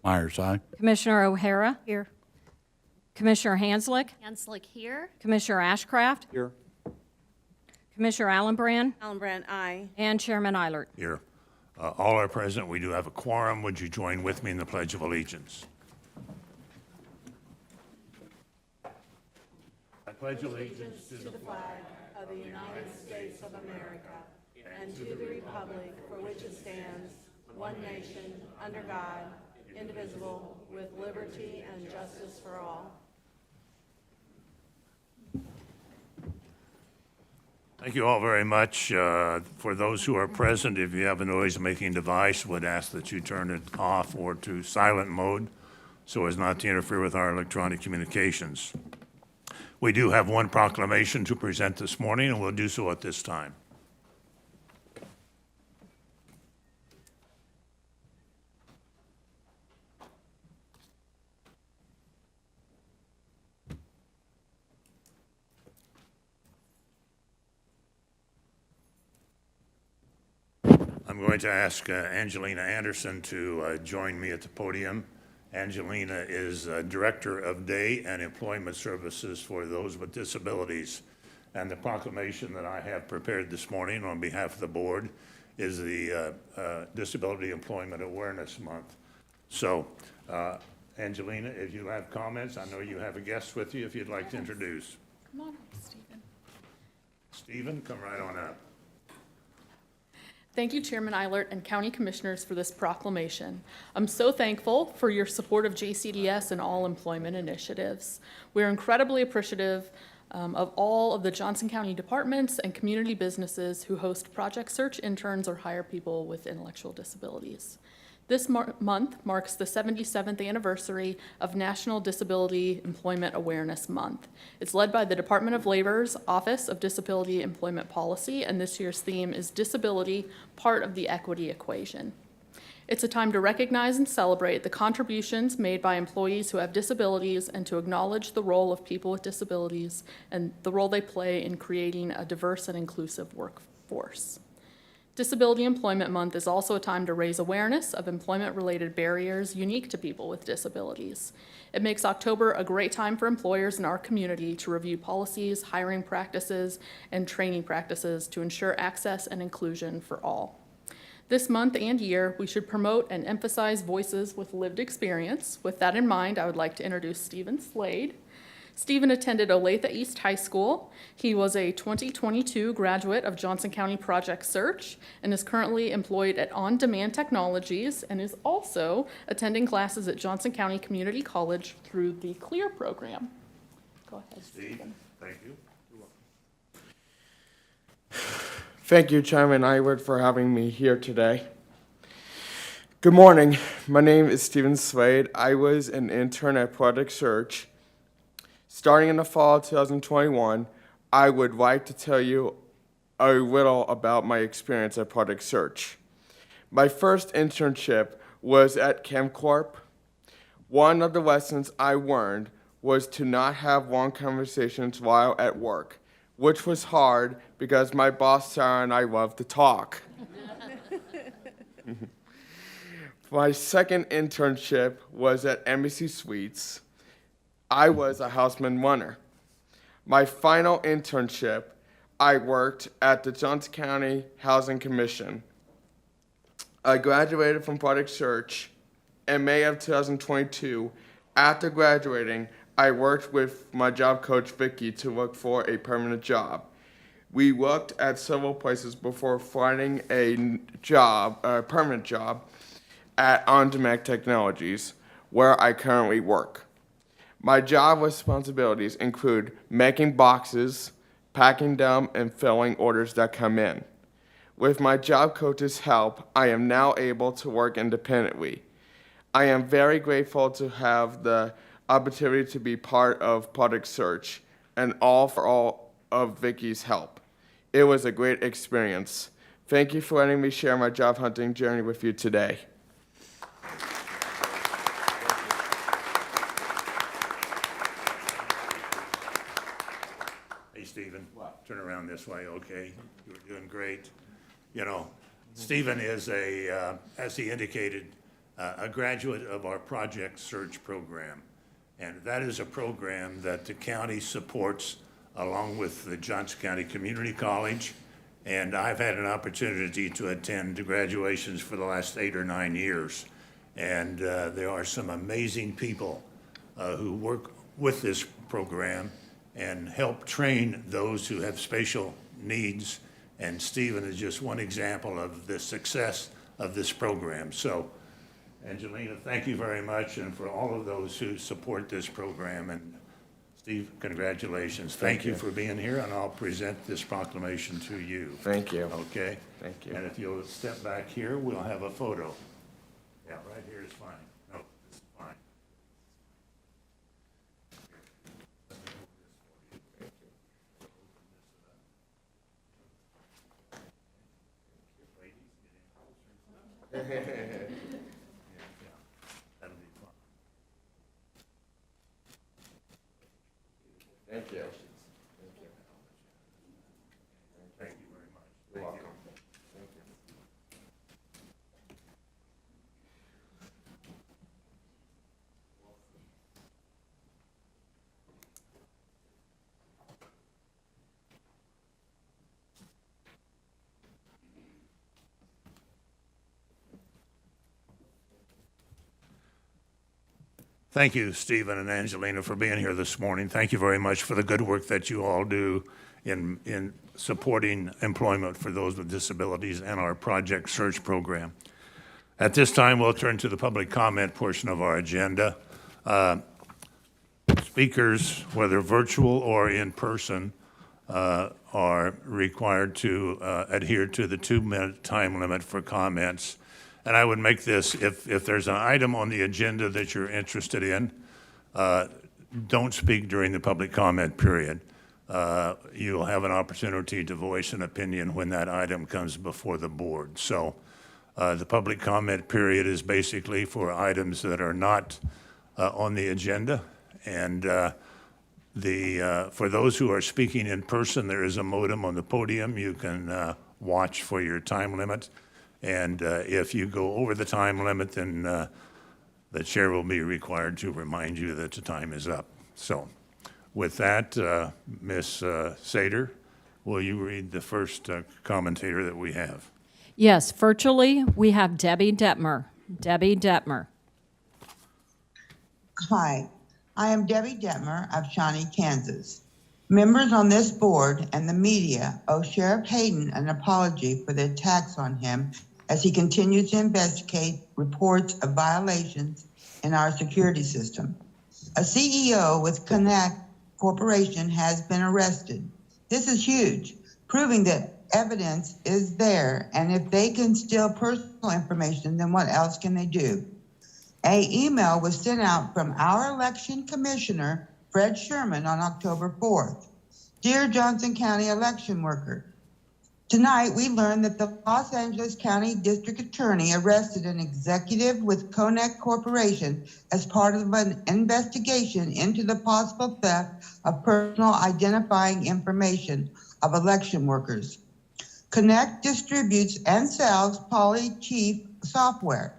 Myers, aye. Commissioner O'Hara? Here. Commissioner Hanslick? Hanslick here. Commissioner Ashcraft? Here. Commissioner Allenbrand? Allenbrand, aye. And Chairman Eilert. Here. All are present. We do have a quorum. Would you join with me in the Pledge of Allegiance? I pledge allegiance to the Flag of the United States of America and to the republic for which it stands, one nation, under God, indivisible, with liberty and justice for all. Thank you all very much. For those who are present, if you have a noise-making device, would ask that you turn it off or to silent mode so as not to interfere with our electronic communications. We do have one proclamation to present this morning, and we'll do so at this time. I'm going to ask Angelina Anderson to join me at the podium. Angelina is Director of Day and Employment Services for those with disabilities. And the proclamation that I have prepared this morning on behalf of the board is the Disability Employment Awareness Month. So, Angelina, if you have comments, I know you have a guest with you if you'd like to introduce. Come on up, Stephen. Stephen, come right on up. Thank you, Chairman Eilert and County Commissioners, for this proclamation. I'm so thankful for your support of JCDS and all employment initiatives. We're incredibly appreciative of all of the Johnson County departments and community businesses who host project search interns or hire people with intellectual disabilities. This month marks the 77th anniversary of National Disability Employment Awareness Month. It's led by the Department of Labor's Office of Disability Employment Policy, and this year's theme is Disability, Part of the Equity Equation. It's a time to recognize and celebrate the contributions made by employees who have disabilities and to acknowledge the role of people with disabilities and the role they play in creating a diverse and inclusive workforce. Disability Employment Month is also a time to raise awareness of employment-related barriers unique to people with disabilities. It makes October a great time for employers in our community to review policies, hiring practices, and training practices to ensure access and inclusion for all. This month and year, we should promote and emphasize voices with lived experience. With that in mind, I would like to introduce Stephen Slade. Stephen attended Olathe East High School. He was a 2022 graduate of Johnson County Project Search and is currently employed at On Demand Technologies and is also attending classes at Johnson County Community College through the CLEAR program. Go ahead, Stephen. Thank you. Thank you, Chairman Eilert, for having me here today. Good morning. My name is Stephen Slade. I was an intern at Project Search. Starting in the fall of 2021, I would like to tell you a little about my experience at Project Search. My first internship was at ChemCorp. One of the lessons I learned was to not have long conversations while at work, which was hard because my boss Sarah and I love to talk. My second internship was at Embassy Suites. I was a houseman runner. My final internship, I worked at the Johnson County Housing Commission. I graduated from Project Search in May of 2022. After graduating, I worked with my job coach, Vicky, to look for a permanent job. We looked at several places before finding a permanent job at On Demand Technologies, where I currently work. My job responsibilities include making boxes, packing them, and filling orders that come in. With my job coach's help, I am now able to work independently. I am very grateful to have the opportunity to be part of Project Search and for all of Vicky's help. It was a great experience. Thank you for letting me share my job hunting journey with you today. Hey, Stephen, turn around this way, okay? You're doing great. You know, Stephen is as he indicated, a graduate of our Project Search program. And that is a program that the county supports along with the Johnson County Community College. And I've had an opportunity to attend the graduations for the last 8 or 9 years. And there are some amazing people who work with this program and help train those who have special needs. And Stephen is just one example of the success of this program. So, Angelina, thank you very much, and for all of those who support this program. And Steve, congratulations. Thank you for being here, and I'll present this proclamation to you. Thank you. Okay? Thank you. And if you'll step back here, we'll have a photo. Yeah, right here is fine. No, this is fine. That'll be fun. Thank you. Thank you very much. You're Thank you. welcome. Thank you. Thank you, Stephen and Angelina, for being here this morning. Thank you very much for the good work that you all do in supporting employment for those with disabilities and our Project Search program. At this time, we'll turn to the public comment portion of our agenda. Speakers, whether virtual or in person, are required to adhere to the 2-minute time limit for comments. And I would make this, if there's an item on the agenda that you're interested in, don't speak during the public comment period. You'll have an opportunity to voice an opinion when that item comes before the board. So the public comment period is basically for items that are not on the agenda. And for those who are speaking in person, there is a modem on the podium. You can watch for your time limit. And if you go over the time limit, then the chair will be required to remind you that the time is up. So with that, Ms. Sater, will you read the first commentator that we have? Yes, virtually, we have Debbie Detmer. Debbie Detmer. Hi, I am Debbie Detmer of Shawnee, Kansas. Members on this board and the media owe Sheriff Hayden an apology for the attacks on him as he continues to investigate reports of violations in our security system. A CEO with Connect Corporation has been arrested. This is huge, proving that evidence is there, and if they can steal personal information, then what else can they do? An email was sent out from our election commissioner, Fred Sherman, on October 4th. Dear Johnson County election worker, tonight we learned that the Los Angeles County District Attorney arrested an executive with Connect Corporation as part of an investigation into the possible theft of personal identifying information of election workers. Connect distributes and sells PolyChief software.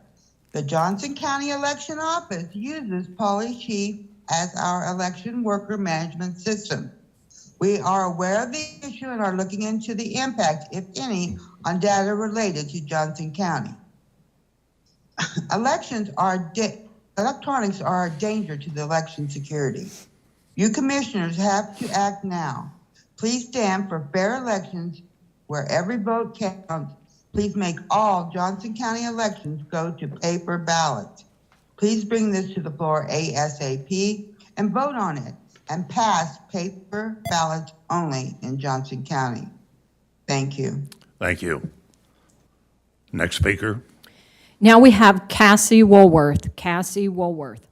The Johnson County Election Office uses PolyChief as our election worker management system. We are aware of the issue and are looking into the impact, if any, on data related to Johnson County. Electronics are a danger to the election security. You commissioners have to act now. Please stand for fair elections where every vote counts. Please make all Johnson County elections go to paper ballots. Please bring this to the floor ASAP and vote on it and pass paper ballots only in Johnson County. Thank you. Thank you. Next speaker. Now we have Cassie Woolworth. Cassie Woolworth.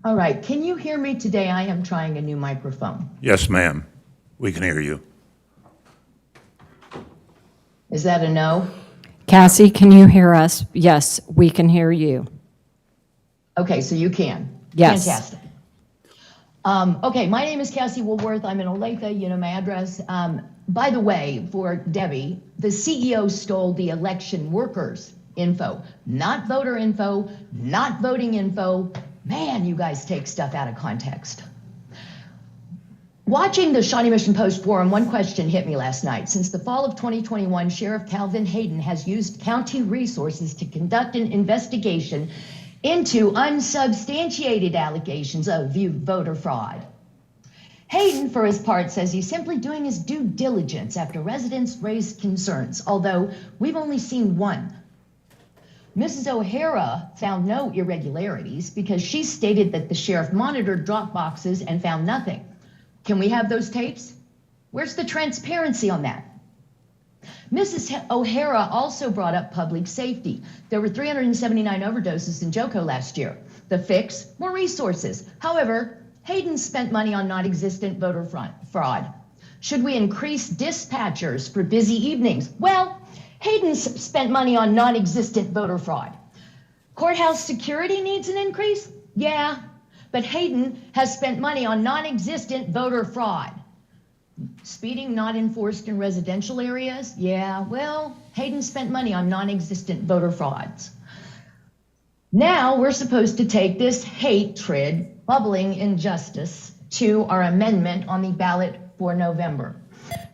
All right, can you hear me today? I am trying a new microphone. Yes, ma'am. We can hear you. Is that a no? Cassie, can you hear us? Yes, we can hear you. Okay, so you can. Yes. Fantastic. Okay, my name is Cassie Woolworth. I'm in Olathe. You know my address. By the way, for Debbie, the CEO stole the election workers' info, not voter info, not voting info. Man, you guys take stuff out of context. Watching the Shawnee Mission Post forum, one question hit me last night. Since the fall of 2021, Sheriff Calvin Hayden has used county resources to conduct an investigation into unsubstantiated allegations of voter fraud. Hayden, for his part, says he's simply doing his due diligence after residents raised concerns, although we've only seen one. Mrs. O'Hara found no irregularities because she stated that the sheriff monitored drop boxes and found nothing. Can we have those tapes? Where's the transparency on that? Mrs. O'Hara also brought up public safety. There were 379 overdoses in Joco last year. The fix, more resources. However, Hayden spent money on non-existent voter fraud. Should we increase dispatchers for busy evenings? Well, Hayden spent money on non-existent voter fraud. Courthouse security needs an increase? Yeah, but Hayden has spent money on non-existent voter fraud. Speeding not enforced in residential areas? Yeah, well, Hayden spent money on non-existent voter frauds. Now we're supposed to take this hatred, bubbling injustice, to our amendment on the ballot for November.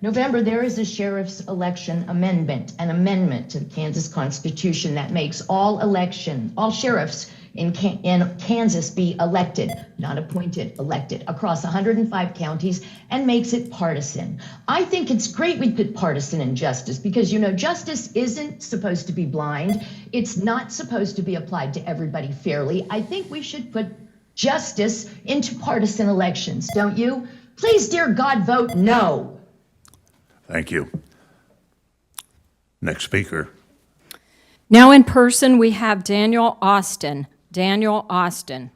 November, there is a sheriff's election amendment, an amendment to the Kansas Constitution that makes all sheriffs in Kansas be elected, not appointed, elected, across 105 counties, and makes it partisan. I think it's great we put partisan in justice because, you know, justice isn't supposed to be blind. It's not supposed to be applied to everybody fairly. I think we should put justice into partisan elections, don't you? Please, dear God, vote no. Thank you. Next speaker. Now in person, we have Daniel Austin. Daniel Austin.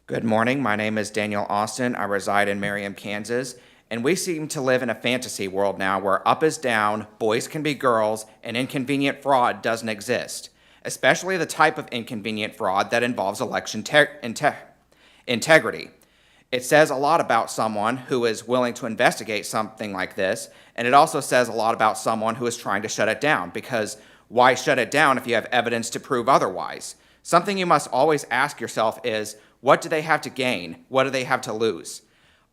Good morning. My name is Daniel Austin. I reside in Merriam, Kansas, and we seem to live in a fantasy world now where up is down, boys can be girls, and inconvenient fraud doesn't exist, especially the type of inconvenient fraud that involves election integrity. It says a lot about someone who is willing to investigate something like this, and it also says a lot about someone who is trying to shut it down, because why shut it down if you have evidence to prove otherwise? Something you must always ask yourself is, what do they have to gain? What do they have to lose?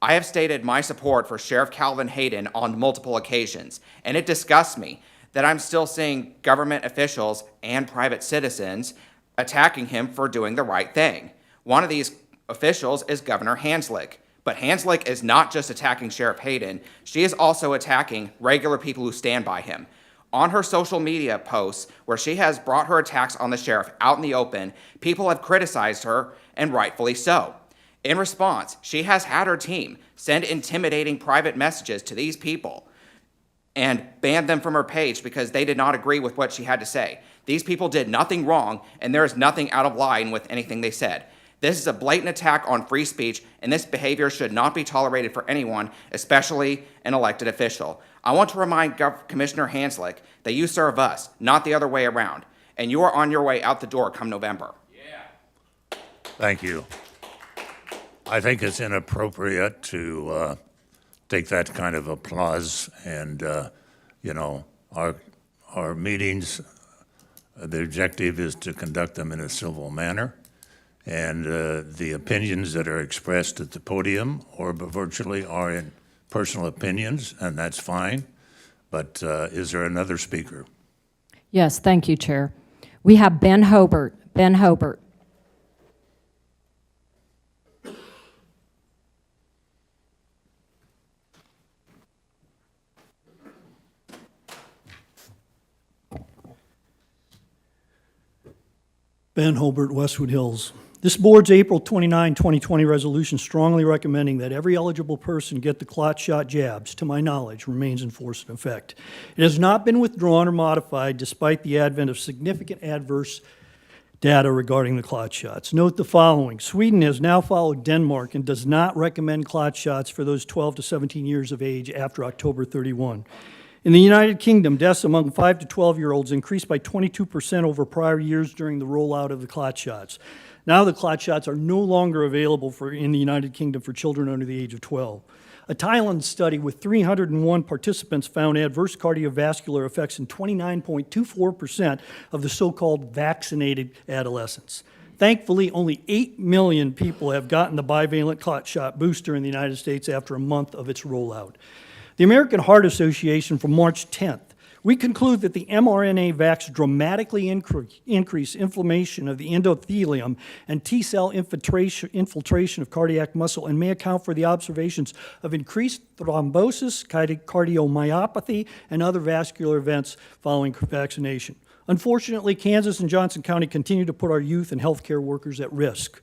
I have stated my support for Sheriff Calvin Hayden on multiple occasions, and it disgusts me that I'm still seeing government officials and private citizens attacking him for doing the right thing. One of these officials is Governor Hanslick. But Hanslick is not just attacking Sheriff Hayden, she is also attacking regular people who stand by him. On her social media posts, where she has brought her attacks on the sheriff out in the open, people have criticized her, and rightfully so. In response, she has had her team send intimidating private messages to these people and banned them from her page because they did not agree with what she had to say. These people did nothing wrong, and there is nothing out of line with anything they said. This is a blatant attack on free speech, and this behavior should not be tolerated for anyone, especially an elected official. I want to remind Commissioner Hanslick that you serve us, not the other way around, and you are on your way out the door come November. Yeah. Thank you. I think it's inappropriate to take that kind of applause, and our meetings, the objective is to conduct them in a civil manner. And the opinions that are expressed at the podium or virtually are in personal opinions, and that's fine. But is there another speaker? Yes, thank you, Chair. We have Ben Hobart. Ben Hobart. Ben Hobart, Westwood Hills. This board's April 29, 2020 resolution strongly recommending that every eligible person get the clot shot jabs, to my knowledge, remains in force and effect. It has not been withdrawn or modified despite the advent of significant adverse data regarding the clot shots. Note the following. Sweden has now followed Denmark and does not recommend clot shots for those 12 to 17 years of age after October 31. In the United Kingdom, deaths among 5 to 12-year-olds increased by 22% over prior years during the rollout of the clot shots. Now the clot shots are no longer available in the United Kingdom for children under the age of 12. A Thailand study with 301 participants found adverse cardiovascular effects in 29.24% of the so-called vaccinated adolescents. Thankfully, only 8 million people have gotten the bivalent clot shot booster in the United States after a month of its rollout. The American Heart Association from March 10th, we conclude that the mRNA vax dramatically increase inflammation of the endothelium and T-cell infiltration of cardiac muscle and may account for the observations of increased thrombosis, cardiomyopathy, and other vascular events following vaccination. Unfortunately, Kansas and Johnson County continue to put our youth and healthcare workers at risk.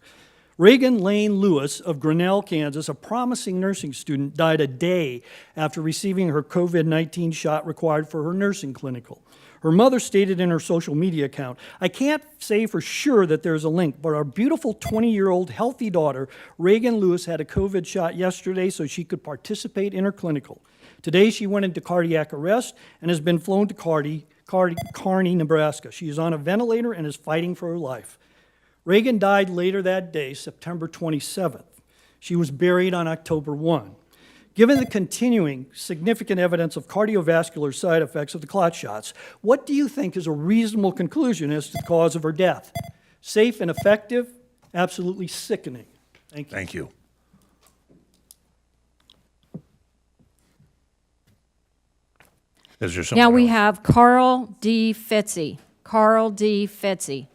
Reagan Lane Lewis of Grinnell, Kansas, a promising nursing student, died a day after receiving her COVID-19 shot required for her nursing clinical. Her mother stated in her social media account, "I can't say for sure that there's a link, but our beautiful 20-year-old healthy daughter, Reagan Lewis, had a COVID shot yesterday so she could participate in her clinical. Today she went into cardiac arrest and has been flown to Kearney, Nebraska. She is on a ventilator and is fighting for her life." Reagan died later that day, September 27th. She was buried on October 1. Given the continuing significant evidence of cardiovascular side effects of the clot shots, what do you think is a reasonable conclusion as to the cause of her death? Safe and effective? Absolutely sickening. Thank you. Thank you. Is there someone Now we else? have Carl D. Fitzy. Carl D. Fitzy.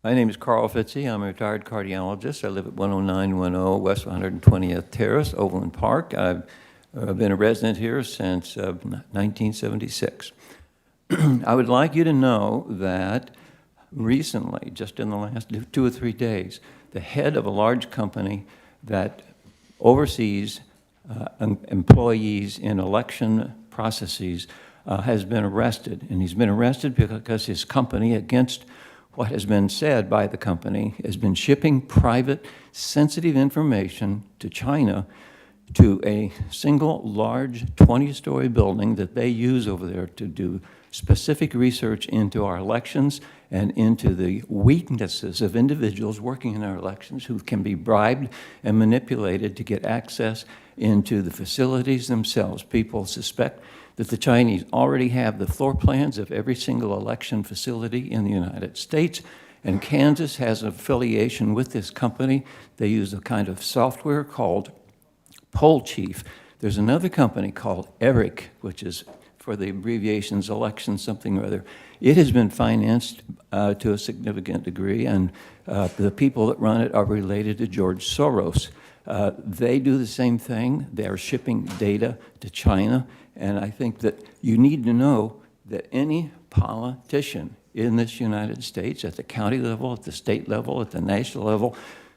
My name is Carl Fitzy. I'm a retired cardiologist. I live at 10910 West 120th Terrace, Overland Park. I've been a resident here since 1976. I would like you to know that recently, just in the last 2 or 3 days, the head of a large company that oversees employees in election processes has been arrested. And he's been arrested because his company, against what has been said by the company, has been shipping private, sensitive information to China to a single large 20-story building that they use over there to do specific research into our elections and into the weaknesses of individuals working in our elections who can be bribed and manipulated to get access into the facilities themselves. People suspect that the Chinese already have the floor plans of every single election facility in the United States, and Kansas has an affiliation with this company. They use a kind of software called Poll Chief. There's another company called Evergreen, which is for the abbreviations election something or other. It has been financed to a significant degree, and the people that run it are related to George Soros. They do the same thing. They are shipping data to China, and I think that you need to know that any politician in this United States, at the county level, at the state level, at the national level,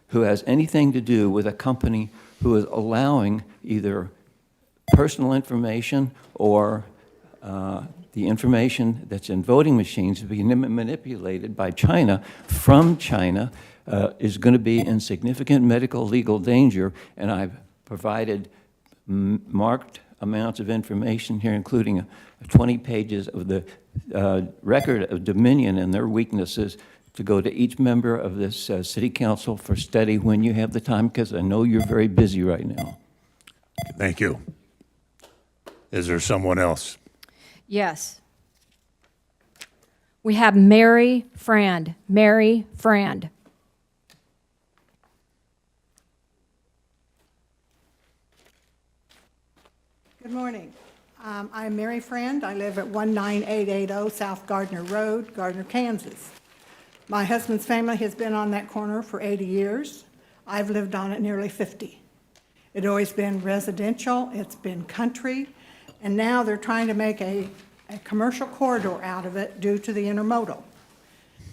who has anything to do with a company who is allowing either personal information or the information that's in voting machines to be manipulated by China from China is going to be in significant medical legal danger, and I've provided marked amounts of information here, including 20 pages of the record of Dominion and their weaknesses, to go to each member of this city council for study when you have the time, because I know you're very busy right now. Thank you. Is there someone else? Yes. We have Mary Frand. Mary Frand. Good morning. I'm Mary Friend. I live at 19880 South Gardner Road, Gardner, Kansas. My husband's family has been on that corner for 80 years. I've lived on it nearly 50. It's always been residential, it's been country, and now they're trying to make a commercial corridor out of it due to the intermodal.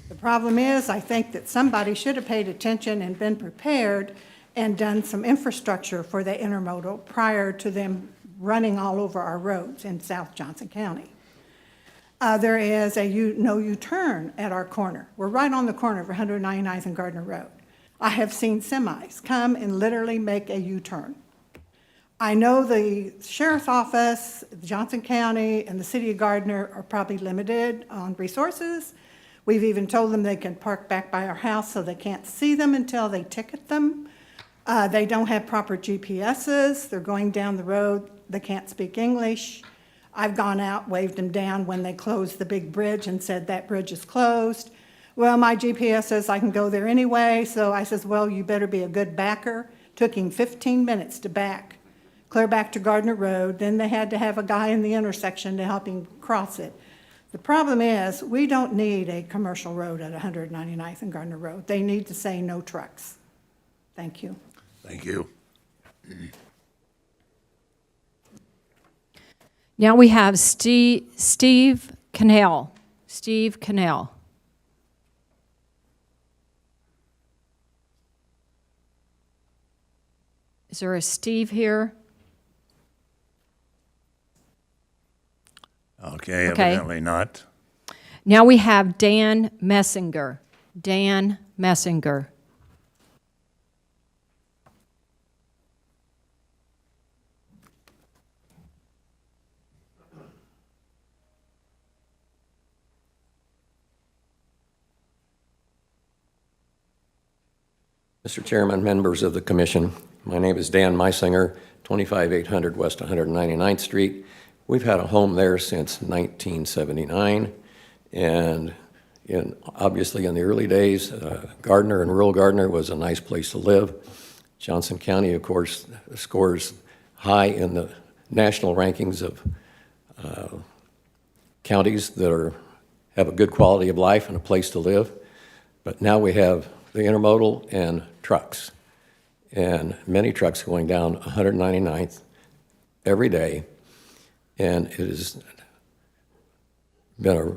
The problem is, I think that somebody should have paid attention and been prepared and done some infrastructure for the intermodal prior to them running all over our roads in South Johnson County. There is a no U-turn at our corner. We're right on the corner of 199th and Gardner Road. I have seen semis come and literally make a U-turn. I know the sheriff's office, Johnson County, and the city of Gardner are probably limited on resources. We've even told them they can park back by our house so they can't see them until they ticket them. They don't have proper GPSs. They're going down the road. They can't speak English. I've gone out, waved them down when they closed the big bridge and said that bridge is closed. Well, my GPS says I can go there anyway, so I says, well, you better be a good backer. Took him 15 minutes to back, clear back to Gardner Road. Then they had to have a guy in the intersection to help him cross it. The problem is, we don't need a commercial road at 199th and Gardner Road. They need to say no trucks. Thank you. Thank you. Now we have Steve Cannell. Steve Cannell. Is there a Steve here? Okay, evidently not. Now we have Dan Messinger. Dan Messinger. Mr. Chairman, members of the commission, my name is Dan Meisinger, 25800 West 199th Street. We've had a home there since 1979, and obviously in the early days, Gardner and rural Gardner was a nice place to live. Johnson County, of course, scores high in the national rankings of counties that have a good quality of life and a place to live. But now we have the intermodal and trucks, and many trucks going down 199th every day, and it has been a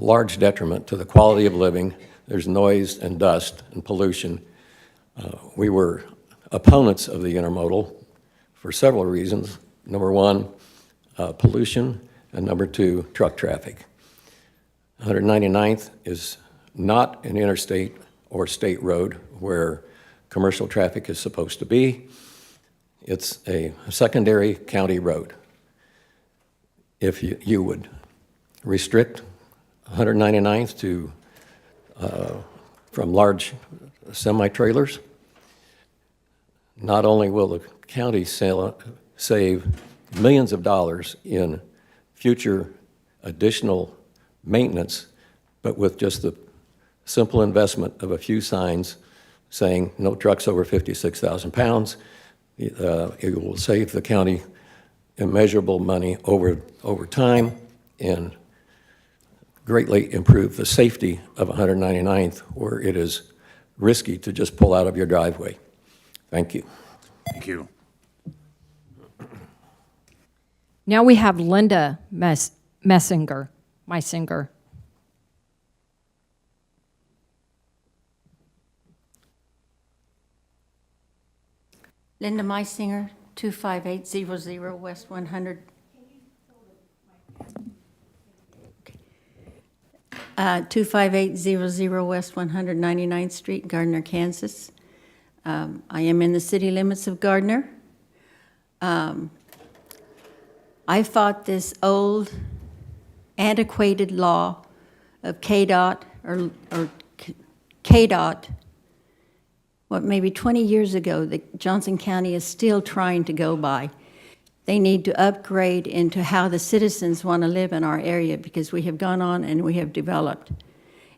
large detriment to the quality of living. There's noise and dust and pollution. We were opponents of the intermodal for several reasons. Number one, pollution, and number two, truck traffic. 199th is not an interstate or state road where commercial traffic is supposed to be. It's a secondary county road. If you would restrict 199th to from large semi-trailers, not only will the county save millions of dollars in future additional maintenance, but with just the simple investment of a few signs saying no trucks over 56,000 pounds, it will save the county immeasurable money over time and greatly improve the safety of 199th, where it is risky to just pull out of your driveway. Thank you. Thank you. Now we have Linda Meisinger. Linda Meisinger, 25800 West 100. 25800 West 199th Street, Gardner, Kansas. I am in the city limits of Gardner. I fought this old, antiquated law of KDOT, or KDOT, what, maybe 20 years ago, that Johnson County is still trying to go by. They need to upgrade into how the citizens want to live in our area, because we have gone on and we have developed,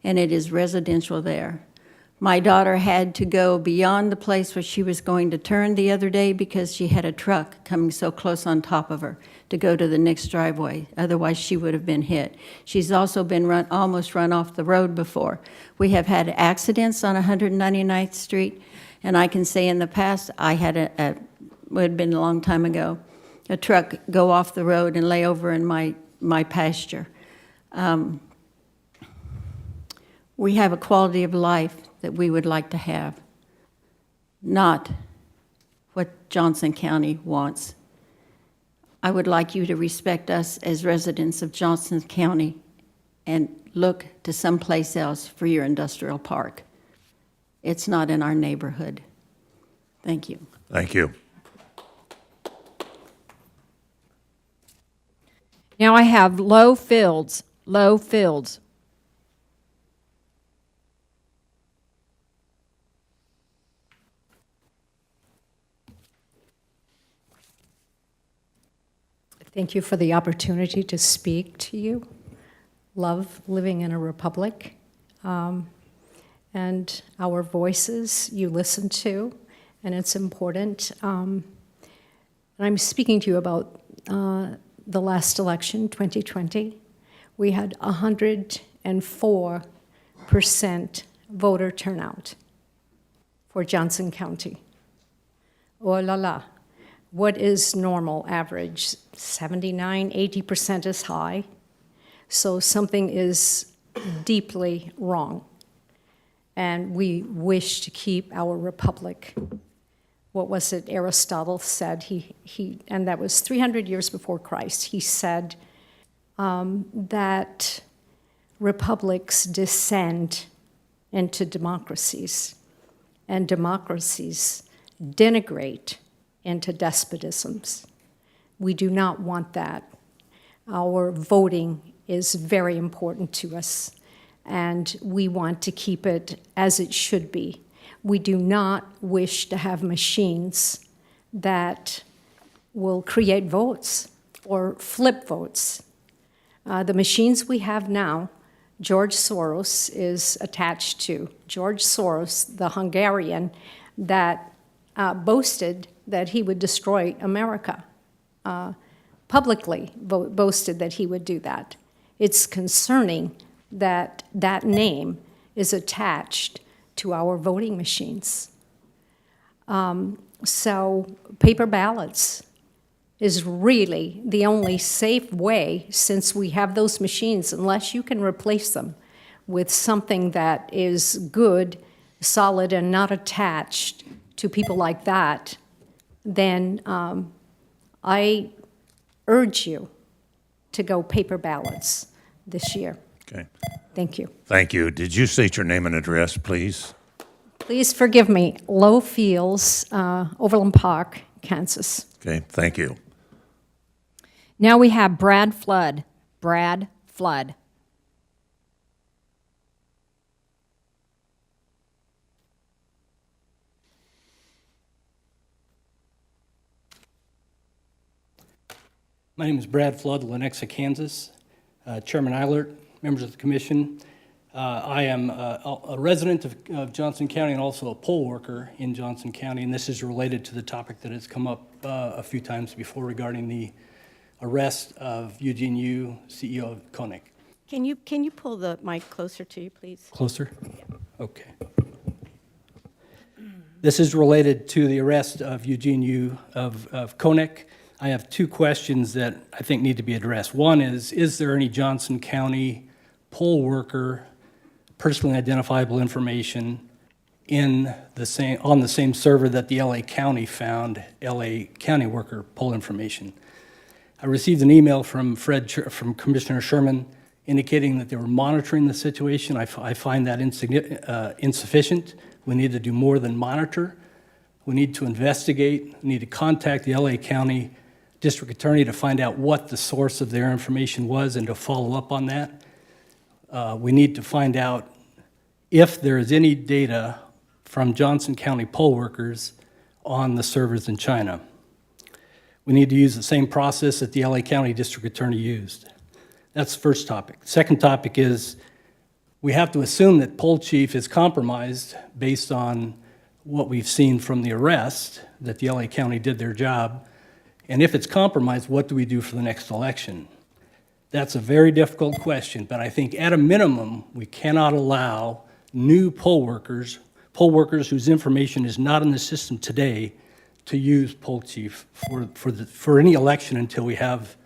and it is residential there. My daughter had to go beyond the place where she was going to turn the other day because she had a truck coming so close on top of her to go to the next driveway. Otherwise, she would have been hit. She's also been almost run off the road before. We have had accidents on 199th Street, and I can say in the past, I had it would have been a long time ago, a truck go off the road and lay over in my pasture. We have a quality of life that we would like to have, not what Johnson County wants. I would like you to respect us as residents of Johnson County and look to someplace else for your industrial park. It's not in our neighborhood. Thank you. Thank you. Now I have Low Fields. Low Fields. Thank you for the opportunity to speak to you. Love living in a republic. And our voices you listen to, and it's important. And I'm speaking to you about the last election, 2020. We had 104% voter turnout for Johnson County. Oh la la. What is normal average? 79, 80% is high. So something is deeply wrong. And we wish to keep our republic. What was it Aristotle said? And that was 300 years before Christ. He said that republics descend into democracies, and democracies denigrate into despotisms. We do not want that. Our voting is very important to us, and we want to keep it as it should be. We do not wish to have machines that will create votes or flip votes. The machines we have now, George Soros is attached to. George Soros, the Hungarian that boasted that he would destroy America, publicly boasted that he would do that. It's concerning that that name is attached to our voting machines. So paper ballots is really the only safe way, since we have those machines, unless you can replace them with something that is good, solid, and not attached to people like that, then I urge you to go paper ballots this year. Okay. Thank you. Thank you. Did you state your name and address, please? Please forgive me. Low Fields, Overland Park, Kansas. Okay, thank you. Now we have Brad Flood. Brad Flood. My name is Brad Flood, Lenexa, Kansas. Chairman Eilert, members of the commission. I am a resident of Johnson County and also a poll worker in Johnson County, and this is related to the topic that has come up a few times before regarding the arrest of Eugene Yu, CEO of Koenig. Can you pull the mic closer to you, please? Closer? Yeah. Okay. This is related to the arrest of Eugene Yu of Koenig. I have two questions that I think need to be addressed. One is there any Johnson County poll worker personally identifiable information on the same server that the LA County found LA County worker poll information? I received an email from from Commissioner Sherman indicating that they were monitoring the situation. I find that insufficient. We need to do more than monitor. We need to investigate. We need to contact the LA County District Attorney to find out what the source of their information was and to follow up on that. We need to find out if there is any data from Johnson County poll workers on the servers in China. We need to use the same process that the LA County District Attorney used. That's the first topic. Second topic is we have to assume that poll chief is compromised based on what we've seen from the arrest, that the LA County did their job. And if it's compromised, what do we do for the next election? That's a very difficult question, but I think at a minimum, we cannot allow new poll workers whose information is not in the system today, to use poll chief for any election until we have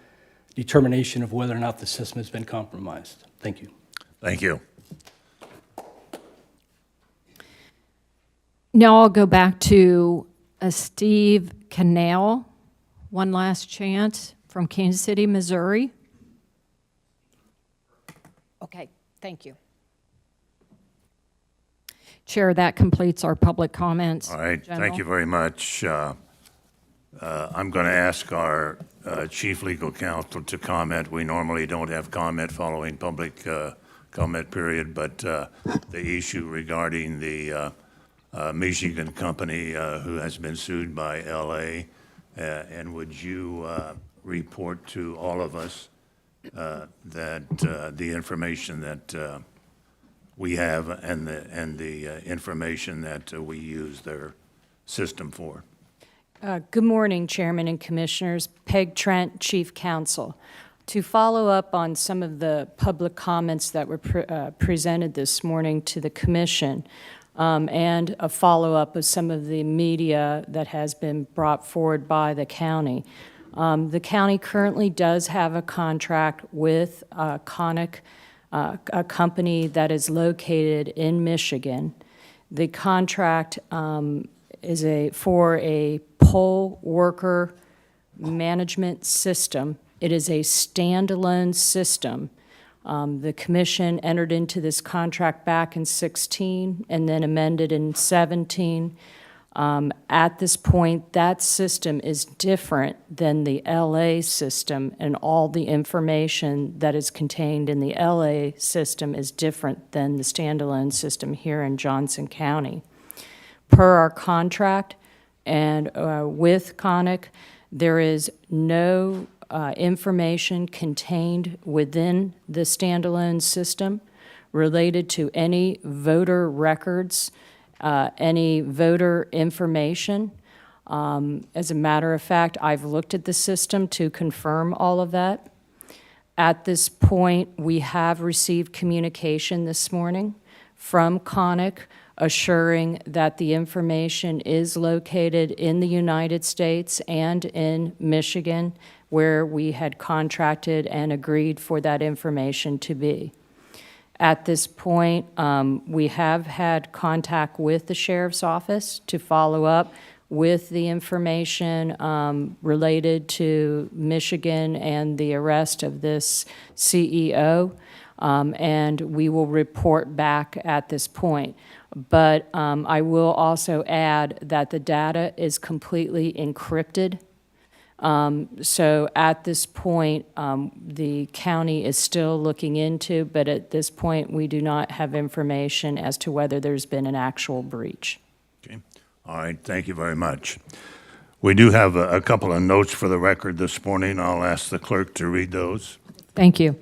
determination of whether or not the system has been compromised. Thank you. Thank you. Now I'll go back to Steve Canale, one last chance, from Kansas City, Missouri. Okay, thank you. Chair, that completes our public comments. All right, General. thank you very much. I'm going to ask our chief legal counsel to comment. We normally don't have comment following public comment period, but the issue regarding the Michigan company who has been sued by LA, and would you report to all of us that the information that we have and the information that we use their system for? Good morning, Chairman and Commissioners. Peg Trent, Chief Counsel. To follow up on some of the public comments that were presented this morning to the Commission, and a follow-up of some of the media that has been brought forward by the county. The county currently does have a contract with Conic, a company that is located in Michigan. The contract is for a poll worker management system. It is a standalone system. The commission entered into this contract back in 16 and then amended in 17. At this point, that system is different than the LA system, and all the information that is contained in the LA system is different than the standalone system here in Johnson County. Per our contract and with Conic, there is no information contained within the standalone system related to any voter records, any voter information. As a matter of fact, I've looked at the system to confirm all of that. At this point, we have received communication this morning from Conic assuring that the information is located in the United States and in Michigan, where we had contracted and agreed for that information to be. At this point, we have had contact with the Sheriff's Office to follow up with the information related to Michigan and the arrest of this CEO, and we will report back at this point. But I will also add that the data is completely encrypted. So at this point, the county is still looking into, but at this point, we do not have information as to whether there's been an actual breach. Okay. All right, thank you very much. We do have a couple of notes for the record this morning. I'll ask the clerk to read those. Thank you.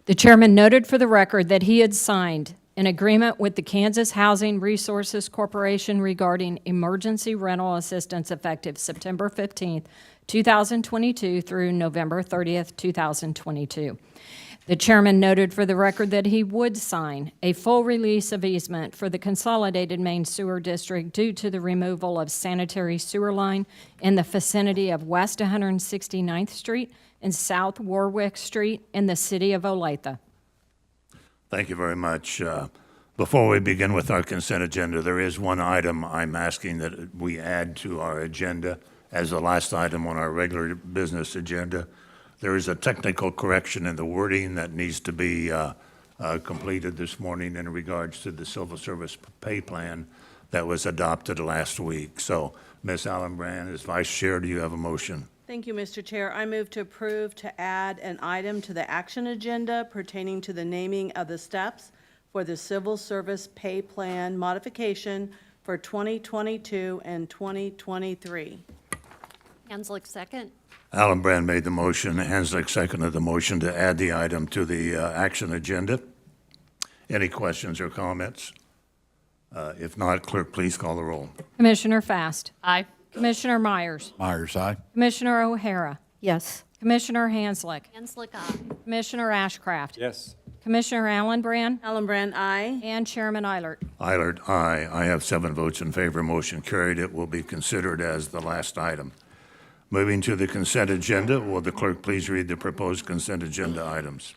The chairman noted for the record that he had signed an agreement with the Kansas Housing Resources Corporation regarding emergency rental assistance effective September 15th, 2022 through November 30th, 2022. The chairman noted for the record that he would sign a full release of easement for the Consolidated Main Sewer District due to the removal of sanitary sewer line in the vicinity of West 169th Street and South Warwick Street in the city of Olathe. Thank you very much. Before we begin with our consent agenda, there is one item I'm asking that we add to our agenda as the last item on our regular business agenda. There is a technical correction in the wording that needs to be completed this morning in regards to the civil service pay plan that was adopted last week. So, Ms. Allenbrand, as Vice Chair, do you have a motion? Thank you, Mr. Chair. I move to approve to add an item to the action agenda pertaining to the naming of the steps for the civil service pay plan modification for 2022 and 2023. Hanslick, second. Allenbrand made the motion. Hanslick seconded the motion to add the item to the action agenda. Any questions or comments? If not, clerk, please call the roll. Commissioner Fast. Aye. Commissioner Myers. Myers, aye. Commissioner O'Hara. Yes. Commissioner Hanslick. Hanslick, aye. Commissioner Ashcraft. Yes. Commissioner Allenbrand. Allenbrand, aye. And Chairman Eilert. Eilert, aye. I have 7 votes in favor. Motion carried. It will be considered as the last item. Moving to the consent agenda, will the clerk please read the proposed consent agenda items?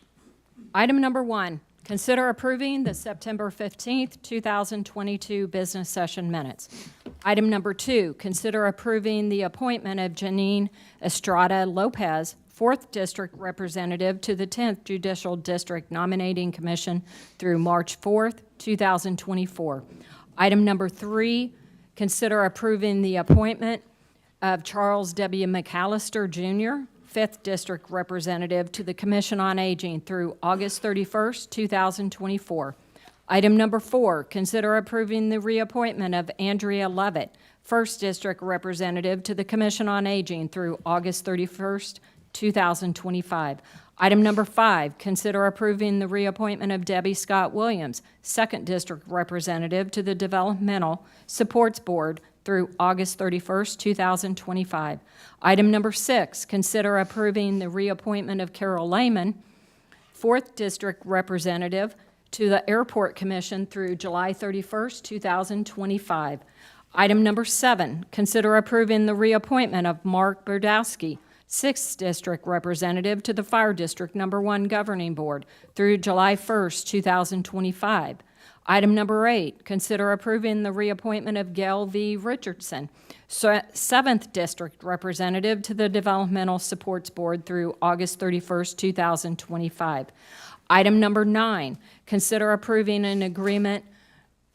Item number 1, consider approving the September 15th, 2022 business session minutes. Item number 2, consider approving the appointment of Janine Estrada Lopez, 4th District Representative to the 10th Judicial District Nominating Commission through March 4th, 2024. Item number 3, consider approving the appointment of Charles W. McAllister, Jr., 5th District Representative to the Commission on Aging through August 31st, 2024. Item number 4, consider approving the reappointment of Andrea Levitt, 1st District Representative to the Commission on Aging through August 31st, 2025. Item number 5, consider approving the reappointment of Debbie Scott Williams, 2nd District Representative to the Developmental Supports Board through August 31st, 2025. Item number 6, consider approving the reappointment of Carol Lehman, 4th District Representative to the Airport Commission through July 31st, 2025. Item number 7, consider approving the reappointment of Mark Berdowski, 6th District Representative to the Fire District Number 1 Governing Board through July 1st, 2025. Item number 8, consider approving the reappointment of Gail V. Richardson, 7th District Representative to the Developmental Supports Board through August 31st, 2025. Item number 9, consider approving an agreement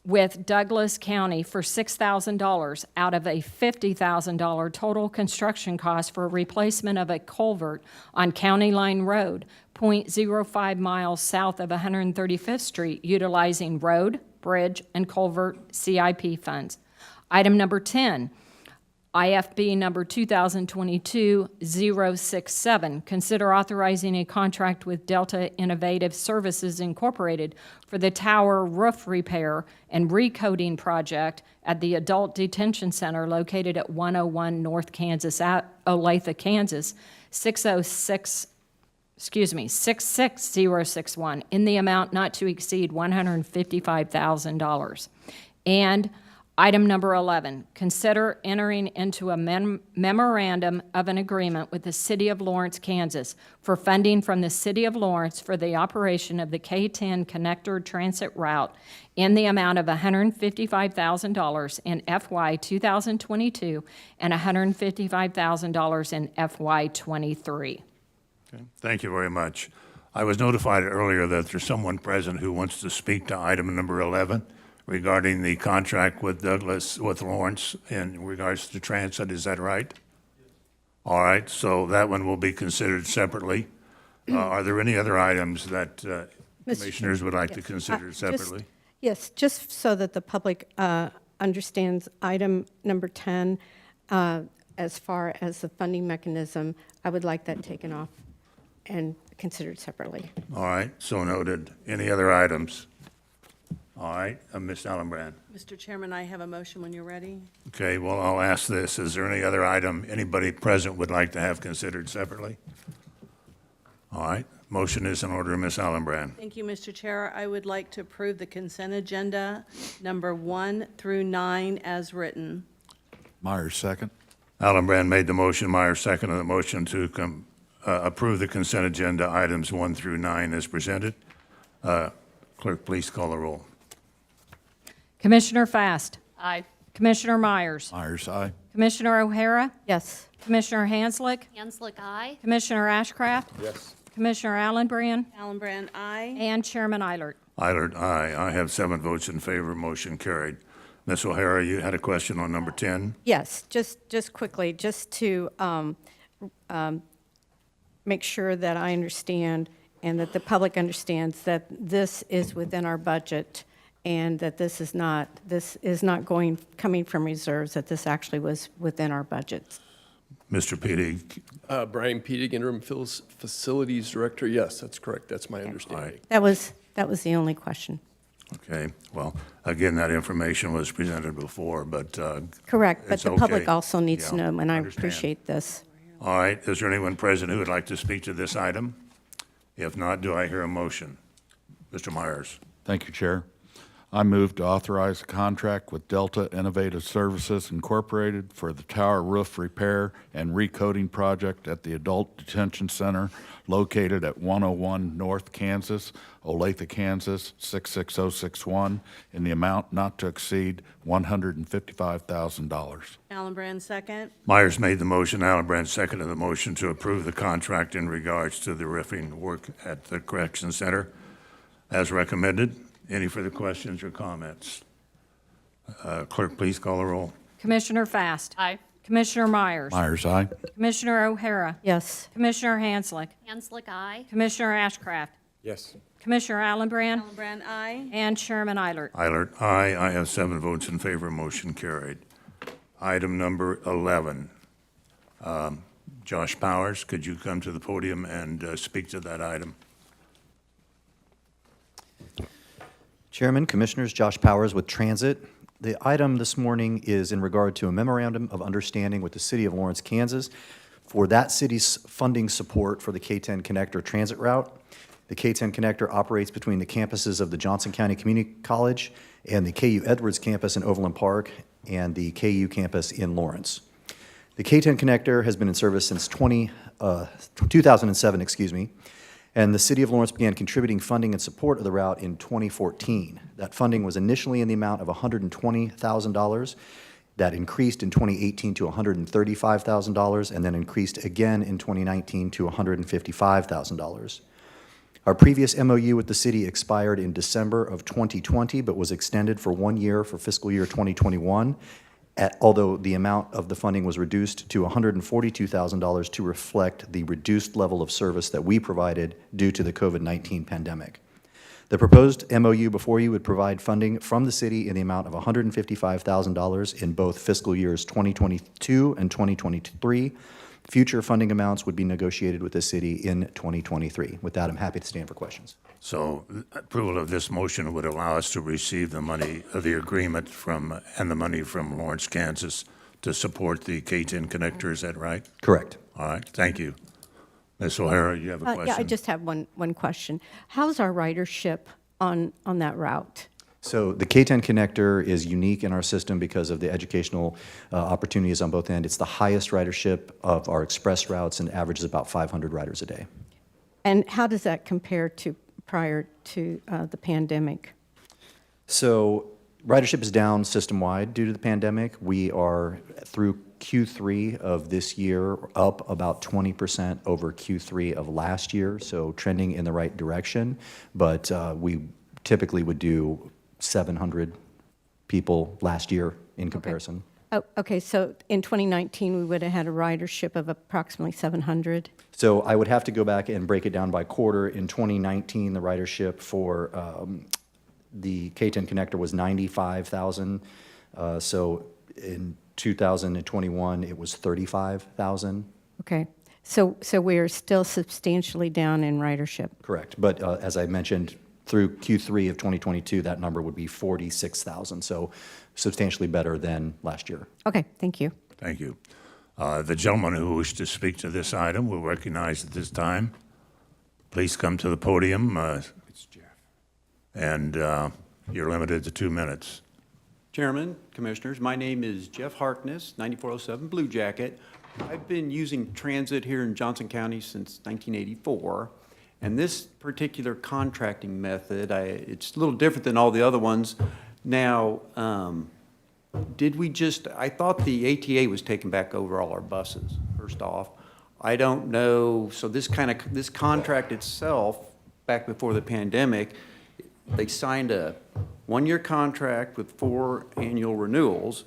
with Douglas County for $6,000 out of a $50,000 total construction cost for replacement of a culvert on County Line Road, 0.05 miles south of 135th Street, utilizing road, bridge, and culvert CIP funds. Item number 10, IFB number 2022-067, consider authorizing a contract with Delta Innovative Services Incorporated for the tower roof repair and recoating project at the Adult Detention Center located at 101 North Kansas, Olathe, Kansas, 66061, in the amount not to exceed $155,000. And item number 11, consider entering into a memorandum of an agreement with the City of Lawrence, Kansas for funding from the City of Lawrence for the operation of the K-10 connector transit route in the amount of $155,000 in FY 2022 and $155,000 in FY 23. Okay, thank you very much. I was notified earlier that there's someone present who wants to speak to item number 11. Regarding the contract with Lawrence in regards to transit, is that right? All right, so that one will be considered separately. Are there any other items that commissioners would like to consider separately? Yes, just so that the public understands item number 10, as far as the funding mechanism, I would like that taken off and considered separately. All right, so noted. Any other items? All right, Ms. Allenbrand. Mr. Chairman, I have a motion when you're ready. Okay, well, I'll ask this. Is there any other item anybody present would like to have considered separately? All right, motion is in order, Ms. Allenbrand. Thank you, Mr. Chair. I would like to approve the consent agenda number 1 through 9 as written. Myers, second. Allenbrand made the motion, Myers seconded the motion to approve the consent agenda items 1 through 9 as presented. Clerk, please call the roll. Commissioner Fast. Aye. Commissioner Myers. Myers, aye. Commissioner O'Hara. Yes. Commissioner Hanslick. Hanslick, aye. Commissioner Ashcraft. Yes. Commissioner Allenbrand. Allenbrand, aye. And Chairman Eilert. Eilert, aye. I have 7 votes in favor, motion carried. Ms. O'Hara, you had a question on number 10? Yes, just quickly, just to make sure that I understand and that the public understands that this is within our budget and that this is not coming from reserves, that this actually was within our budgets. Mr. Pedig? Brian Pedig, Interim Facilities Director. Yes, that's correct. That's my understanding. That was the only question. Okay, well, again, that information was presented before, but Correct, but it's the okay. public also needs to Yeah, know, and I understand. appreciate this. All right, is there anyone present who would like to speak to this item? If not, do I hear a motion? Mr. Myers. Thank you, Chair. I move to authorize a contract with Delta Innovative Services Incorporated for the tower roof repair and recoating project at the Adult Detention Center located at 101 North Kansas, Olathe, Kansas, 66061, in the amount not to exceed $155,000. Allenbrand, second. Myers made the motion. Allenbrand seconded the motion to approve the contract in regards to the roofing work at the correction center as recommended. Any further questions or comments? Clerk, please call the roll. Commissioner Fast. Aye. Commissioner Myers. Myers, aye. Commissioner O'Hara. Yes. Commissioner Hanslick. Hanslick, aye. Commissioner Ashcraft. Yes. Commissioner Allenbrand. Allenbrand, aye. And Chairman Eilert. Eilert, aye. I have 7 votes in favor. Motion carried. Item number 11. Josh Powers, could you come to the podium and speak to that item? Chairman, Commissioners, Josh Powers with Transit. The item this morning is in regard to a memorandum of understanding with the City of Lawrence, Kansas for that city's funding support for the K-10 Connector transit route. The K-10 Connector operates between the campuses of the Johnson County Community College and the KU Edwards campus in Overland Park and the KU campus in Lawrence. The K-10 Connector has been in service since 2007, and the City of Lawrence began contributing funding in support of the route in 2014. That funding was initially in the amount of $120,000. That increased in 2018 to $135,000, and then increased again in 2019 to $155,000. Our previous MOU with the city expired in December of 2020, but was extended for 1 year for fiscal year 2021, although the amount of the funding was reduced to $142,000 to reflect the reduced level of service that we provided due to the COVID-19 pandemic. The proposed MOU before you would provide funding from the city in the amount of $155,000 in both fiscal years 2022 and 2023. Future funding amounts would be negotiated with the city in 2023. With that, I'm happy to stand for questions. So approval of this motion would allow us to receive the money, the agreement from, and the money from Lawrence, Kansas to support the K-10 connector, is that right? Correct. All right, thank you. Ms. O'Hara, you have a question? Yeah, I just have one question. How's our ridership on that route? So the K-10 connector is unique in our system because of the educational opportunities on both ends. It's the highest ridership of our express routes and averages about 500 riders a day. And how does that compare to prior to the pandemic? So ridership is down system-wide due to the pandemic. We are, through Q3 of this year, up about 20% over Q3 of last year, so trending in the right direction. But we typically would do 700 people last year in comparison. Oh, okay, so in 2019, we would have had a ridership of approximately 700? So I would have to go back and break it down by quarter. In 2019, the ridership for the K-10 connector was 95,000. So in 2021, it was 35,000. Okay, so we're still substantially down in ridership? Correct, but as I mentioned, through Q3 of 2022, that number would be 46,000, so substantially better than last year. Okay, thank you. Thank you. The gentleman who wishes to speak to this item will recognize at this time. Please come to the podium. It's Jeff. And you're limited to 2 minutes. Chairman, Commissioners, my name is Jeff Harkness, 9407 Blue Jacket. I've been using transit here in Johnson County since 1984. And this particular contracting method, it's a little different than all the other ones. Now, I thought the ATA was taking back over all our buses, first off. I don't know, so this contract itself, back before the pandemic, they signed a 1-year contract with 4 annual renewals.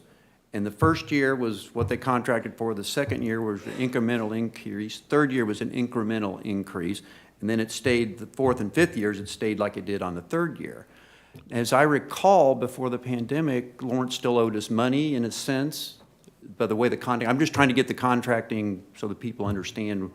And the first year was what they contracted for. The second year was an incremental increase. Third year was an incremental increase. And then it stayed, the fourth and fifth years, it stayed like it did on the third year. As I recall, before the pandemic, Lawrence still owed us money in a sense. By the way, I'm just trying to get the contracting so that people understand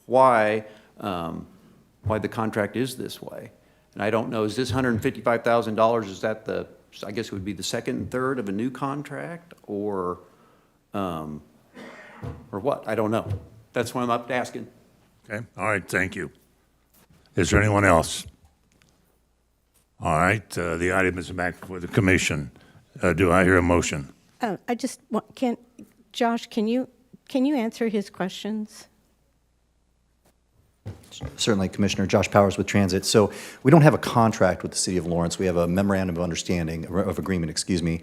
why the contract is this way. And I don't know, is this $155,000, is that I guess it would be the second and third of a new contract, or what? I don't know. That's what I'm up to asking. Okay, all right, thank you. Is there anyone else? All right, the item is back before the commission. Do I hear a motion? I just want, Josh, can you answer his questions? Certainly, Commissioner. Josh Powers with Transit. So we don't have a contract with the City of Lawrence. We have a memorandum of understanding, of agreement, excuse me,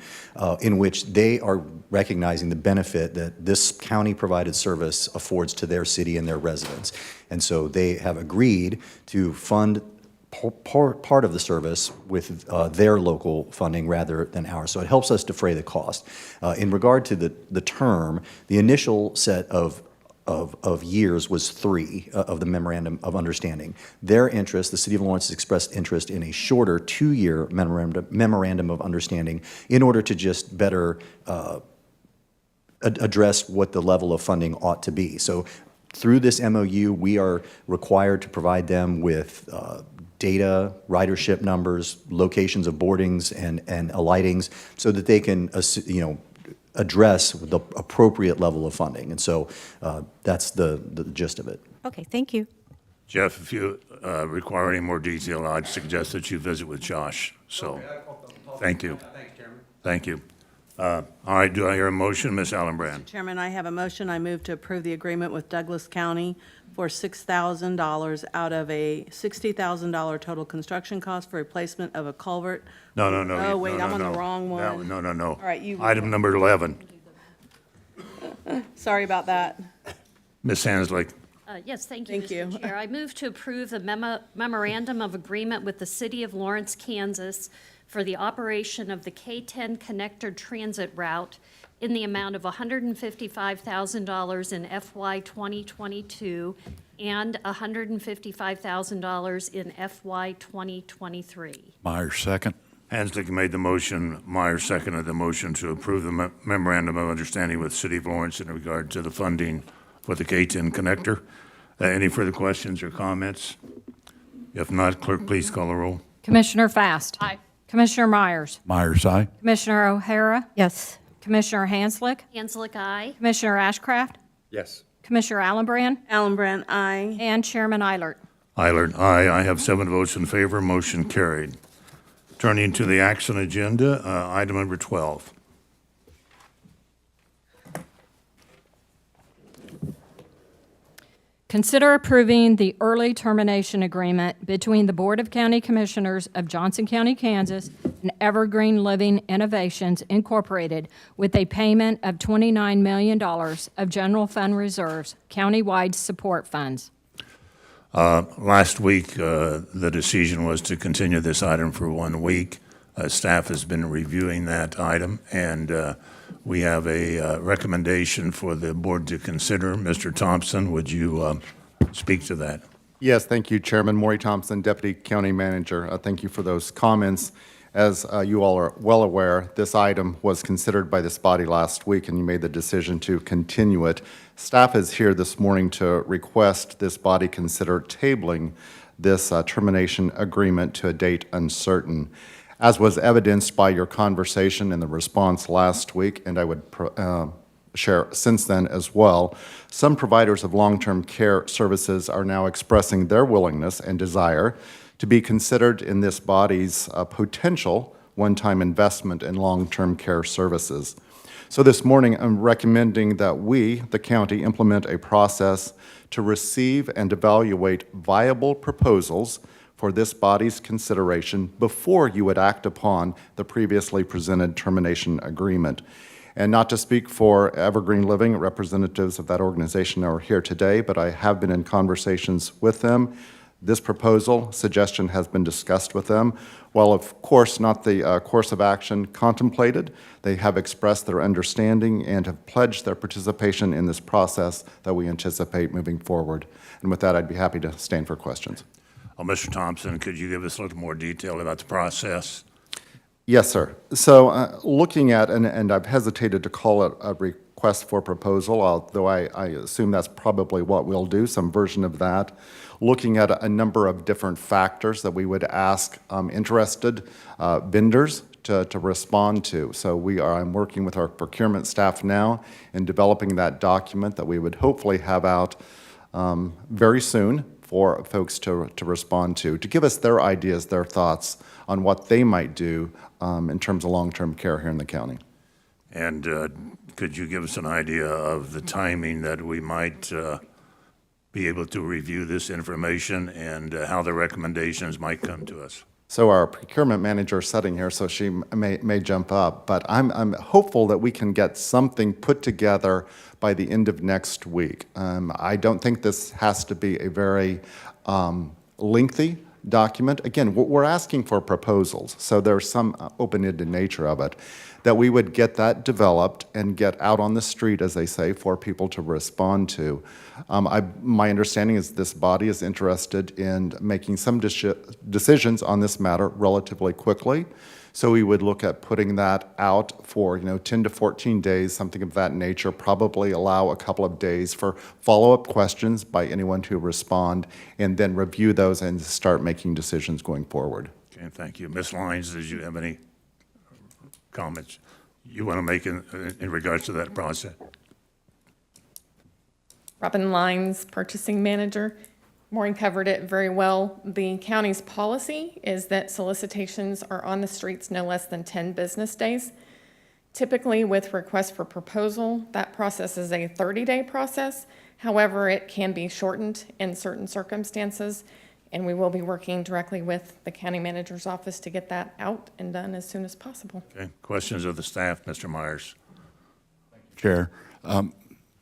in which they are recognizing the benefit that this county-provided service affords to their city and their residents. And so they have agreed to fund part of the service with their local funding rather than ours. So it helps us defray the cost. In regard to the term, the initial set of years was 3 of the memorandum of understanding. Their interest, the City of Lawrence has expressed interest in a shorter 2-year memorandum of understanding in order to just better address what the level of funding ought to be. So through this MOU, we are required to provide them with data, ridership numbers, locations of boardings and alightings, so that they can, address the appropriate level of funding. And so that's the gist of it. Okay, thank you. Jeff, if you require any more detail, I'd suggest that you visit with Josh. So, thank you. Thanks, Chairman. Thank you. All right, do I hear a motion, Ms. Allenbrand? Chairman, I have a motion. I move to approve the agreement with Douglas County for $6,000 out of a $60,000 total construction cost for replacement of a culvert. No. Oh, wait, no, I'm on no. the wrong one. No. All right, you. Item number 11. Sorry about that. Ms. Hansley. Yes, thank you, Thank you. Mr. Chair. I move to approve the memorandum of agreement with the City of Lawrence, Kansas for the operation of the K-10 connector transit route in the amount of $155,000 in FY 2022 and $155,000 in FY 2023. Myers, second. Hanslick made the motion. Myers seconded the motion to approve the memorandum of understanding with City of Lawrence in regard to the funding for the K-10 connector. Any further questions or comments? If not, clerk, please call the roll. Commissioner Fast. Aye. Commissioner Myers. Myers, aye. Commissioner O'Hara. Yes. Commissioner Hanslick. Hanslick, aye. Commissioner Ashcraft. Yes. Commissioner Allenbrand. Allenbrand, aye. And Chairman Eilert. Eilert, aye. I have 7 votes in favor. Motion carried. Turning to the action agenda, item number 12. Consider approving the early termination agreement between the Board of County Commissioners of Johnson County, Kansas, and Evergreen Living Innovations, Incorporated, with a payment of $29 million of general fund reserves, countywide support funds. Last week, the decision was to continue this item for 1 week. Staff has been reviewing that item, and we have a recommendation for the board to consider. Mr. Thompson, would you speak to that? Yes, thank you, Chairman. Maury Thompson, Deputy County Manager. Thank you for those comments. As you all are well aware, this item was considered by this body last week, and you made the decision to continue it. Staff is here this morning to request this body consider tabling this termination agreement to a date uncertain. As was evidenced by your conversation and the response last week, and I would share since then as well, some providers of long-term care services are now expressing their willingness and desire to be considered in this body's potential one-time investment in long-term care services. So this morning, I'm recommending that we, the county, implement a process to receive and evaluate viable proposals for this body's consideration before you would act upon the previously presented termination agreement. And not to speak for Evergreen Living, representatives of that organization are here today, but I have been in conversations with them. This proposal suggestion has been discussed with them. While of course not the course of action contemplated, they have expressed their understanding and have pledged their participation in this process that we anticipate moving forward. And with that, I'd be happy to stand for questions. Well, Mr. Thompson, could you give us a little more detail about the process? Yes, sir. So looking at, and I've hesitated to call it a request for proposal, although I assume that's probably what we'll do, some version of that, looking at a number of different factors that we would ask interested vendors to respond to. So I'm working with our procurement staff now in developing that document that we would hopefully have out very soon for folks to respond to give us their ideas, their thoughts on what they might do in terms of long-term care here in the county. And could you give us an idea of the timing that we might be able to review this information and how the recommendations might come to us? So our procurement manager is sitting here, so she may jump up, but I'm hopeful that we can get something put together by the end of next week. I don't think this has to be a very lengthy document. Again, we're asking for proposals, so there's some open-ended nature of it, that we would get that developed and get out on the street, as they say, for people to respond to. My understanding is this body is interested in making some decisions on this matter relatively quickly. So we would look at putting that out for 10 to 14 days, something of that nature, probably allow a couple of days for follow-up questions by anyone to respond, and then review those and start making decisions going forward. Okay, thank you. Ms. Lyons, did you have any comments you want to make in regards to that process? Robin Lyons, purchasing manager. Maureen covered it very well. The county's policy is that solicitations are on the streets no less than 10 business days. Typically, with requests for proposal, that process is a 30-day process. However, it can be shortened in certain circumstances, and we will be working directly with the county manager's office to get that out and done as soon as possible. Okay, questions of the staff, Mr. Myers? Chair.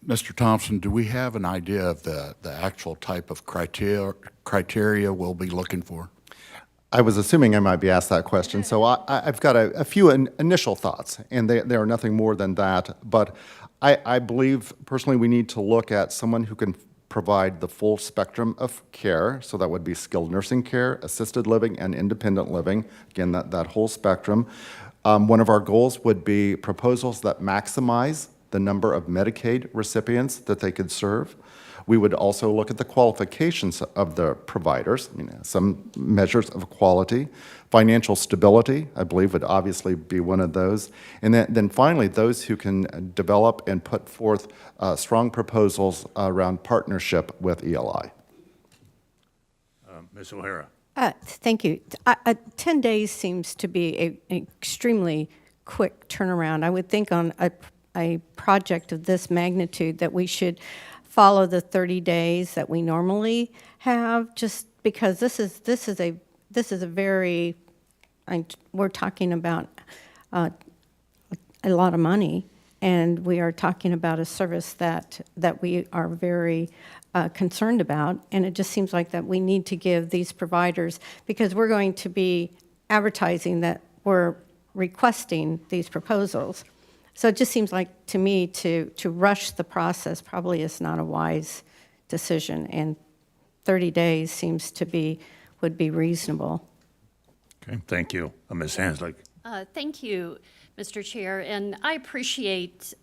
Mr. Thompson, do we have an idea of the actual type of criteria we'll be looking for? I was assuming I might be asked that question, so I've got a few initial thoughts, and they are nothing more than that. But I believe, personally, we need to look at someone who can provide the full spectrum of care, so that would be skilled nursing care, assisted living, and independent living, again, that whole spectrum. One of our goals would be proposals that maximize the number of Medicaid recipients that they could serve. We would also look at the qualifications of the providers, some measures of quality. Financial stability, I believe, would obviously be one of those. And then finally, those who can develop and put forth strong proposals around partnership with ELI. Ms. O'Hara. Thank you. 10 days seems to be an extremely quick turnaround. I would think on a project of this magnitude that we should follow the 30 days that we normally have, just because this is a very, we're talking about a lot of money, and we are talking about a service that we are very concerned about, and it just seems like that we need to give these providers, because we're going to be advertising that we're requesting these proposals. So it just seems like, to me, to rush the process probably is not a wise decision, and 30 days seems to be, would be reasonable. Okay, thank you. Ms. Hanslick. Thank you, Mr. Chair, and I appreciate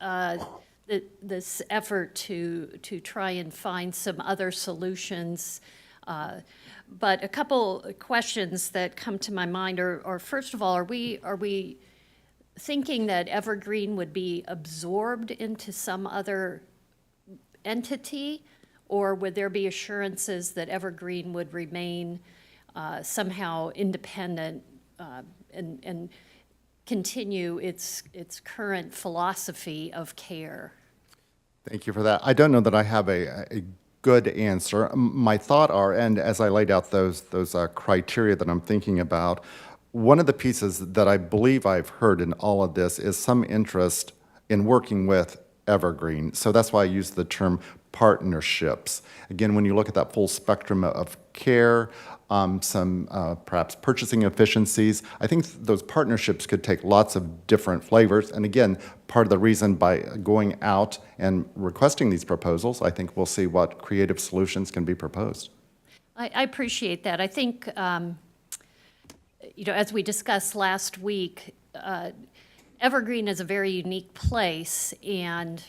this effort to try and find some other solutions. But a couple questions that come to my mind are first of all, are we thinking that Evergreen would be absorbed into some other entity, or would there be assurances that Evergreen would remain somehow independent and continue its current philosophy of care? Thank you for that. I don't know that I have a good answer. My thought are, and as I laid out those criteria that I'm thinking about, one of the pieces that I believe I've heard in all of this is some interest in working with Evergreen. So that's why I use the term partnerships. Again, when you look at that full spectrum of care, some perhaps purchasing efficiencies, I think those partnerships could take lots of different flavors. And again, part of the reason by going out and requesting these proposals, I think we'll see what creative solutions can be proposed. I appreciate that. I think as we discussed last week, Evergreen is a very unique place, and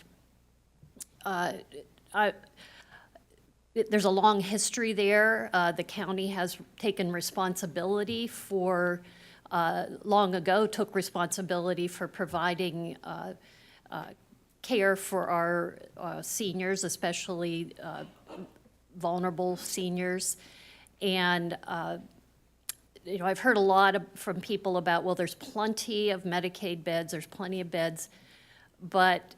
there's a long history there. The county has taken responsibility for, long ago, took responsibility for providing care for our seniors, especially vulnerable seniors. And you know, I've heard a lot from people about, well, there's plenty of Medicaid beds, there's plenty of beds, but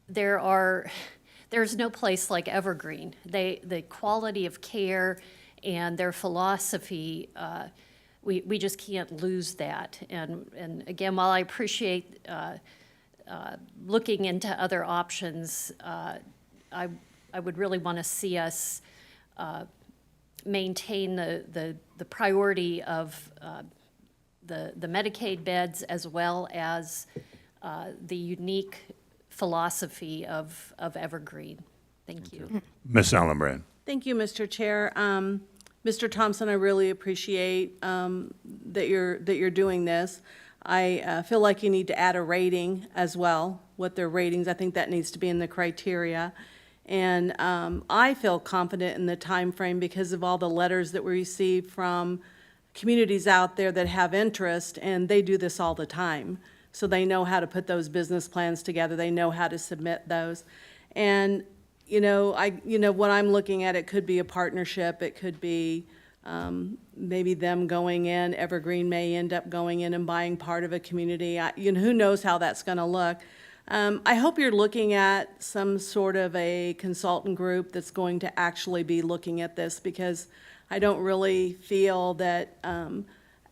there's no place like Evergreen. The quality of care and their philosophy, we just can't lose that. And again, while I appreciate looking into other options, I would really want to see us maintain the priority of the Medicaid beds as well as the unique philosophy of Evergreen. Thank you. Ms. Allenbrand. Thank you, Mr. Chair. Mr. Thompson, I really appreciate that you're doing this. I feel like you need to add a rating as well, what their ratings, I think that needs to be in the criteria. And I feel confident in the time frame because of all the letters that we receive from communities out there that have interest, and they do this all the time. So they know how to put those business plans together. They know how to submit those. And, what I'm looking at, it could be a partnership. It could be maybe them going in. Evergreen may end up going in and buying part of a community. Who knows how that's going to look. I hope you're looking at some sort of a consultant group that's going to actually be looking at this, because I don't really feel that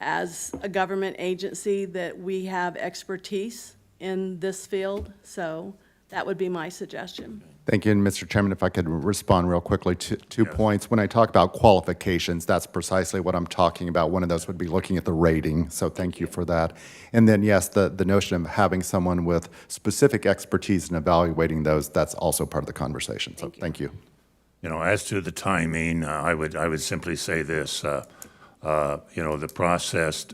as a government agency that we have expertise in this field. So that would be my suggestion. Thank you, and Mr. Chairman, if I could respond real quickly to 2 points. When I talk about qualifications, that's precisely what I'm talking about. One of those would be looking at the rating, so thank you for that. And then, yes, the notion of having someone with specific expertise in evaluating those, that's also part of the conversation, so thank you. As to the timing, I would simply say this, the process,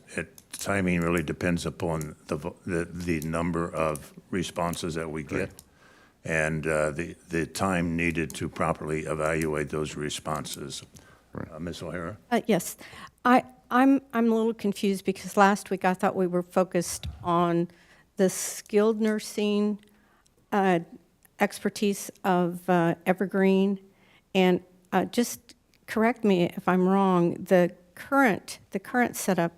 timing really depends upon the number of responses that we get. And the time needed to properly evaluate those responses. Ms. O'Hara? Yes. I'm a little confused because last week I thought we were focused on the skilled nursing expertise of Evergreen. And just correct me if I'm wrong, the current setup,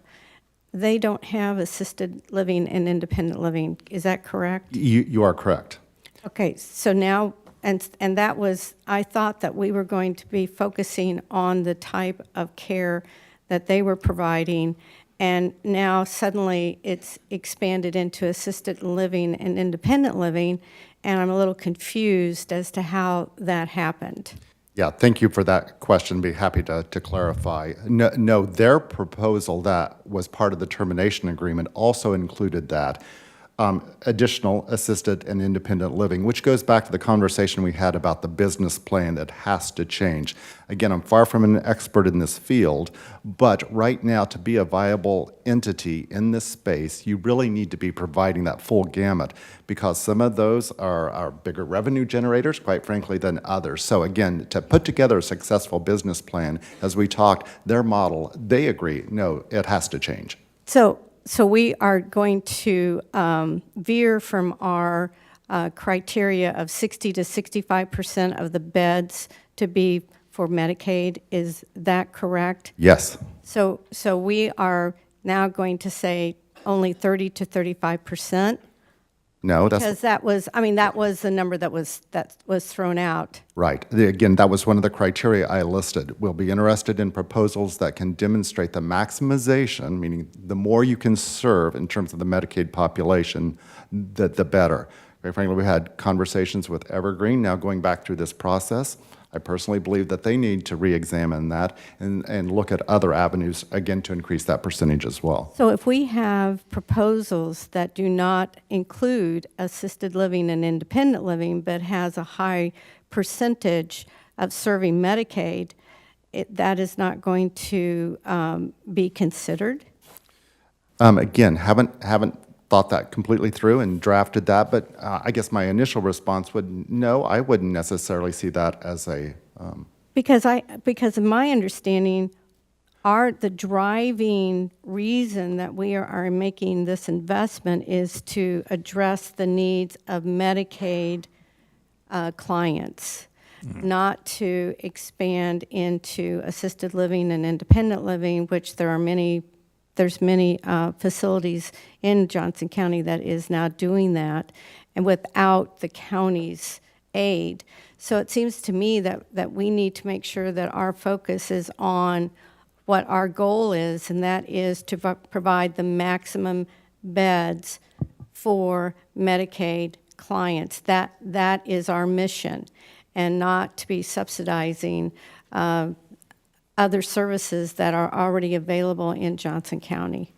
they don't have assisted living and independent living. Is that correct? You are correct. Okay, so now, and that was, I thought that we were going to be focusing on the type of care that they were providing, and now suddenly it's expanded into assisted living and independent living, and I'm a little confused as to how that happened. Yeah, thank you for that question. Be happy to clarify. No, their proposal that was part of the termination agreement also included that. Additional assisted and independent living, which goes back to the conversation we had about the business plan that has to change. Again, I'm far from an expert in this field, but right now, to be a viable entity in this space, you really need to be providing that full gamut, because some of those are bigger revenue generators, quite frankly, than others. So again, to put together a successful business plan, as we talked, their model, they agree, no, it has to change. So we are going to veer from our criteria of 60 to 65% of the beds to be for Medicaid. Is that correct? Yes. So we are now going to say only 30 to 35%? No, that's Because that was the number that was thrown out. right. Again, that was one of the criteria I listed. We'll be interested in proposals that can demonstrate the maximization, meaning the more you can serve in terms of the Medicaid population, the better. Very frankly, we had conversations with Evergreen, now going back through this process. I personally believe that they need to re-examine that and look at other avenues, again, to increase that percentage as well. So if we have proposals that do not include assisted living and independent living, but has a high percentage of serving Medicaid, that is not going to be considered? Again, haven't thought that completely through and drafted that, but I guess my initial response would, no, I wouldn't necessarily see that as a... Because in my understanding, the driving reason that we are making this investment is to address the needs of Medicaid clients, not to expand into assisted living and independent living, which there are many there's many facilities in Johnson County that is now doing that, and without the county's aid. So it seems to me that we need to make sure that our focus is on what our goal is, and that is to provide the maximum beds for Medicaid clients. That is our mission, and not to be subsidizing other services that are already available in Johnson County.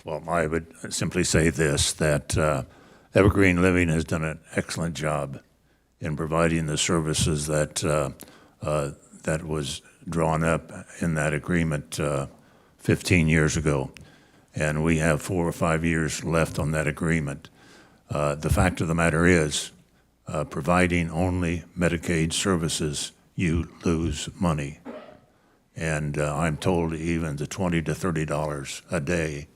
Well, I would simply say this, that Evergreen Living has done an excellent job in providing the services that was drawn up in that agreement 15 years ago. And we have 4 or 5 years left on that agreement. The fact of the matter is, providing only Medicaid services, you lose money. And I'm told even the $20 to $30 a day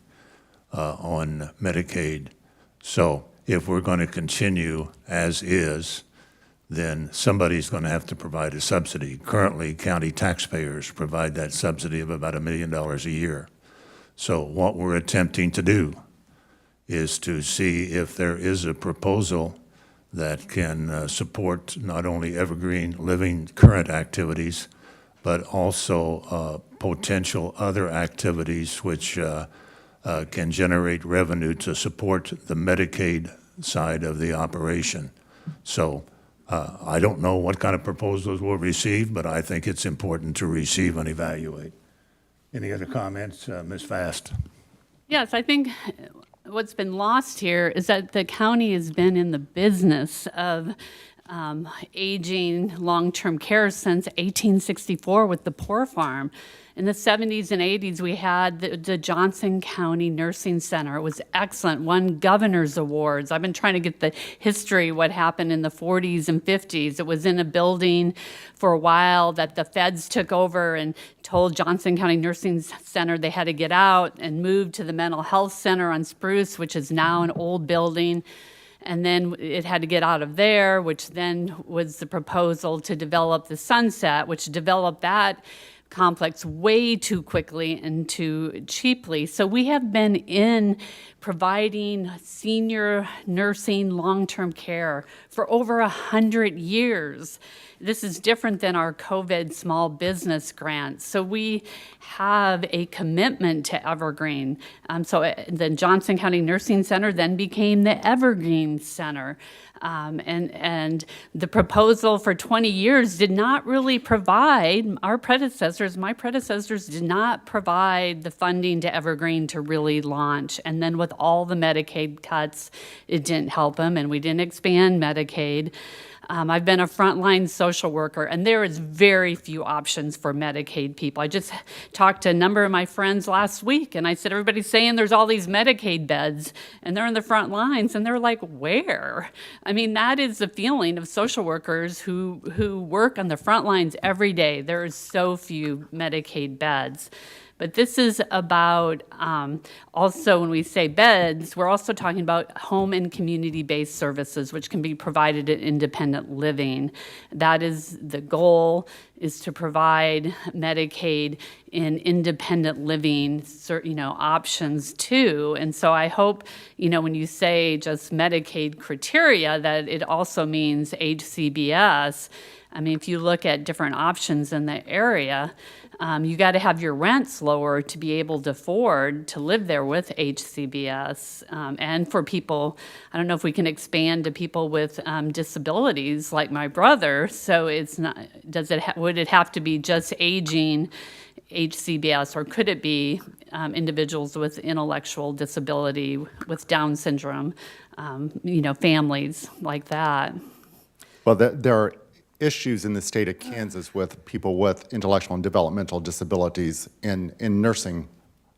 on Medicaid. So if we're going to continue as is, then somebody's going to have to provide a subsidy. Currently, county taxpayers provide that subsidy of about $1 million a year. So what we're attempting to do is to see if there is a proposal that can support not only Evergreen Living current activities, but also potential other activities which can generate revenue to support the Medicaid side of the operation. So I don't know what kind of proposals we'll receive, but I think it's important to receive and evaluate. Any other comments, Ms. Fast? Yes, I think what's been lost here is that the county has been in the business of aging long-term care since 1864 with the Poor Farm. In the 70s and 80s, we had the Johnson County Nursing Center. It was excellent, won governor's awards. I've been trying to get the history, what happened in the 40s and 50s. It was in a building for a while that the feds took over and told Johnson County Nursing Center they had to get out and move to the Mental Health Center on Spruce, which is now an old building. And then it had to get out of there, which then was the proposal to develop the Sunset, which developed that complex way too quickly and too cheaply. So we have been in providing senior nursing long-term care for over 100 years. This is different than our COVID small business grants. So we have a commitment to Evergreen. So the Johnson County Nursing Center then became the Evergreen Center. And the proposal for 20 years did not really provide, my predecessors did not provide the funding to Evergreen to really launch. And then with all the Medicaid cuts, it didn't help them, and we didn't expand Medicaid. I've been a frontline social worker, and there is very few options for Medicaid people. I just talked to a number of my friends last week, and I said, everybody's saying there's all these Medicaid beds, and they're in the front lines, and they're like, where? I mean, that is the feeling of social workers who work on the front lines every day. There is so few Medicaid beds. But this is about, also when we say beds, we're also talking about home and community-based services, which can be provided in independent living. That is the goal, is to provide Medicaid in independent living, options too. And so I hope, when you say just Medicaid criteria, that it also means HCBS. I mean, if you look at different options in the area, you got to have your rents lower to be able to afford to live there with HCBS. And for people, I don't know if we can expand to people with disabilities like my brother. So it's not, would it have to be just aging HCBS, or could it be individuals with intellectual disability, with Down syndrome, families like that? Well, there are issues in the state of Kansas with people with intellectual and developmental disabilities in nursing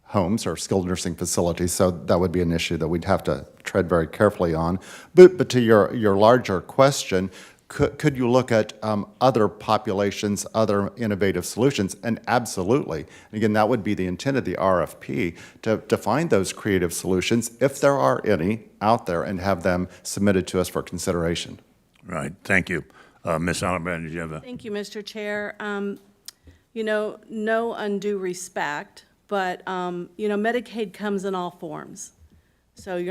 homes or skilled nursing facilities, so that would be an issue that we'd have to tread very carefully on. But to your larger question, could you look at other populations, other innovative solutions? And absolutely. And again, that would be the intent of the RFP, to find those creative solutions, if there are any out there, and have them submitted to us for consideration. Right, thank you. Ms. Allenbrand, did you have a? Thank you, Mr. Chair. No undue respect, but, Medicaid comes in all forms. So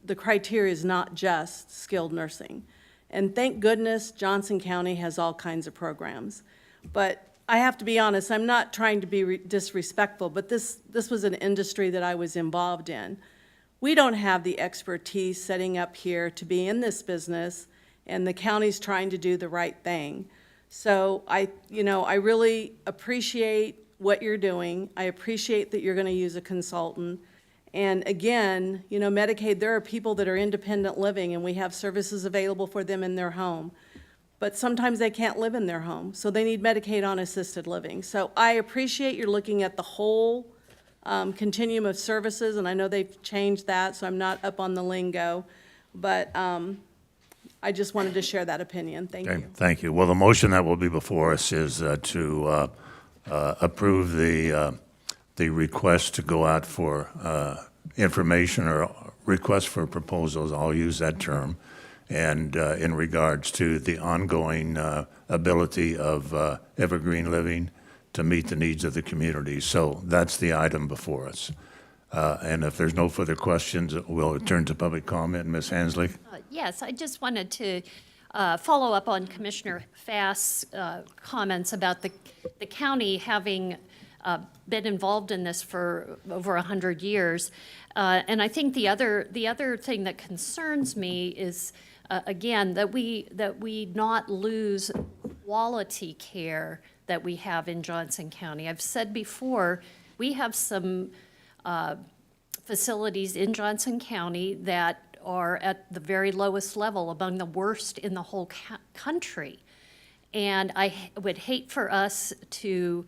the criteria is not just skilled nursing. And thank goodness Johnson County has all kinds of programs. But I have to be honest, I'm not trying to be disrespectful, but this was an industry that I was involved in. We don't have the expertise setting up here to be in this business, and the county's trying to do the right thing. So I really appreciate what you're doing. I appreciate that you're going to use a consultant. And again, Medicaid, there are people that are independent living, and we have services available for them in their home. But sometimes they can't live in their home, so they need Medicaid on assisted living. So I appreciate you're looking at the whole continuum of services, and I know they've changed that, so I'm not up on the lingo. But I just wanted to share that opinion. Thank you. Thank you. Well, the motion that will be before us is to approve the request to go out for information or request for proposals, I'll use that term, and in regards to the ongoing ability of Evergreen Living to meet the needs of the community. So that's the item before us. And if there's no further questions, we'll turn to public comment. Ms. Hansley? Yes, I just wanted to follow up on Commissioner Fass's comments about the county having been involved in this for over 100 years. And I think the other thing that concerns me is, again, that we not lose quality care that we have in Johnson County. I've said before, we have some facilities in Johnson County that are at the very lowest level, among the worst in the whole country. And I would hate for us to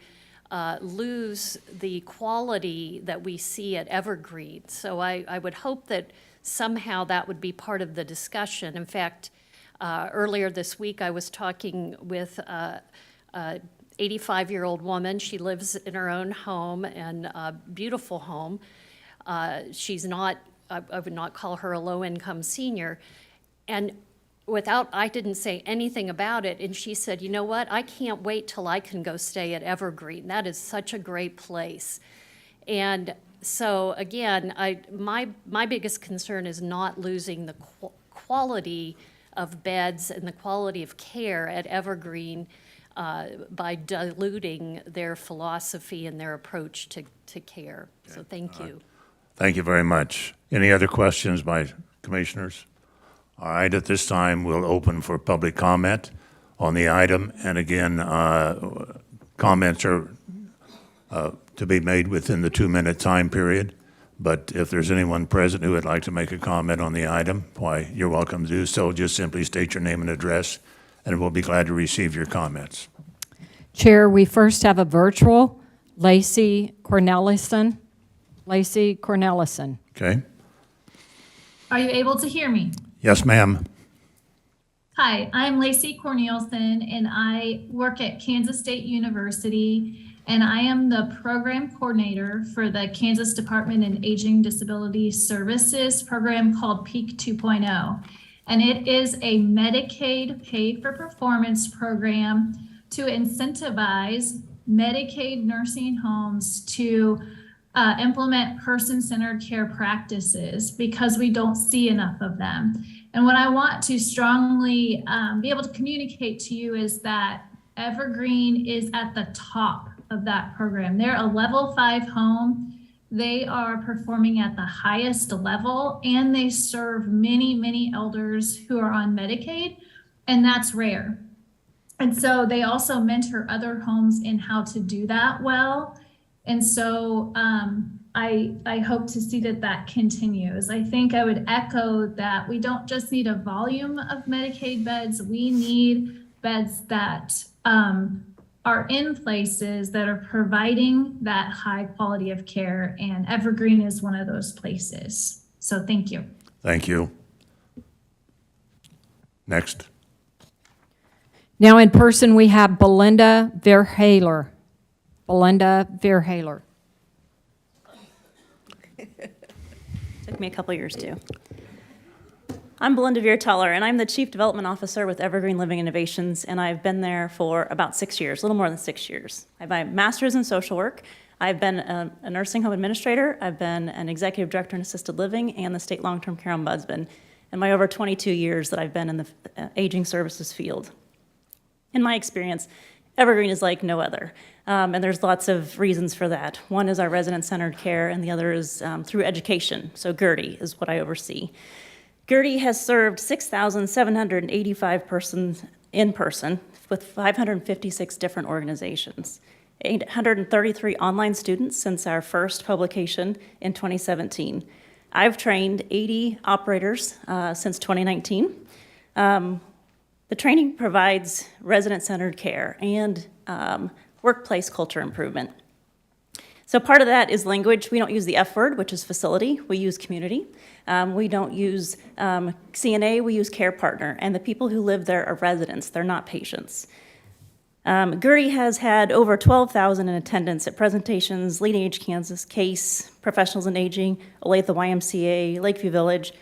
lose the quality that we see at Evergreen. So I would hope that somehow that would be part of the discussion. In fact, earlier this week, I was talking with a 85-year-old woman. She lives in her own home, and a beautiful home. She's not, I would not call her a low-income senior. And I didn't say anything about it, and she said, you know what, I can't wait till I can go stay at Evergreen. That is such a great place. And so again, my biggest concern is not losing the quality of beds and the quality of care at Evergreen by diluting their philosophy and their approach to care. So thank you. Thank you very much. Any other questions by commissioners? All right, at this time, we'll open for public comment on the item. And again, comments are to be made within the 2-minute time period. But if there's anyone present who would like to make a comment on the item, why, you're welcome to do so. Just simply state your name and address, and we'll be glad to receive your comments. Chair, we first have a virtual, Lacey Cornelison. Lacey Cornelison. Okay. Are you able to hear me? Yes, ma'am. Hi, I'm Lacey Cornelison, and I work at Kansas State University, and I am the program coordinator for the Kansas Department of Aging Disability Services program called PEAK 2.0. And it is a Medicaid pay-for-performance program to incentivize Medicaid nursing homes to implement person-centered care practices because we don't see enough of them. And what I want to strongly be able to communicate to you is that Evergreen is at the top of that program. They're a level 5 home. They are performing at the highest level, and they serve many, many elders who are on Medicaid, and that's rare. And so they also mentor other homes in how to do that well. And so I hope to see that continues. I think I would echo that we don't just need a volume of Medicaid beds, we need beds that are in places that are providing that high quality of care, and Evergreen is one of those places. So thank you. Thank you. Next. Now in person, we have Belinda Verhaler. Belinda Verhaler. Took me a couple years too. I'm Belinda Verhaler, and I'm the Chief Development Officer with Evergreen Living Innovations, and I've been there for about 6 years, a little more than 6 years. I have my master's in social work. I've been a nursing home administrator, I've been an executive director in assisted living, and the state long-term care ombudsman in my over 22 years that I've been in the aging services field. In my experience, Evergreen is like no other, and there's lots of reasons for that. One is our resident-centered care, and the other is through education. So GERTY is what I oversee. GERTY has served 6,785 persons in person with 556 different organizations, 833 online students since our first publication in 2017. I've trained 80 operators since 2019. The training provides resident-centered care and workplace culture improvement. So part of that is language. We don't use the F word, which is facility. We use community. We don't use CNA, we use care partner. And the people who live there are residents. They're not patients. GERTY has had over 12,000 in attendance at presentations, Leading Age Kansas, CASE, Professionals in Aging, Olathe YMCA, Lakeview Village,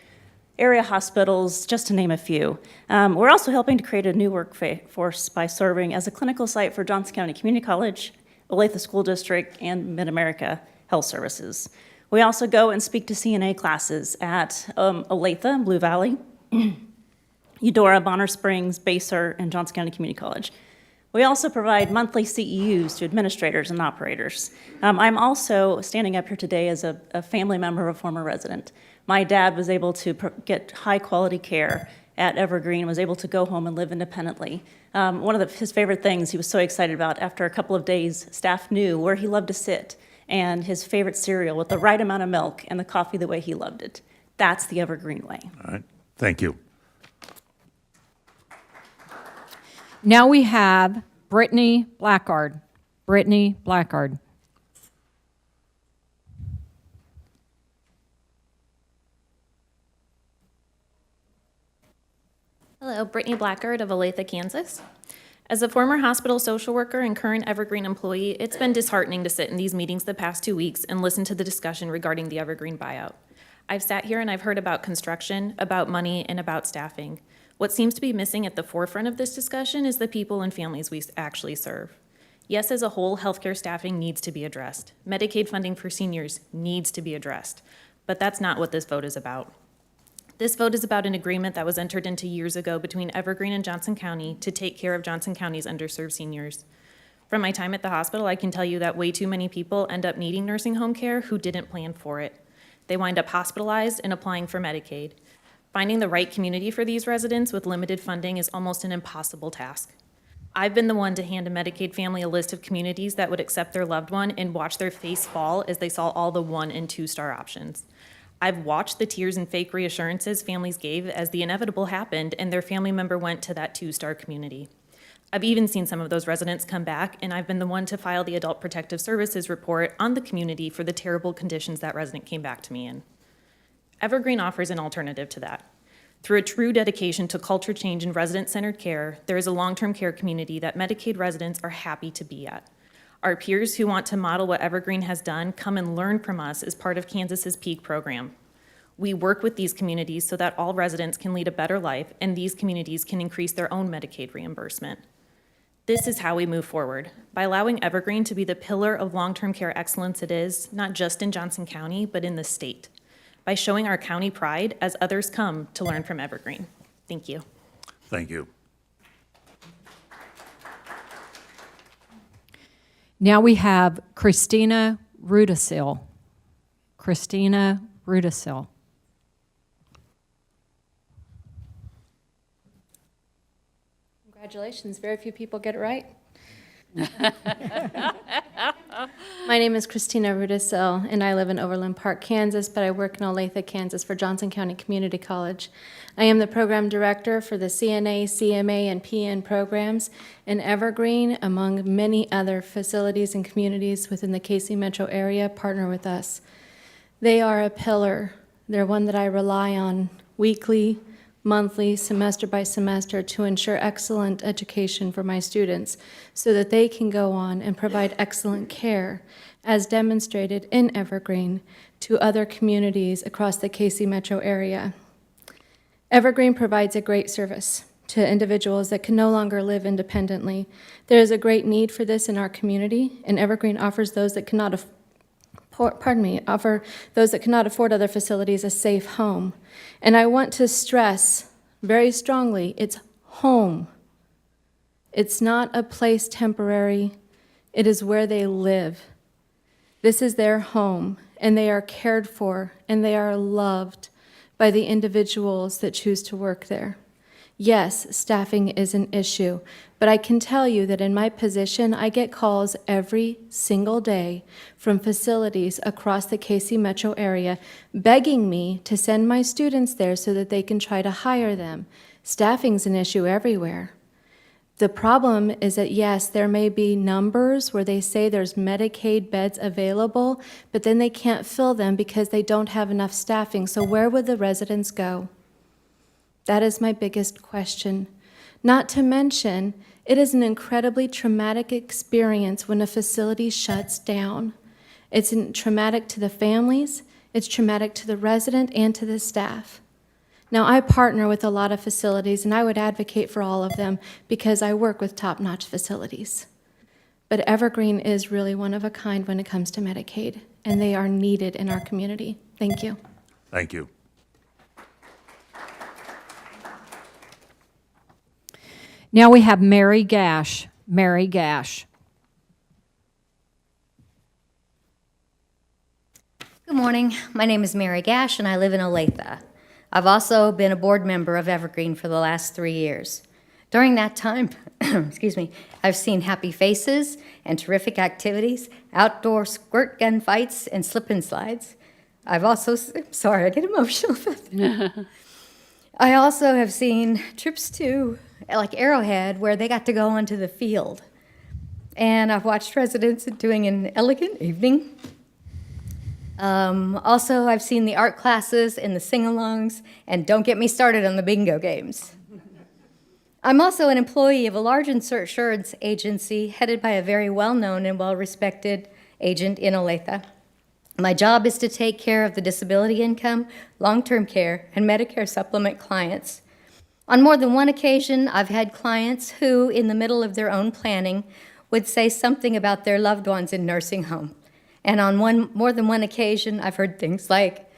area hospitals, just to name a few. We're also helping to create a new workforce by serving as a clinical site for Johnson County Community College, Olathe School District, and Mid-America Health Services. We also go and speak to CNA classes at Olathe, Blue Valley, Eudora, Bonner Springs, Basehor, and Johnson County Community College. We also provide monthly CEUs to administrators and operators. I'm also standing up here today as a family member of a former resident. My dad was able to get high-quality care at Evergreen, was able to go home and live independently. One of his favorite things he was so excited about, after a couple of days, staff knew where he loved to sit and his favorite cereal with the right amount of milk and the coffee the way he loved it. That's the Evergreen way. All right, thank you. Now we have Brittany Blackard. Brittany Blackard. Hello, Brittany Blackard of Olathe, Kansas. As a former hospital social worker and current Evergreen employee, it's been disheartening to sit in these meetings the past 2 weeks and listen to the discussion regarding the Evergreen buyout. I've sat here and I've heard about construction, about money, and about staffing. What seems to be missing at the forefront of this discussion is the people and families we actually serve. Yes, as a whole, healthcare staffing needs to be addressed. Medicaid funding for seniors needs to be addressed. But that's not what this vote is about. This vote is about an agreement that was entered into years ago between Evergreen and Johnson County to take care of Johnson County's underserved seniors. From my time at the hospital, I can tell you that way too many people end up needing nursing home care who didn't plan for it. They wind up hospitalized and applying for Medicaid. Finding the right community for these residents with limited funding is almost an impossible task. I've been the one to hand a Medicaid family a list of communities that would accept their loved one and watch their face fall as they saw all the 1- and 2-star options. I've watched the tears and fake reassurances families gave as the inevitable happened and their family member went to that 2-star community. I've even seen some of those residents come back, and I've been the one to file the Adult Protective Services report on the community for the terrible conditions that resident came back to me in. Evergreen offers an alternative to that. Through a true dedication to culture change and resident-centered care, there is a long-term care community that Medicaid residents are happy to be at. Our peers who want to model what Evergreen has done come and learn from us as part of Kansas's PEAK program. We work with these communities so that all residents can lead a better life and these communities can increase their own Medicaid reimbursement. This is how we move forward, by allowing Evergreen to be the pillar of long-term care excellence it is, not just in Johnson County, but in the state. By showing our county pride as others come to learn from Evergreen. Thank you. Thank you. Now we have Christina Rudisil. Christina Rudisil. Congratulations, very few people get it right. My name is Christina Rudisil, and I live in Overland Park, Kansas, but I work in Olathe, Kansas for Johnson County Community College. I am the program director for the CNA, CMA, and PN programs in Evergreen, among many other facilities and communities within the KC metro area partner with us. They are a pillar. They're one that I rely on weekly, monthly, semester by semester to ensure excellent education for my students so that they can go on and provide excellent care as demonstrated in Evergreen to other communities across the KC metro area. Evergreen provides a great service to individuals that can no longer live independently. There is a great need for this in our community, and Evergreen offers those that cannot offer those that cannot afford other facilities a safe home. And I want to stress very strongly, it's home. It's not a place temporary. It is where they live. This is their home, and they are cared for, and they are loved by the individuals that choose to work there. Yes, staffing is an issue, but I can tell you that in my position, I get calls every single day from facilities across the KC metro area begging me to send my students there so that they can try to hire them. Staffing's an issue everywhere. The problem is that, yes, there may be numbers where they say there's Medicaid beds available, but then they can't fill them because they don't have enough staffing. So where would the residents go? That is my biggest question. Not to mention, it is an incredibly traumatic experience when a facility shuts down. It's traumatic to the families, it's traumatic to the resident and to the staff. Now, I partner with a lot of facilities, and I would advocate for all of them because I work with top-notch facilities. But Evergreen is really one of a kind when it comes to Medicaid, and they are needed in our community. Thank you. Thank you. Now we have Mary Gash. Mary Gash. Good morning. My name is Mary Gash, and I live in Olathe. I've also been a board member of Evergreen for the last 3 years. During that time, excuse me, I've seen happy faces and terrific activities, outdoor squirt gun fights, and slip and slides. I've also, sorry, I get emotional. I also have seen trips to, like Arrowhead, where they got to go onto the field. And I've watched residents doing an elegant evening. Also, I've seen the art classes and the sing-alongs, and don't get me started on the bingo games. I'm also an employee of a large insurance agency headed by a very well-known and well-respected agent in Olathe. My job is to take care of the disability income, long-term care, and Medicare supplement clients. On more than one occasion, I've had clients who, in the middle of their own planning, would say something about their loved ones in nursing home. And on more than one occasion, I've heard things like,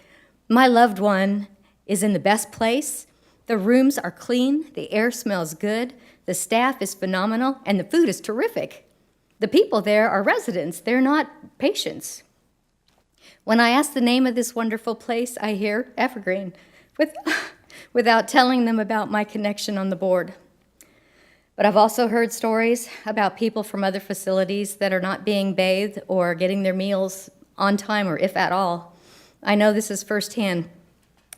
my loved one is in the best place, the rooms are clean, the air smells good, the staff is phenomenal, and the food is terrific. The people there are residents, they're not patients. When I ask the name of this wonderful place, I hear Evergreen, without telling them about my connection on the board. But I've also heard stories about people from other facilities that are not being bathed or getting their meals on time, or if at all. I know this is firsthand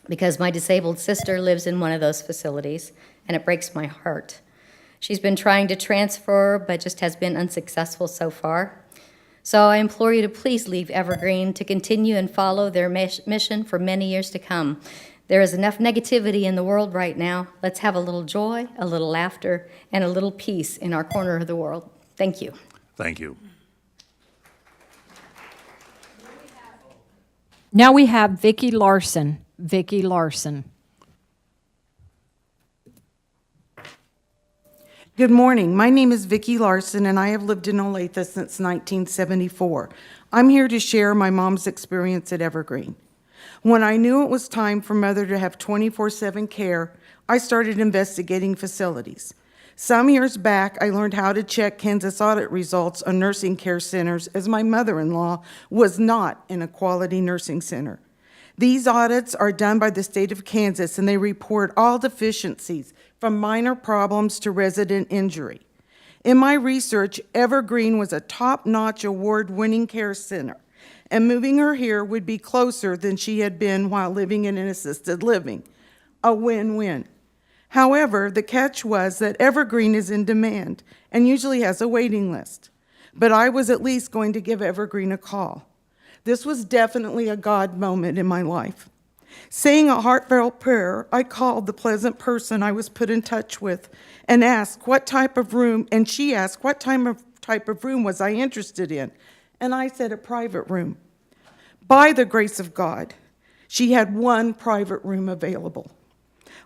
because my disabled sister lives in one of those facilities, and it breaks my heart. She's been trying to transfer, but just has been unsuccessful so far. So I implore you to please leave Evergreen to continue and follow their mission for many years to come. There is enough negativity in the world right now. Let's have a little joy, a little laughter, and a little peace in our corner of the world. Thank you. Thank you. Now we have Vicki Larson. Vicki Larson. Good morning. My name is Vicki Larson, and I have lived in Olathe since 1974. I'm here to share my mom's experience at Evergreen. When I knew it was time for Mother to have 24/7 care, I started investigating facilities. Some years back, I learned how to check Kansas audit results on nursing care centers, as my mother-in-law was not in a quality nursing center. These audits are done by the state of Kansas, and they report all deficiencies, from minor problems to resident injury. In my research, Evergreen was a top-notch award-winning care center, and moving her here would be closer than she had been while living in an assisted living. A win-win. However, the catch was that Evergreen is in demand and usually has a waiting list. But I was at least going to give Evergreen a call. This was definitely a God moment in my life. Saying a heartfelt prayer, I called the pleasant person I was put in touch with and asked what type of room, and she asked what type of room was I interested in, and I said a private room. By the grace of God, she had one private room available.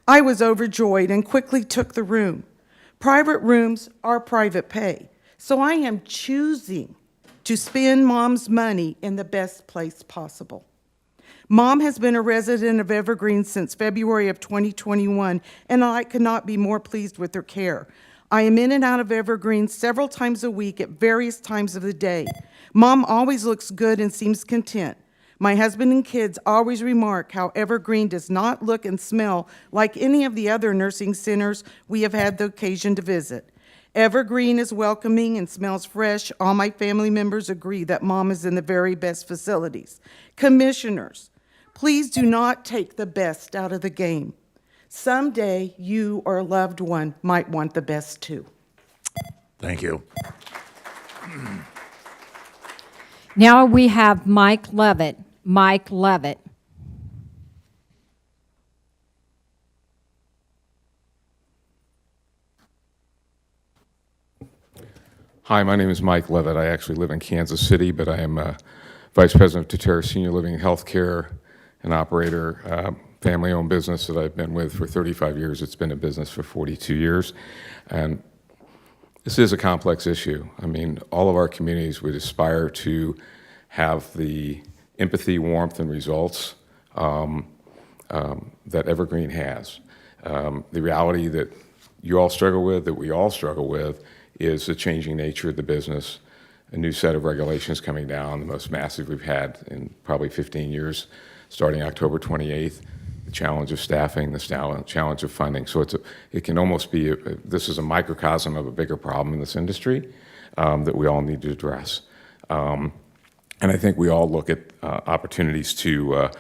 I was overjoyed and quickly took the room. Private rooms are private pay, so I am choosing to spend Mom's money in the best place possible. Mom has been a resident of Evergreen since February of 2021, and I could not be more pleased with her care. I am in and out of Evergreen several times a week at various times of the day. Mom always looks good and seems content. My husband and kids always remark how Evergreen does not look and smell like any of the other nursing centers we have had the occasion to visit. Evergreen is welcoming and smells fresh. All my family members agree that Mom is in the very best facilities. Commissioners, please do not take the best out of the game. Someday, you or a loved one might want the best too. Thank you. Now we have Mike Levitt. Mike Levitt. Hi, my name is Mike Levitt. I actually live in Kansas City, but I am Vice President of Taterra Senior Living Healthcare and operator, family-owned business that I've been with for 35 years. It's been in business for 42 years. And this is a complex issue. I mean, all of our communities would aspire to have the empathy, warmth, and results that Evergreen has. The reality that you all struggle with, that we all struggle with, is the changing nature of the business, a new set of regulations coming down, the most massive we've had in probably 15 years, starting October 28th, the challenge of staffing, the challenge of funding. So it can almost be, this is a microcosm of a bigger problem in this industry that we all need to address. And I think we all look at opportunities to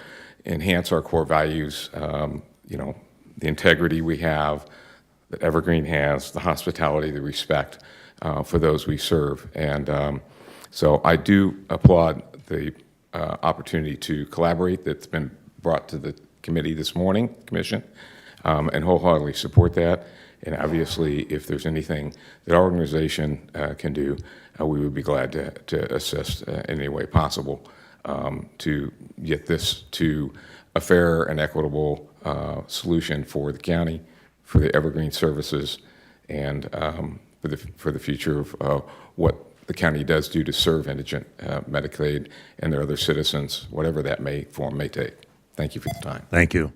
enhance our core values, you know, the integrity we have, that Evergreen has, the hospitality, the respect for those we serve. And so I do applaud the opportunity to collaborate that's been brought to the committee this morning, Commission, and wholeheartedly support that. And obviously, if there's anything that our organization can do, we would be glad to assist in any way possible to get this to a fair and equitable solution for the county, for the Evergreen services, and for the future of what the county does do to serve indigent Medicaid and their other citizens, whatever that form may take. Thank you for the time. Thank you.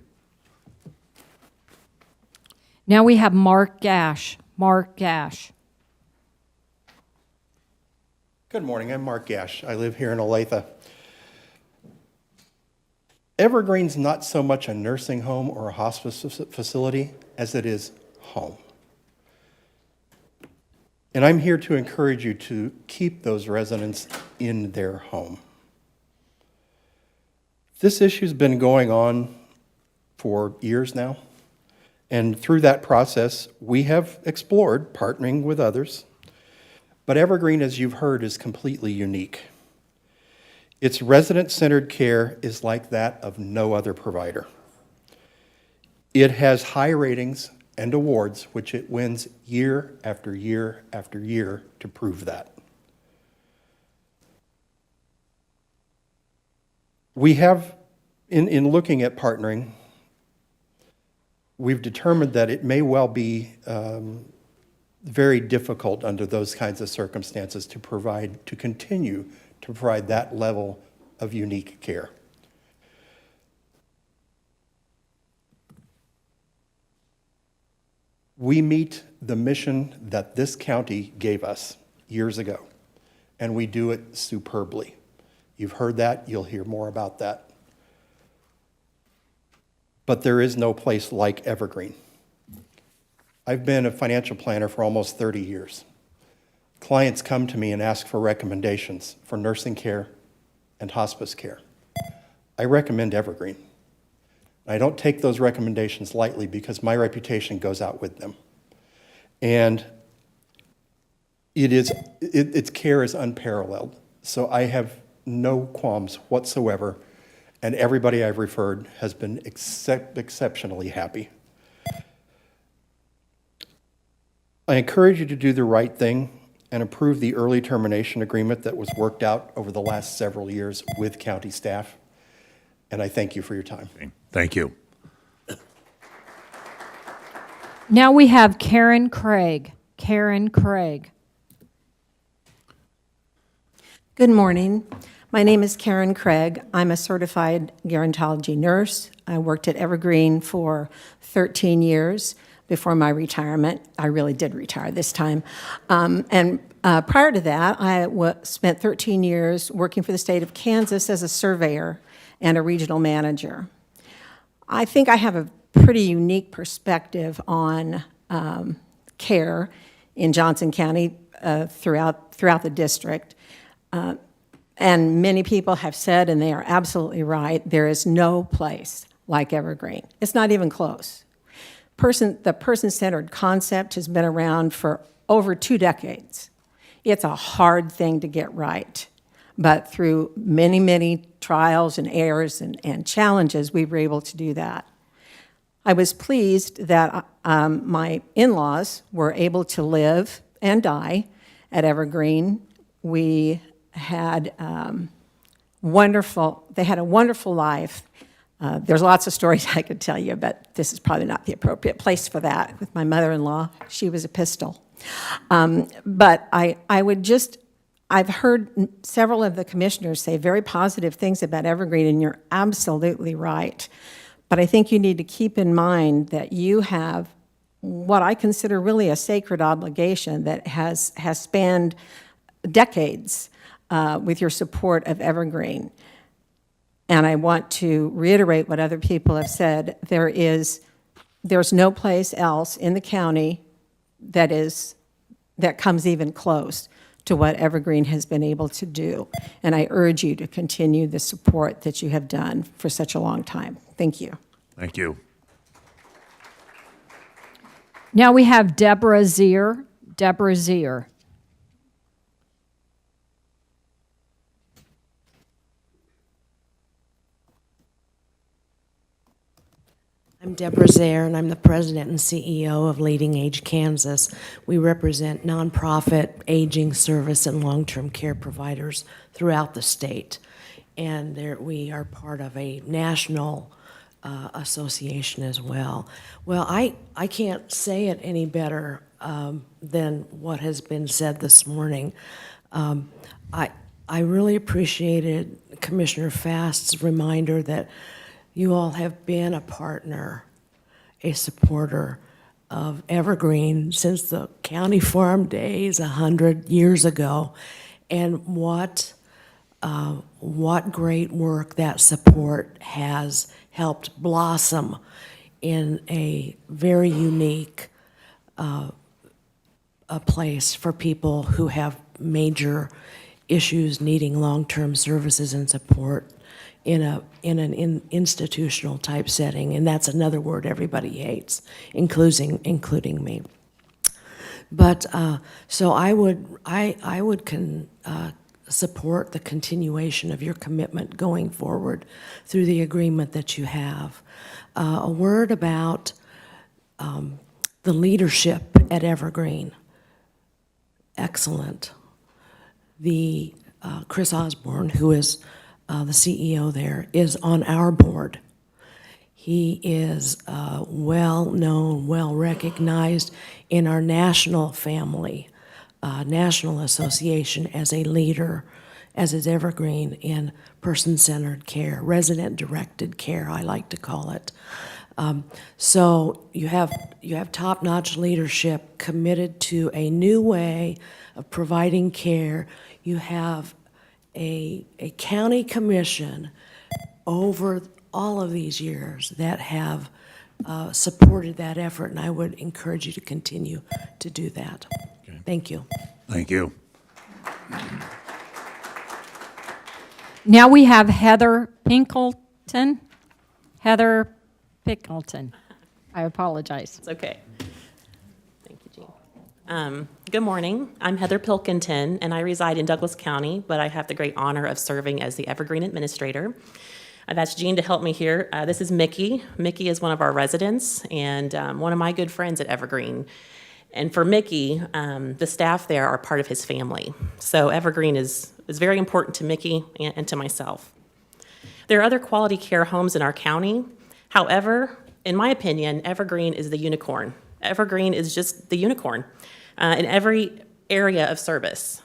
Now we have Mark Gash. Mark Gash. Good morning, I'm Mark Gash. I live here in Olathe. Evergreen's not so much a nursing home or a hospice facility as it is home. And I'm here to encourage you to keep those residents in their home. This issue's been going on for years now, and through that process, we have explored partnering with others. But Evergreen, as you've heard, is completely unique. Its resident-centered care is like that of no other provider. It has high ratings and awards, which it wins year after year after year to prove that. We have, in looking at partnering, we've determined that it may well be very difficult under those kinds of circumstances to continue to provide that level of unique care. We meet the mission that this county gave us years ago, and we do it superbly. You've heard that, you'll hear more about that. But there is no place like Evergreen. I've been a financial planner for almost 30 years. Clients come to me and ask for recommendations for nursing care and hospice care. I recommend Evergreen. I don't take those recommendations lightly because my reputation goes out with them. And its care is unparalleled. So I have no qualms whatsoever, and everybody I've referred has been exceptionally happy. I encourage you to do the right thing and approve the early termination agreement that was worked out over the last several years with county staff. And I thank you for your time. Thank you. Now we have Karen Craig. Karen Craig. Good morning. My name is Karen Craig. I'm a certified gerontology nurse. I worked at Evergreen for 13 years before my retirement. I really did retire this time. Prior to that, I spent 13 years working for the state of Kansas as a surveyor and a regional manager. I think I have a pretty unique perspective on care in Johnson County throughout the district. And many people have said, and they are absolutely right, there is no place like Evergreen. It's not even close. The person-centered concept has been around for over 2 decades. It's a hard thing to get right. But through many, many trials and errors and challenges, we were able to do that. I was pleased that my in-laws were able to live and die at Evergreen. We had they had a wonderful life. There's lots of stories I could tell you, but this is probably not the appropriate place for that. With my mother-in-law, she was a pistol. But I've heard several of the commissioners say very positive things about Evergreen, and you're absolutely right. But I think you need to keep in mind that you have what I consider really a sacred obligation that has spanned decades with your support of Evergreen. And I want to reiterate what other people have said. There's no place else in the county that comes even close to what Evergreen has been able to do. And I urge you to continue the support that you have done for such a long time. Thank you. Thank you. Now we have Deborah Zier. Deborah Zier. I'm Deborah Zaire, and I'm the president and CEO of Leading Age Kansas. We represent nonprofit aging service and long-term care providers throughout the state. And we are part of a national association as well. Well, I can't say it any better than what has been said this morning. I really appreciated Commissioner Fast's reminder that you all have been a partner, a supporter of Evergreen since the county farm days 100 years ago. And what great work that support has helped blossom in a very unique a place for people who have major issues needing long-term services and support in an institutional type setting, and that's another word everybody hates, including me. But so I would support the continuation of your commitment going forward through the agreement that you have. A word about the leadership at Evergreen. Excellent. The Chris Osborne, who is the CEO there, is on our board. He is well-known, well-recognized in our national family, national association as a leader, as is Evergreen, in person-centered care, resident-directed care, I like to call it. So you have top-notch leadership committed to a new way of providing care. You have a county commission over all of these years that have supported that effort, and I would encourage you to continue to do that. Okay. Thank you. Thank you. Now we have Heather Pinkleton. Heather Pinkleton. I apologize. It's okay. Thank you, Jean. Good morning. I'm Heather Pilkington, and I reside in Douglas County, but I have the great honor of serving as the Evergreen Administrator. I've asked Jean to help me here. This is Mickey. Mickey is one of our residents and one of my good friends at Evergreen. And for Mickey, the staff there are part of his family. So Evergreen is very important to Mickey and to myself. There are other quality care homes in our county. However, in my opinion, Evergreen is the unicorn Evergreen is just the unicorn in every area of service.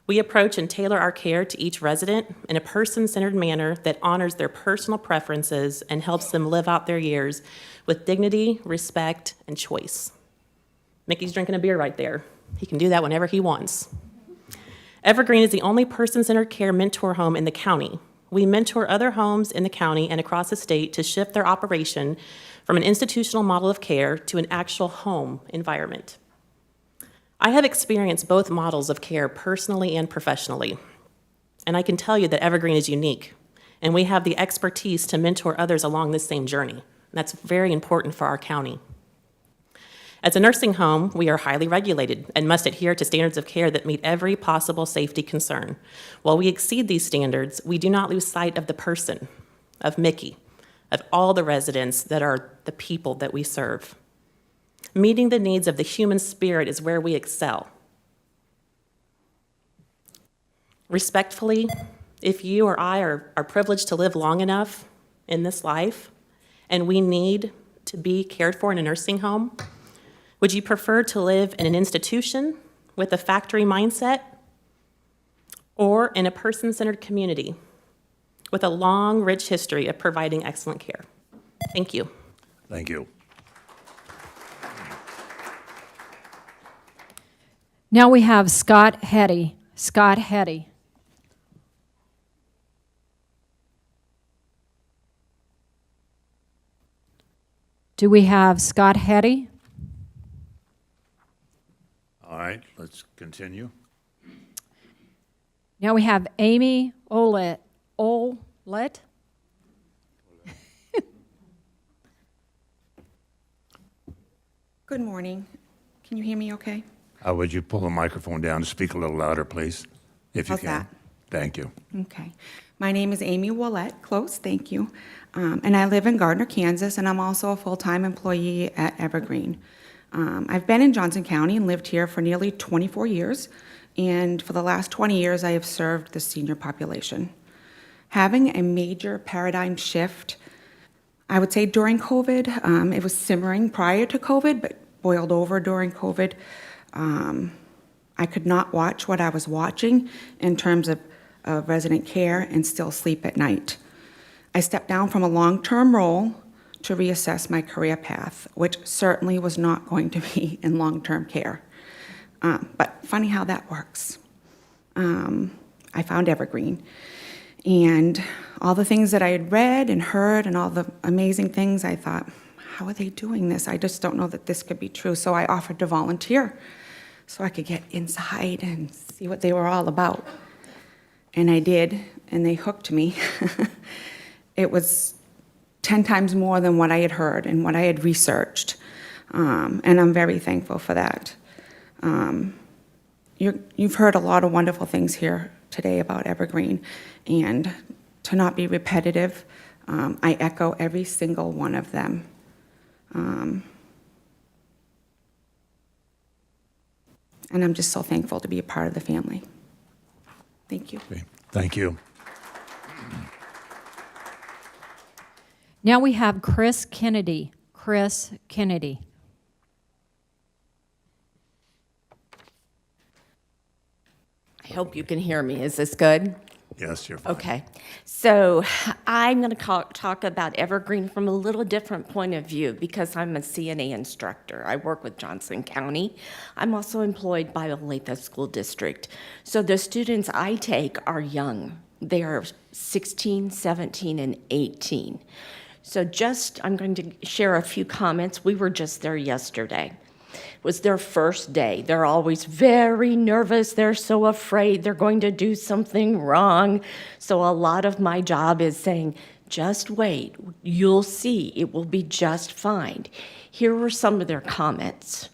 We approach and tailor our care to each resident in a person-centered manner that honors their personal preferences and helps them live out their years with dignity, respect, and choice. Mickey's drinking a beer right there. He can do that whenever he wants. Evergreen is the only person-centered care mentor home in the county. We mentor other homes in the county and across the state to shift their operation from an institutional model of care to an actual home environment. I have experienced both models of care personally and professionally, and I can tell you that Evergreen is unique, and we have the expertise to mentor others along this same journey. That's very important for our county. As a nursing home, we are highly regulated and must adhere to standards of care that meet every possible safety concern. While we exceed these standards, we do not lose sight of the person, of Mickey, of all the residents that are the people that we serve. Meeting the needs of the human spirit is where we excel. Respectfully, if you or I are privileged to live long enough in this life, and we need to be cared for in a nursing home, would you prefer to live in an institution with a factory mindset or in a person-centered community with a long, rich history of providing excellent care? Thank you. Thank you. Now we have Scott Hetty. Scott Hetty. Do we have Scott Hetty? All right, let's continue. Now we have Amy Olet. Good morning. Can you hear me okay? Would you pull the microphone down and speak a little louder, please, if you How's can? that? Thank you. Okay. My name is Amy Willette, close, thank you. And I live in Gardner, Kansas, and I'm also a full-time employee at Evergreen. I've been in Johnson County and lived here for nearly 24 years, and for the last 20 years I have served the senior population. Having a major paradigm shift, I would say during COVID, it was simmering prior to COVID, but boiled over during COVID. I could not watch what I was watching in terms of resident care and still sleep at night. I stepped down from a long-term role to reassess my career path, which certainly was not going to be in long-term care. But funny how that works. I found Evergreen, and all the things that I had read and heard and all the amazing things, I thought, how are they doing this? I just don't know that this could be true. So I offered to volunteer so I could get inside and see what they were all about. And I did, and they hooked me. It was 10 times more than what I had heard and what I had researched. And I'm very thankful for that. You've heard a lot of wonderful things here today about Evergreen, and to not be repetitive, I echo every single one of them. And I'm just so thankful to be a part of the family. Thank you. Okay. Thank you. Now we have Chris Kennedy. Chris Kennedy. I hope you can hear me. Is this good? Yes, you're fine. Okay. So I'm going to talk about Evergreen from a little different point of view because I'm a CNA instructor. I work with Johnson County. I'm also employed by Olathe School District. So the students I take are young. They are 16, 17, and 18. So I'm going to share a few comments. We were just there yesterday. It was their first day. They're always very nervous. They're so afraid they're going to do something wrong. So a lot of my job is saying, just wait. You'll see. It will be just fine. Here were some of their comments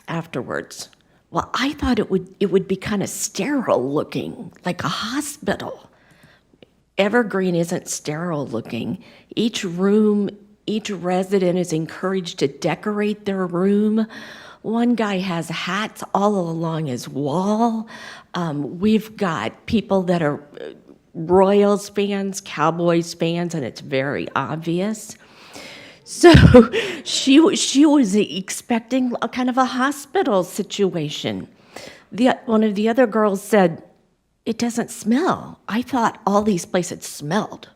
afterwards. Well, I thought it would be kind of sterile looking, like a hospital. Evergreen isn't sterile looking. Each room, each resident is encouraged to decorate their room. One guy has hats all along his wall. We've got people that are Royals fans, Cowboys fans, and it's very obvious. So she was expecting a kind of a hospital situation. One of the other girls said, "It doesn't smell. I thought all these places smelled."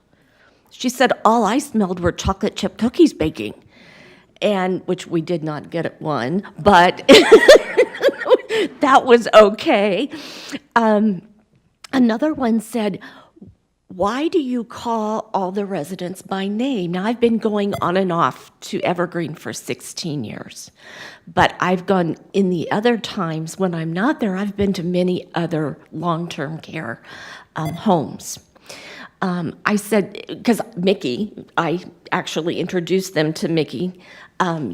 She said, "All I smelled were chocolate chip cookies baking," and which we did not get at one, but that was okay. Another one said, "Why do you call all the residents by name?" Now, I've been going on and off to Evergreen for 16 years, but I've gone in the other times when I'm not there, I've been to many other long-term care homes. I said, because Mickey, I actually introduced them to Mickey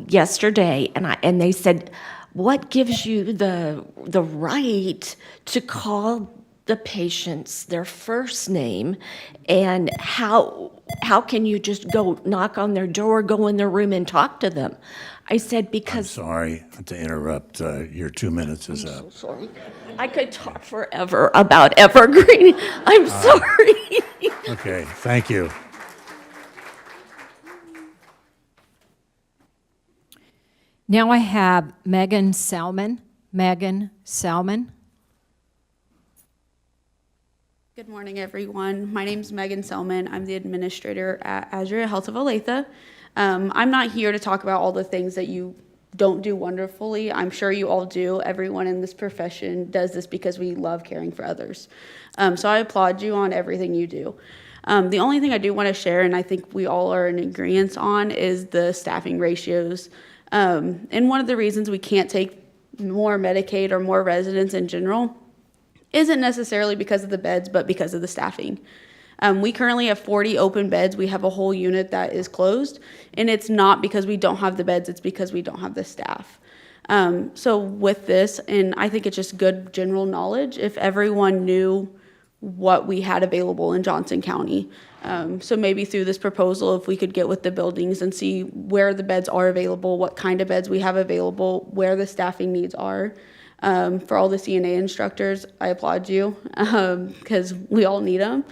yesterday, and they said, "What gives you the right to call the patients their first name, and how can you just go knock on their door, go in their room and talk to them?" I said, "Because..." I'm sorry to interrupt. Your 2 minutes is up. So sorry. I could talk forever about Evergreen. I'm sorry. Okay, thank you. Now I have Megan Salmon. Megan Salmon. Good morning, everyone. My name is Megan Selman. I'm the administrator at Azure Health of Olathe. I'm not here to talk about all the things that you don't do wonderfully. I'm sure you all do. Everyone in this profession does this because we love caring for others. So I applaud you on everything you do. The only thing I do want to share, and I think we all are in agreement on, is the staffing ratios. And one of the reasons we can't take more Medicaid or more residents in general isn't necessarily because of the beds, but because of the staffing. We currently have 40 open beds. We have a whole unit that is closed, and it's not because we don't have the beds, it's because we don't have the staff. So with this, and I think it's just good general knowledge, if everyone knew what we had available in Johnson County. So maybe through this proposal, if we could get with the buildings and see where the beds are available, what kind of beds we have available, where the staffing needs are. For all the CNA instructors, I applaud you because we all need them.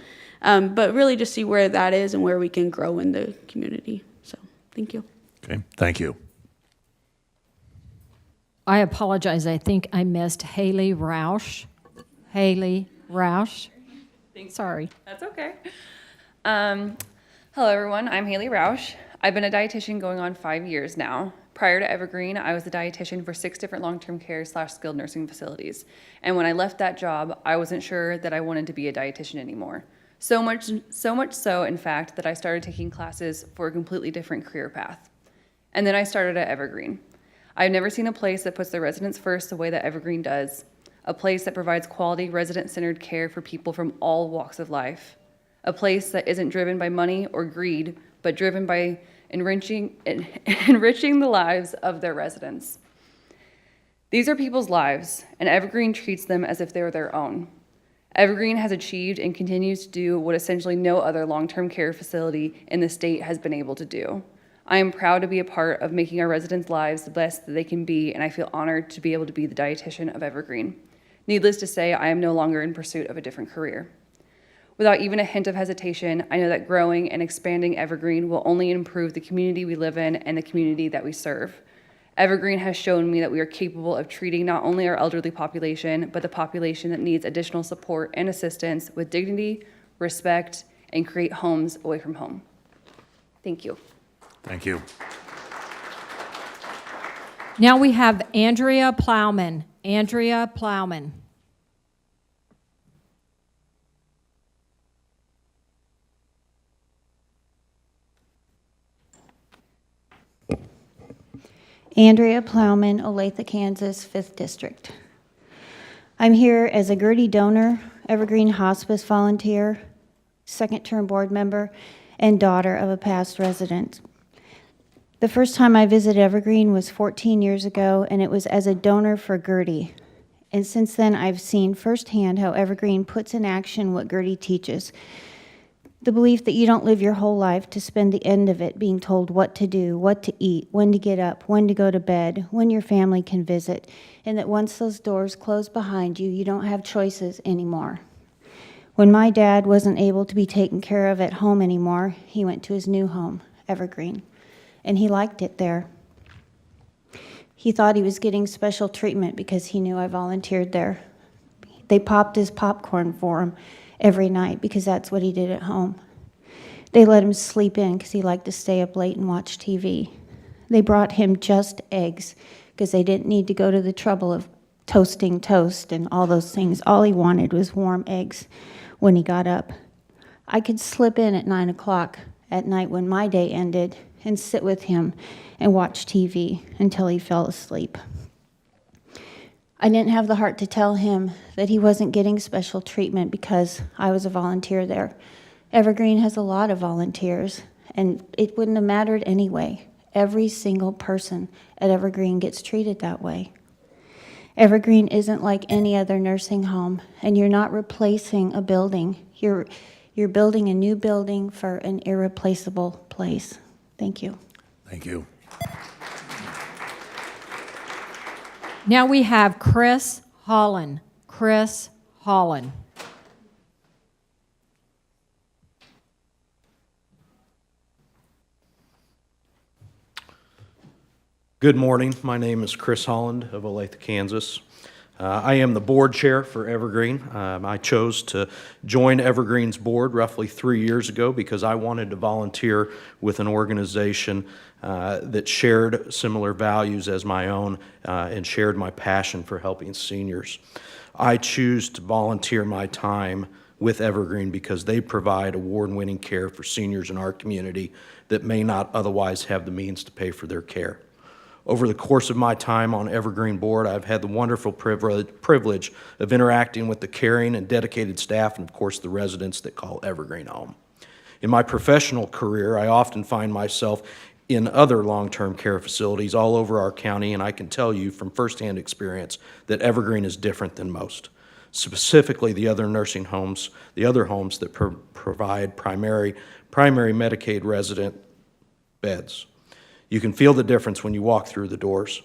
But really just see where that is and where we can grow in the community. So thank you. Okay, thank you. I apologize. I think I missed Haley Roush. Haley Roush. Sorry. That's okay. Hello, everyone. I'm Haley Roush. I've been a dietitian going on 5 years now. Prior to Evergreen, I was a dietitian for 6 different long-term care / skilled nursing facilities. And when I left that job, I wasn't sure that I wanted to be a dietitian anymore. So much so, in fact, that I started taking classes for a completely different career path. And then I started at Evergreen. I've never seen a place that puts the residents first the way that Evergreen does. A place that provides quality, resident-centered care for people from all walks of life. A place that isn't driven by money or greed, but driven by enriching the lives of their residents. These are people's lives, and Evergreen treats them as if they're their own. Evergreen has achieved and continues to do what essentially no other long-term care facility in the state has been able to do. I am proud to be a part of making our residents' lives the best that they can be, and I feel honored to be able to be the dietitian of Evergreen. Needless to say, I am no longer in pursuit of a different career. Without even a hint of hesitation, I know that growing and expanding Evergreen will only improve the community we live in and the community that we serve. Evergreen has shown me that we are capable of treating not only our elderly population, but the population that needs additional support and assistance with dignity, respect, and create homes away from home. Thank you. Thank you. Now we have Andrea Plowman. Andrea Plowman. Andrea Plowman, Olathe, Kansas, 5th District. I'm here as a Gertie donor, Evergreen Hospice volunteer, second-term board member, and daughter of a past resident. The first time I visited Evergreen was 14 years ago, and it was as a donor for Gertie. And since then, I've seen firsthand how Evergreen puts in action what Gertie teaches. The belief that you don't live your whole life to spend the end of it being told what to do, what to eat, when to get up, when to go to bed, when your family can visit, and that once those doors close behind you, you don't have choices anymore. When my dad wasn't able to be taken care of at home anymore, he went to his new home, Evergreen. and he liked it there. He thought he was getting special treatment because he knew I volunteered there. They popped his popcorn for him every night because that's what he did at home. They let him sleep in because he liked to stay up late and watch TV. They brought him just eggs because they didn't need to go to the trouble of toasting toast and all those things. All he wanted was warm eggs when he got up. I could slip in at 9 o'clock at night when my day ended and sit with him and watch TV until he fell asleep. I didn't have the heart to tell him that he wasn't getting special treatment because I was a volunteer there. Evergreen has a lot of volunteers, and it wouldn't have mattered anyway. Every single person at Evergreen gets treated that way. Evergreen isn't like any other nursing home, and you're not replacing a building. You're building a new building for an irreplaceable place. Thank you. Thank you. Now we have Chris Holland. Chris Holland. Good morning. My name is Chris Holland of Olathe, Kansas. I am the board chair for Evergreen. I chose to join Evergreen's board roughly 3 years ago because I wanted to volunteer with an organization that shared similar values as my own and shared my passion for helping seniors. I choose to volunteer my time with Evergreen because they provide award-winning care for seniors in our community that may not otherwise have the means to pay for their care. Over the course of my time on Evergreen Board, I've had the wonderful privilege of interacting with the caring and dedicated staff and, of course, the residents that call Evergreen home. In my professional career, I often find myself in other long-term care facilities all over our county, and I can tell you from firsthand experience that Evergreen is different than most. Specifically, the other nursing homes, the other homes that provide primary Medicaid resident beds. You can feel the difference when you walk through the doors.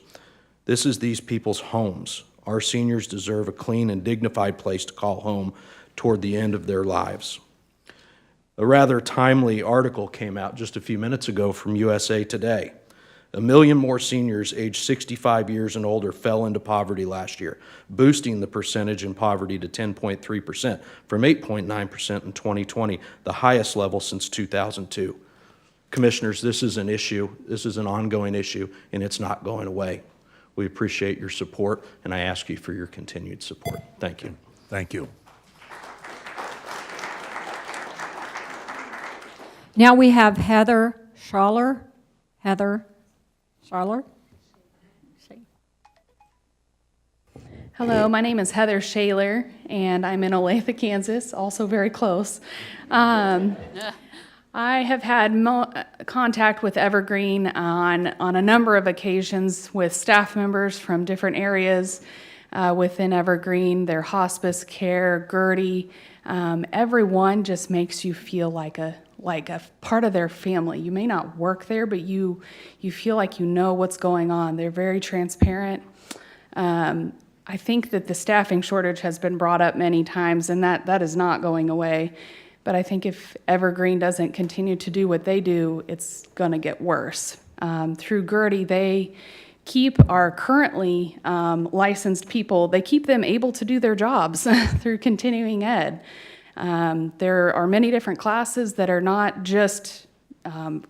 This is these people's homes. Our seniors deserve a clean and dignified place to call home toward the end of their lives. A rather timely article came out just a few minutes ago from USA Today. 1 million more seniors aged 65 years and older fell into poverty last year, boosting the percentage in poverty to 10.3% from 8.9% in 2020, the highest level since 2002. Commissioners, this is an issue, this is an ongoing issue, and it's not going away. We appreciate your support, and I ask you for your continued support. Thank you. Thank you. Now we have Heather Schaller. Heather Schaller. Hello, my name is Heather Shaler, and I'm in Olathe, Kansas, also very close. I have had contact with Evergreen on a number of occasions with staff members from different areas within Evergreen, their hospice care, Gertie. Everyone just makes you feel like a part of their family. You may not work there, but you feel like you know what's going on. They're very transparent. I think that the staffing shortage has been brought up many times, and that is not going away. But I think if Evergreen doesn't continue to do what they do, it's going to get worse. Through Gertie, they keep our currently licensed people, they keep them able to do their jobs through continuing ed. There are many different classes that are not just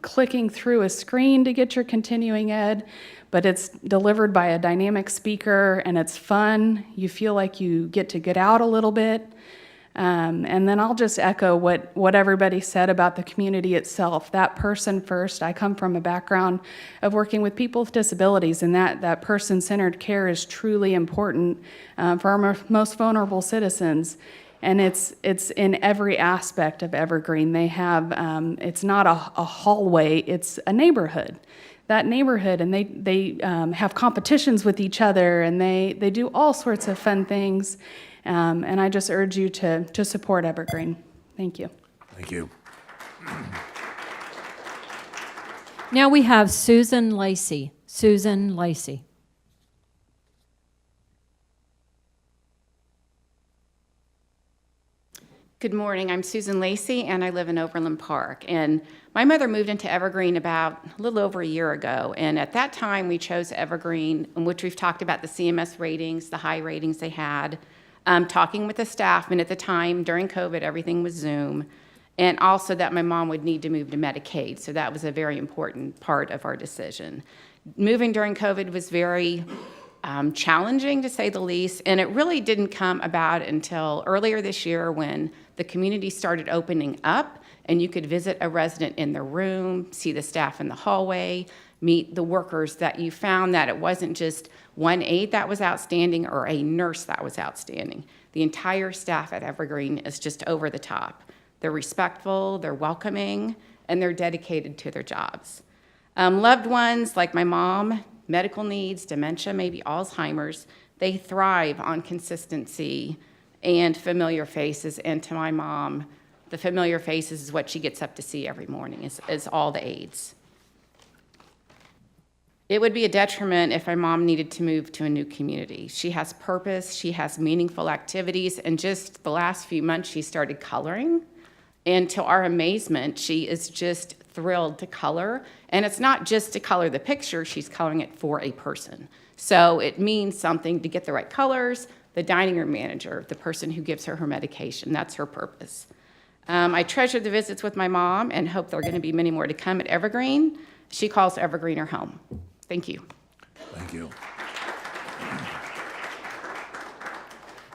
clicking through a screen to get your continuing ed, but it's delivered by a dynamic speaker and it's fun. You feel like you get out a little bit. And then I'll just echo what everybody said about the community itself. That person first. I come from a background of working with people with disabilities, and that person-centered care is truly important for our most vulnerable citizens. And it's in every aspect of Evergreen. They have, it's not a hallway, it's a neighborhood. That neighborhood, and they have competitions with each other, and they do all sorts of fun things. And I just urge you to support Evergreen. Thank you. Thank you. Now we have Susan Lacey. Susan Lacey. Good morning. I'm Susan Lacey, and I live in Overland Park. And my mother moved into Evergreen about a little over a year ago. And at that time, we chose Evergreen, in which we've talked about the CMS ratings, the high ratings they had, talking with the staff. And at the time, during COVID, everything was Zoom. And also that my mom would need to move to Medicaid. So that was a very important part of our decision. Moving during COVID was very challenging, to say the least, and it really didn't come about until earlier this year when the community started opening up and you could visit a resident in their room, see the staff in the hallway, meet the workers, that you found that it wasn't just one aide that was outstanding or a nurse that was outstanding. The entire staff at Evergreen is just over the top. They're respectful, they're welcoming, and they're dedicated to their jobs. Loved ones like my mom, medical needs, dementia, maybe Alzheimer's, they thrive on consistency and familiar faces. And to my mom, the familiar faces is what she gets up to see every morning, is all the aides. It would be a detriment if my mom needed to move to a new community. She has purpose, she has meaningful activities, and just the last few months she started coloring. And to our amazement, she is just thrilled to color. And it's not just to color the picture, she's coloring it for a person. So it means something to get the right colors. The dining room manager, the person who gives her her medication, that's her purpose. I treasure the visits with my mom and hope there are going to be many more to come at Evergreen. She calls Evergreen her home. Thank you. Thank you.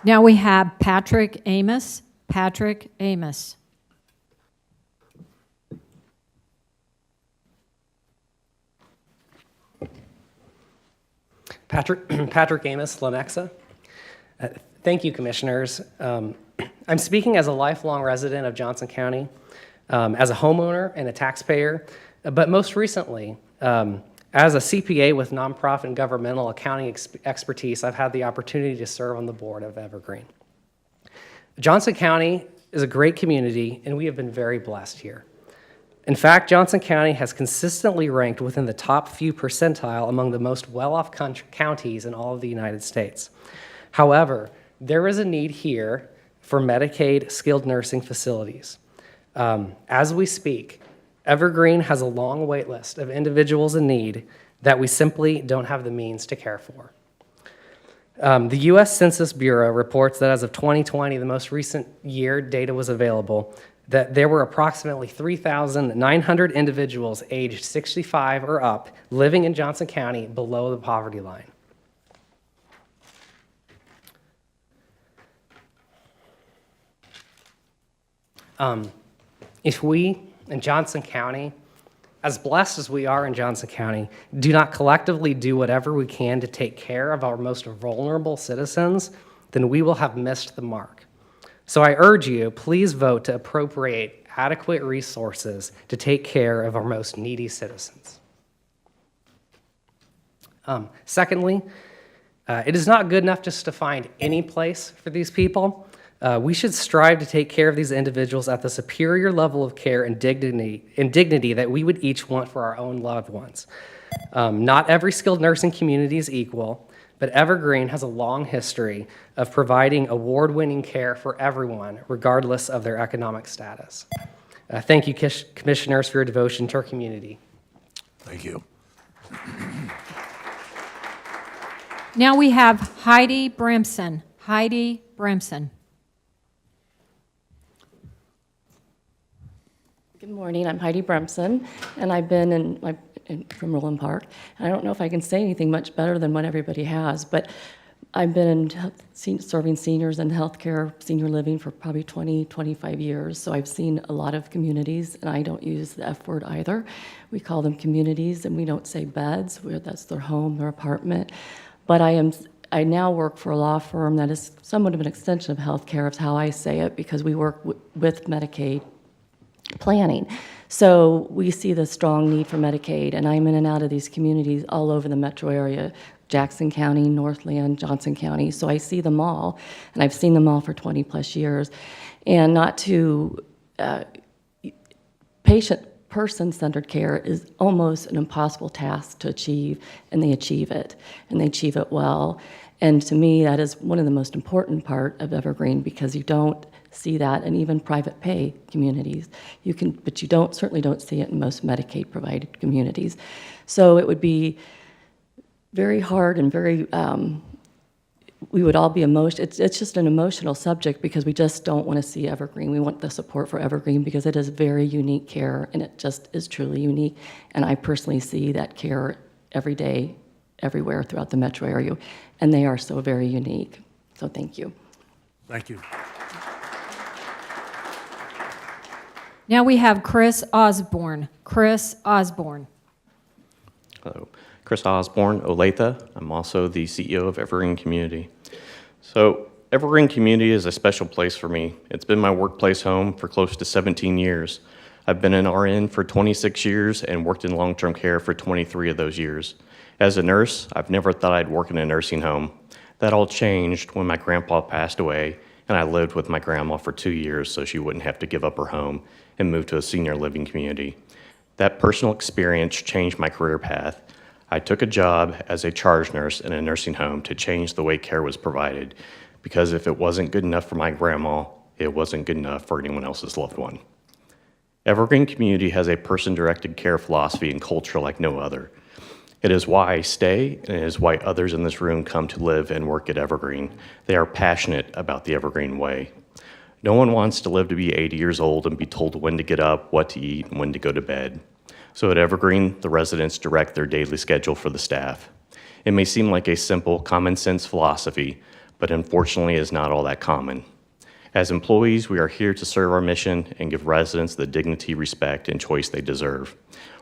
Now we have Patrick Amos. Patrick Amos. Patrick Amos, Lenexa. Thank you, Commissioners. I'm speaking as a lifelong resident of Johnson County, as a homeowner and a taxpayer, but most recently, as a CPA with nonprofit and governmental accounting expertise, I've had the opportunity to serve on the board of Evergreen. Johnson County is a great community, and we have been very blessed here. In fact, Johnson County has consistently ranked within the top few percentile among the most well-off counties in all of the United States. However, there is a need here for Medicaid skilled nursing facilities. As we speak, Evergreen has a long wait list of individuals in need that we simply don't have the means to care for. The U.S. Census Bureau reports that as of 2020, the most recent year data was available, that there were approximately 3,900 individuals aged 65 or up living in Johnson County below the poverty line. If we in Johnson County, as blessed as we are in Johnson County, do not collectively do whatever we can to take care of our most vulnerable citizens, then we will have missed the mark. So I urge you, please vote to appropriate adequate resources to take care of our most needy citizens. Secondly, it is not good enough just to find any place for these people. We should strive to take care of these individuals at the superior level of care and dignity that we would each want for our own loved ones. Not every skilled nursing community is equal, but Evergreen has a long history of providing award-winning care for everyone, regardless of their economic status. Thank you, Commissioners, for your devotion to our community. Thank you. Now we have Heidi Brimson. Heidi Brimson. Good morning, I'm Heidi Bremson, and I've been from Roland Park. And I don't know if I can say anything much better than what everybody has, but I've been serving seniors in healthcare, senior living for probably 20, 25 years. So I've seen a lot of communities, and I don't use the F word either. We call them communities, and we don't say beds. That's their home, their apartment. But I now work for a law firm that is somewhat of an extension of healthcare, is how I say it, because we work with Medicaid planning. So we see the strong need for Medicaid, and I'm in and out of these communities all over the metro area, Jackson County, Northland, Johnson County. So I see them all, and I've seen them all for 20 plus years. And not to, person-centered care is almost an impossible task to achieve, and they achieve it well. And to me, that is one of the most important part of Evergreen, because you don't see that in even private pay communities. But you certainly don't see it in most Medicaid provided communities. So it would be very hard and very, we would all be emotional. It's just an emotional subject because we just don't want to see Evergreen. We want the support for Evergreen because it is very unique care, and it just is truly unique. And I personally see that care every day, everywhere throughout the metro area, and they are so very unique. So thank you. Thank you. Now we have Chris Osborne. Chris Osborne. Hello, Chris Osborne, Olathe. I'm also the CEO of Evergreen Community. So Evergreen Community is a special place for me. It's been my workplace home for close to 17 years. I've been an RN for 26 years and worked in long-term care for 23 of those years. As a nurse, I've never thought I'd work in a nursing home. That all changed when my grandpa passed away, and I lived with my grandma for 2 years so she wouldn't have to give up her home and move to a senior living community. That personal experience changed my career path. I took a job as a charge nurse in a nursing home to change the way care was provided, because if it wasn't good enough for my grandma, it wasn't good enough for anyone else's loved one. Evergreen Community has a person-directed care philosophy and culture like no other. It is why I stay, and it is why others in this room come to live and work at Evergreen. They are passionate about the Evergreen way. No one wants to live to be 80 years old and be told when to get up, what to eat, and when to go to bed. So at Evergreen, the residents direct their daily schedule for the staff. It may seem like a simple, common sense philosophy, but unfortunately is not all that common. As employees, we are here to serve our mission and give residents the dignity, respect, and choice they deserve.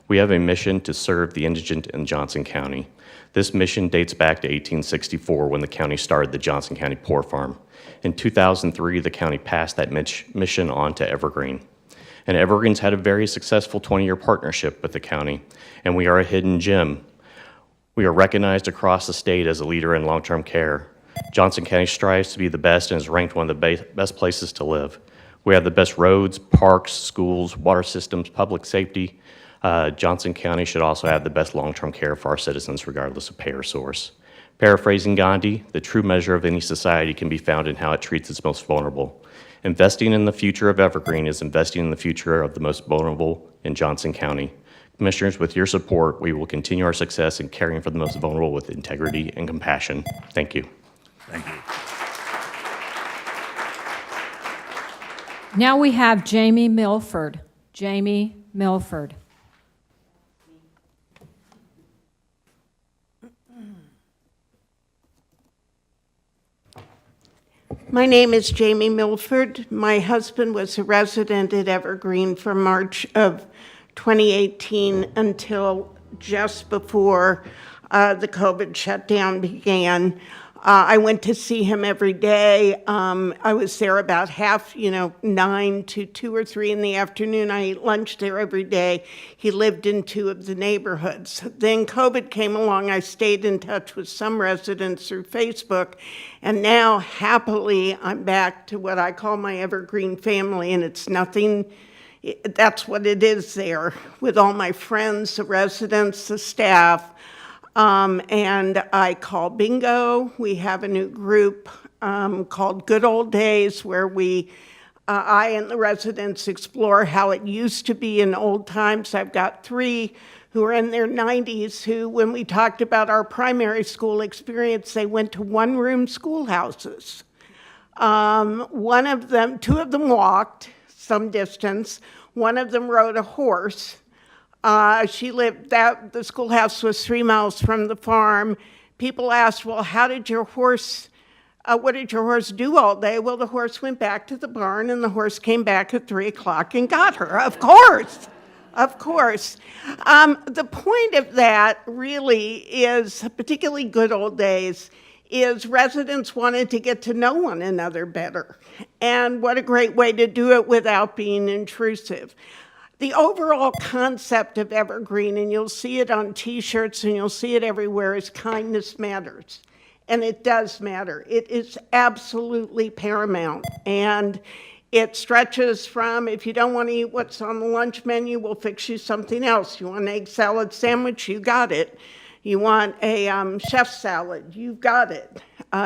We have a mission to serve the indigent in Johnson County. This mission dates back to 1864 when the county started the Johnson County Poor Farm. In 2003, the county passed that mission on to Evergreen. And Evergreen's had a very successful 20-year partnership with the county, and we are a hidden gem. We are recognized across the state as a leader in long-term care. Johnson County strives to be the best and is ranked one of the best places to live. We have the best roads, parks, schools, water systems, public safety. Johnson County should also have the best long-term care for our citizens regardless of pay or source. Paraphrasing Gandhi, the true measure of any society can be found in how it treats its most vulnerable. Investing in the future of Evergreen is investing in the future of the most vulnerable in Johnson County. Commissioners, with your support, we will continue our success in caring for the most vulnerable with integrity and compassion. Thank you. Thank you. Now we have Jamie Milford. Jamie Milford. My name is Jamie Milford. My husband was a resident at Evergreen from March of 2018 until just before the COVID shutdown began. I went to see him every day. I was there about 9 to 2 or 3 in the afternoon. I ate lunch there every day. He lived in 2 of the neighborhoods. Then COVID came along. I stayed in touch with some residents through Facebook. And now, happily, I'm back to what I call my Evergreen family. And it's nothing, that's what it is there, with all my friends, the residents, the staff. And I call bingo. We have a new group called Good Old Days where I and the residents explore how it used to be in old times. I've got 3 who are in their 90s who, when we talked about our primary school experience, they went to one-room schoolhouses. 2 of them walked some distance. 1 of them rode a horse. The schoolhouse was 3 miles from the farm. People asked, well, what did your horse do all day? Well, the horse went back to the barn and the horse came back at 3 o'clock and got her, of course. Of course. The point of that really is, particularly Good Old Days, is residents wanted to get to know one another better. And what a great way to do it without being intrusive. The overall concept of Evergreen, and you'll see it on T-shirts and you'll see it everywhere, is kindness matters. And it does matter. It is absolutely paramount. And it stretches from, if you don't want to eat what's on the lunch menu, we'll fix you something else. You want an egg salad sandwich? You got it. You want a chef salad, you've got it.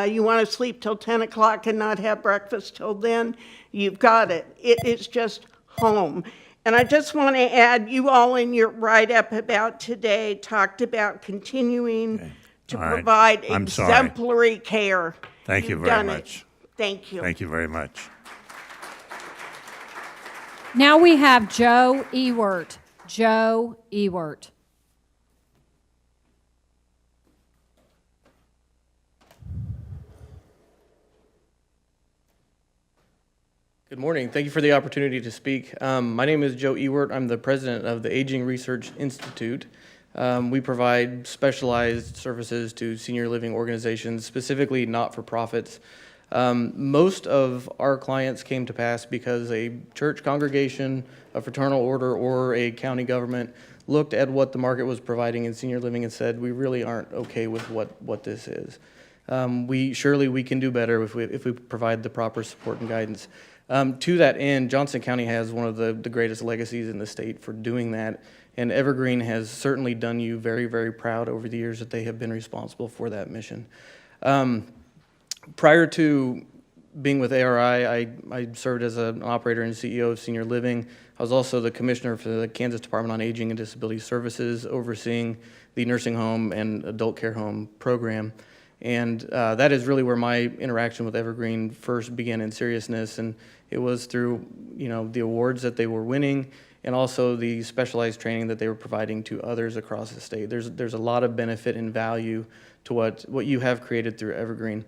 You want to sleep till 10 o'clock and not have breakfast till then, you've got it. It is just home. And I just want to add, you all in your write-up about today talked about continuing to All right. provide I'm sorry. exemplary care. Thank you You've very done much. it. Thank you. Thank you very much. Now we have Joe Ewert. Joe Ewert. Good morning. Thank you for the opportunity to speak. My name is Joe Ewert. I'm the president of the Aging Research Institute. We provide specialized services to senior living organizations, specifically not-for-profits. Most of our clients came to pass because a church congregation, a fraternal order, or a county government looked at what the market was providing in senior living and said, we really aren't okay with what this is. Surely we can do better if we provide the proper support and guidance. To that end, Johnson County has one of the greatest legacies in the state for doing that, and Evergreen has certainly done you very, very proud over the years that they have been responsible for that mission. Prior to being with ARI, I served as an operator and CEO of senior living. I was also the commissioner for the Kansas Department on Aging and Disability Services, overseeing the nursing home and adult care home program. And that is really where my interaction with Evergreen first began in seriousness, and it was through the awards that they were winning and also the specialized training that they were providing to others across the state. There's a lot of benefit and value to what you have created through Evergreen.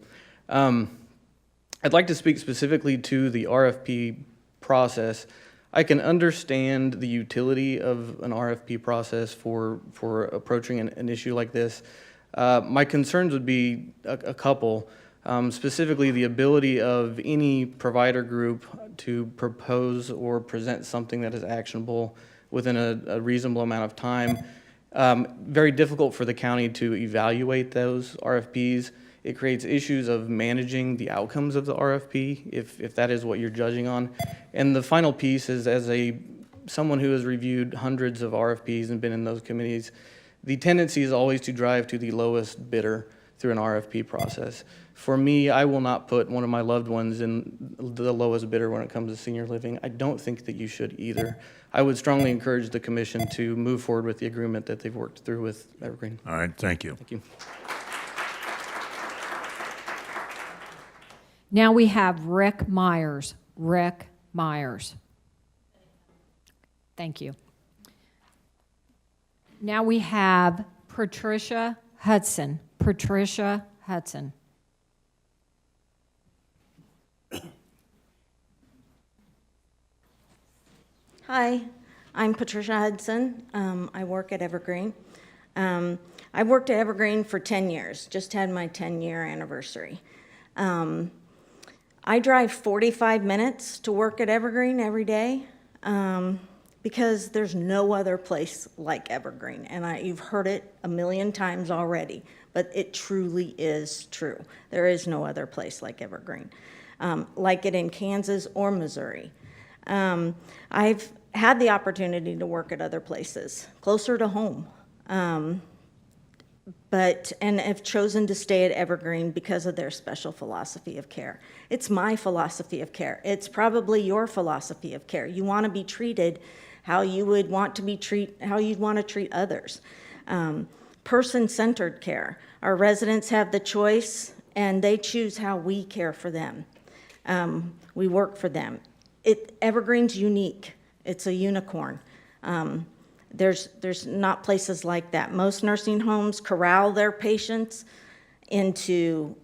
I'd like to speak specifically to the RFP process. I can understand the utility of an RFP process for approaching an issue like this. My concerns would be a couple, specifically the ability of any provider group to propose or present something that is actionable within a reasonable amount of time. Very difficult for the county to evaluate those RFPs. It creates issues of managing the outcomes of the RFP, if that is what you're judging on. And the final piece is, as someone who has reviewed hundreds of RFPs and been in those committees, the tendency is always to drive to the lowest bidder through an RFP process. For me, I will not put one of my loved ones in the lowest bidder when it comes to senior living. I don't think that you should either. I would strongly encourage the commission to move forward with the agreement that they've worked through with Evergreen. All right, thank you. Thank you. Now we have Rick Myers. Rick Myers. Thank you. Now we have Patricia Hudson. Patricia Hudson. Hi, I'm Patricia Hudson. I work at Evergreen. I worked at Evergreen for 10 years, just had my 10-year anniversary. I drive 45 minutes to work at Evergreen every day because there's no other place like Evergreen. And you've heard it a million times already, but it truly is true. There is no other place like Evergreen, like it in Kansas or Missouri. I've had the opportunity to work at other places, closer to home, and have chosen to stay at Evergreen because of their special philosophy of care. It's my philosophy of care. It's probably your philosophy of care. You want to be treated how you would want to how you'd want to treat others. Person-centered care. Our residents have the choice, and they choose how we care for them. We work for them. Evergreen's unique. It's a unicorn. There's not places like that. Most nursing homes corral their patients into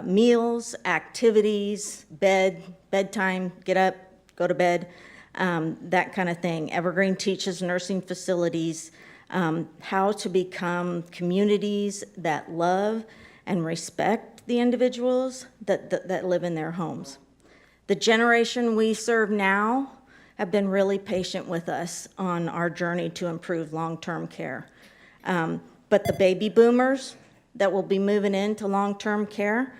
meals, activities, bedtime, get up, go to bed, that kind of thing. Evergreen teaches nursing facilities how to become communities that love and respect the individuals that live in their homes. The generation we serve now have been really patient with us on our journey to improve long-term care. But the baby boomers that will be moving into long-term care,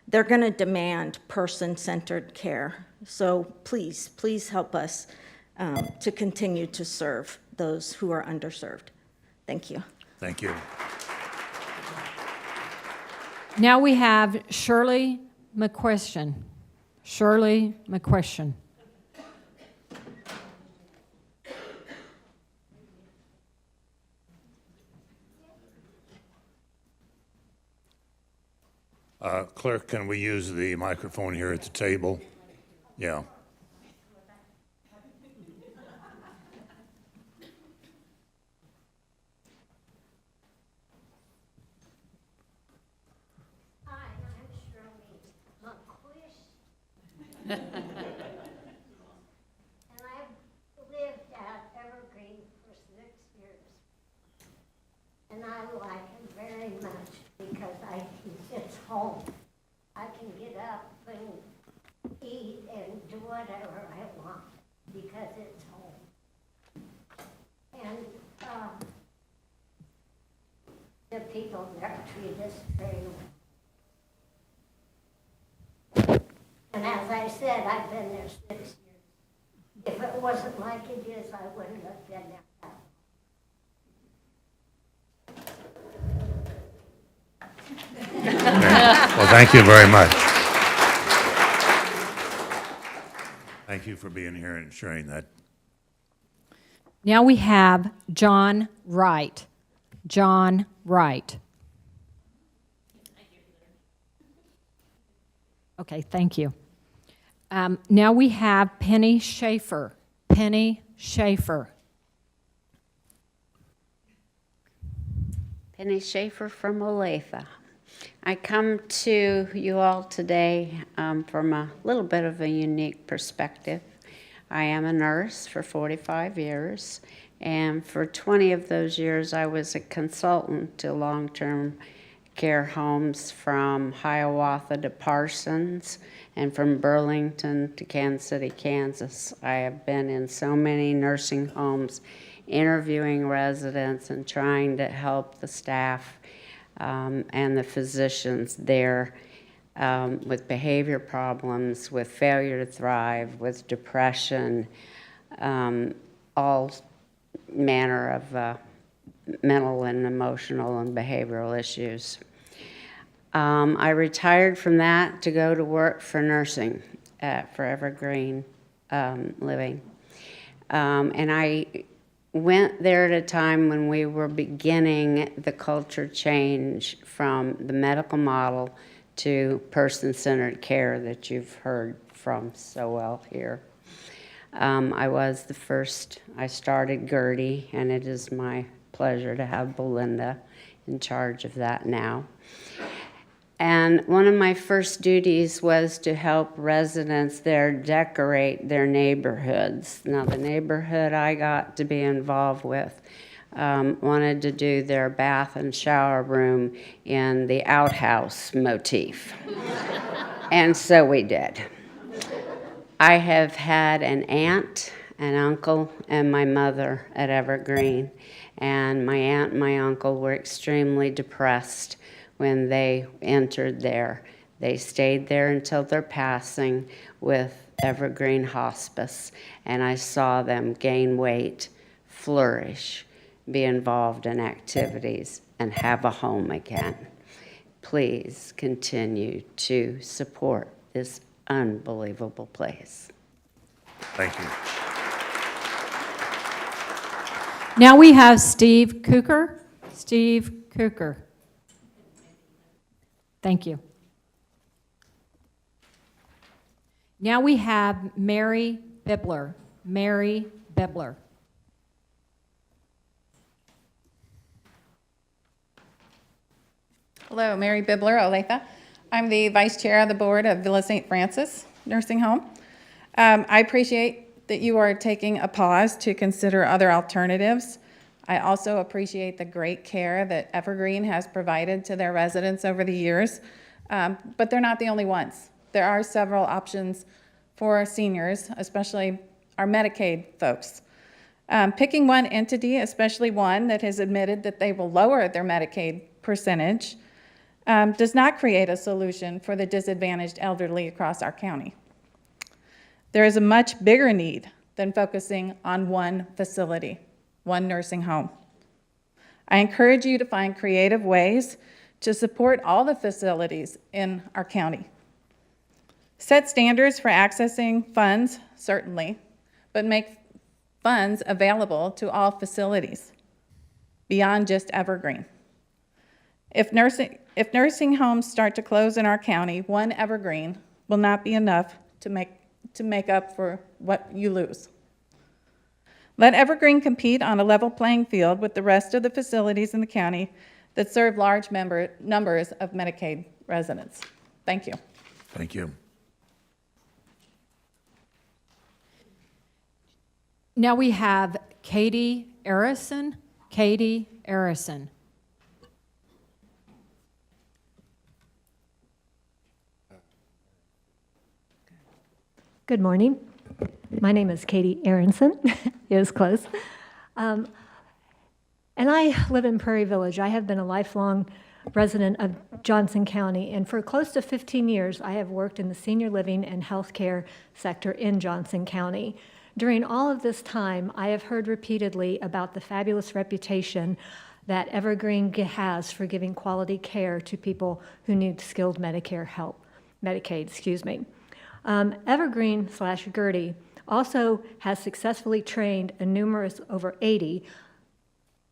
they're going to demand person-centered care. So please, please help us to continue to serve those who are underserved. Thank you. Thank you. Now we have Shirley McQuestion. Shirley McQuestion. Clerk, can we use the microphone here at the table? Yeah. And I've lived at Evergreen for 6 years. And I like it very much because it's home. I can get up and eat and do whatever I want because it's home. And the people there treat us very well. And as I said, I've been there 6 years. If it wasn't like it is, I wouldn't have been there that long. Well, thank you very much. Thank you for being here and sharing that. Now we have John Wright. John Wright. Okay, thank you. Now we have Penny Schaefer. Penny Schaefer. Penny Schaefer from Olathe. I come to you all today from a little bit of a unique perspective. I am a nurse for 45 years, and for 20 of those years I was a consultant to long-term care homes from Hiawatha to Parsons and from Burlington to Kansas City, Kansas. I have been in so many nursing homes interviewing residents and trying to help the staff and the physicians there with behavior problems, with failure to thrive, with depression, all manner of mental and emotional and behavioral issues. I retired from that to go to work for nursing for Evergreen Living. And I went there at a time when we were beginning the culture change from the medical model to person-centered care that you've heard from so well here. I was the first, I started Gertie, and it is my pleasure to have Belinda in charge of that now. And one of my first duties was to help residents there decorate their neighborhoods. Now, the neighborhood I got to be involved with wanted to do their bath and shower room in the outhouse motif. And so we did. I have had an aunt, an uncle, and my mother at Evergreen. And my aunt and my uncle were extremely depressed when they entered there. They stayed there until their passing with Evergreen Hospice, and I saw them gain weight, flourish, be involved in activities, and have a home again. Please continue to support this unbelievable place. Thank you. Now we have Steve Cooker. Steve Cooker. Thank you. Now we have Mary Bibler. Mary Bibler. Hello, Mary Bibler, Olathe. I'm the Vice Chair of the Board of Villa St. Francis Nursing Home. I appreciate that you are taking a pause to consider other alternatives. I also appreciate the great care that Evergreen has provided to their residents over the years, but they're not the only ones. There are several options for seniors, especially our Medicaid folks. Picking one entity, especially one that has admitted that they will lower their Medicaid percentage, does not create a solution for the disadvantaged elderly across our county. There is a much bigger need than focusing on one facility, one nursing home. I encourage you to find creative ways to support all the facilities in our county. Set standards for accessing funds, certainly, but make funds available to all facilities beyond just Evergreen. If nursing homes start to close in our county, one Evergreen will not be enough to make up for what you lose. Let Evergreen compete on a level playing field with the rest of the facilities in the county that serve large numbers of Medicaid residents. Thank you. Thank you. Now we have Katie Arison. Katie Arison. Good morning. My name is Katie Aronson. It was close. And I live in Prairie Village. I have been a lifelong resident of Johnson County, and for close to 15 years, I have worked in the senior living and healthcare sector in Johnson County. During all of this time, I have heard repeatedly about the fabulous reputation that Evergreen has for giving quality care to people who need skilled Medicaid, excuse me. Evergreen/Gertie also has successfully trained a numerous over 80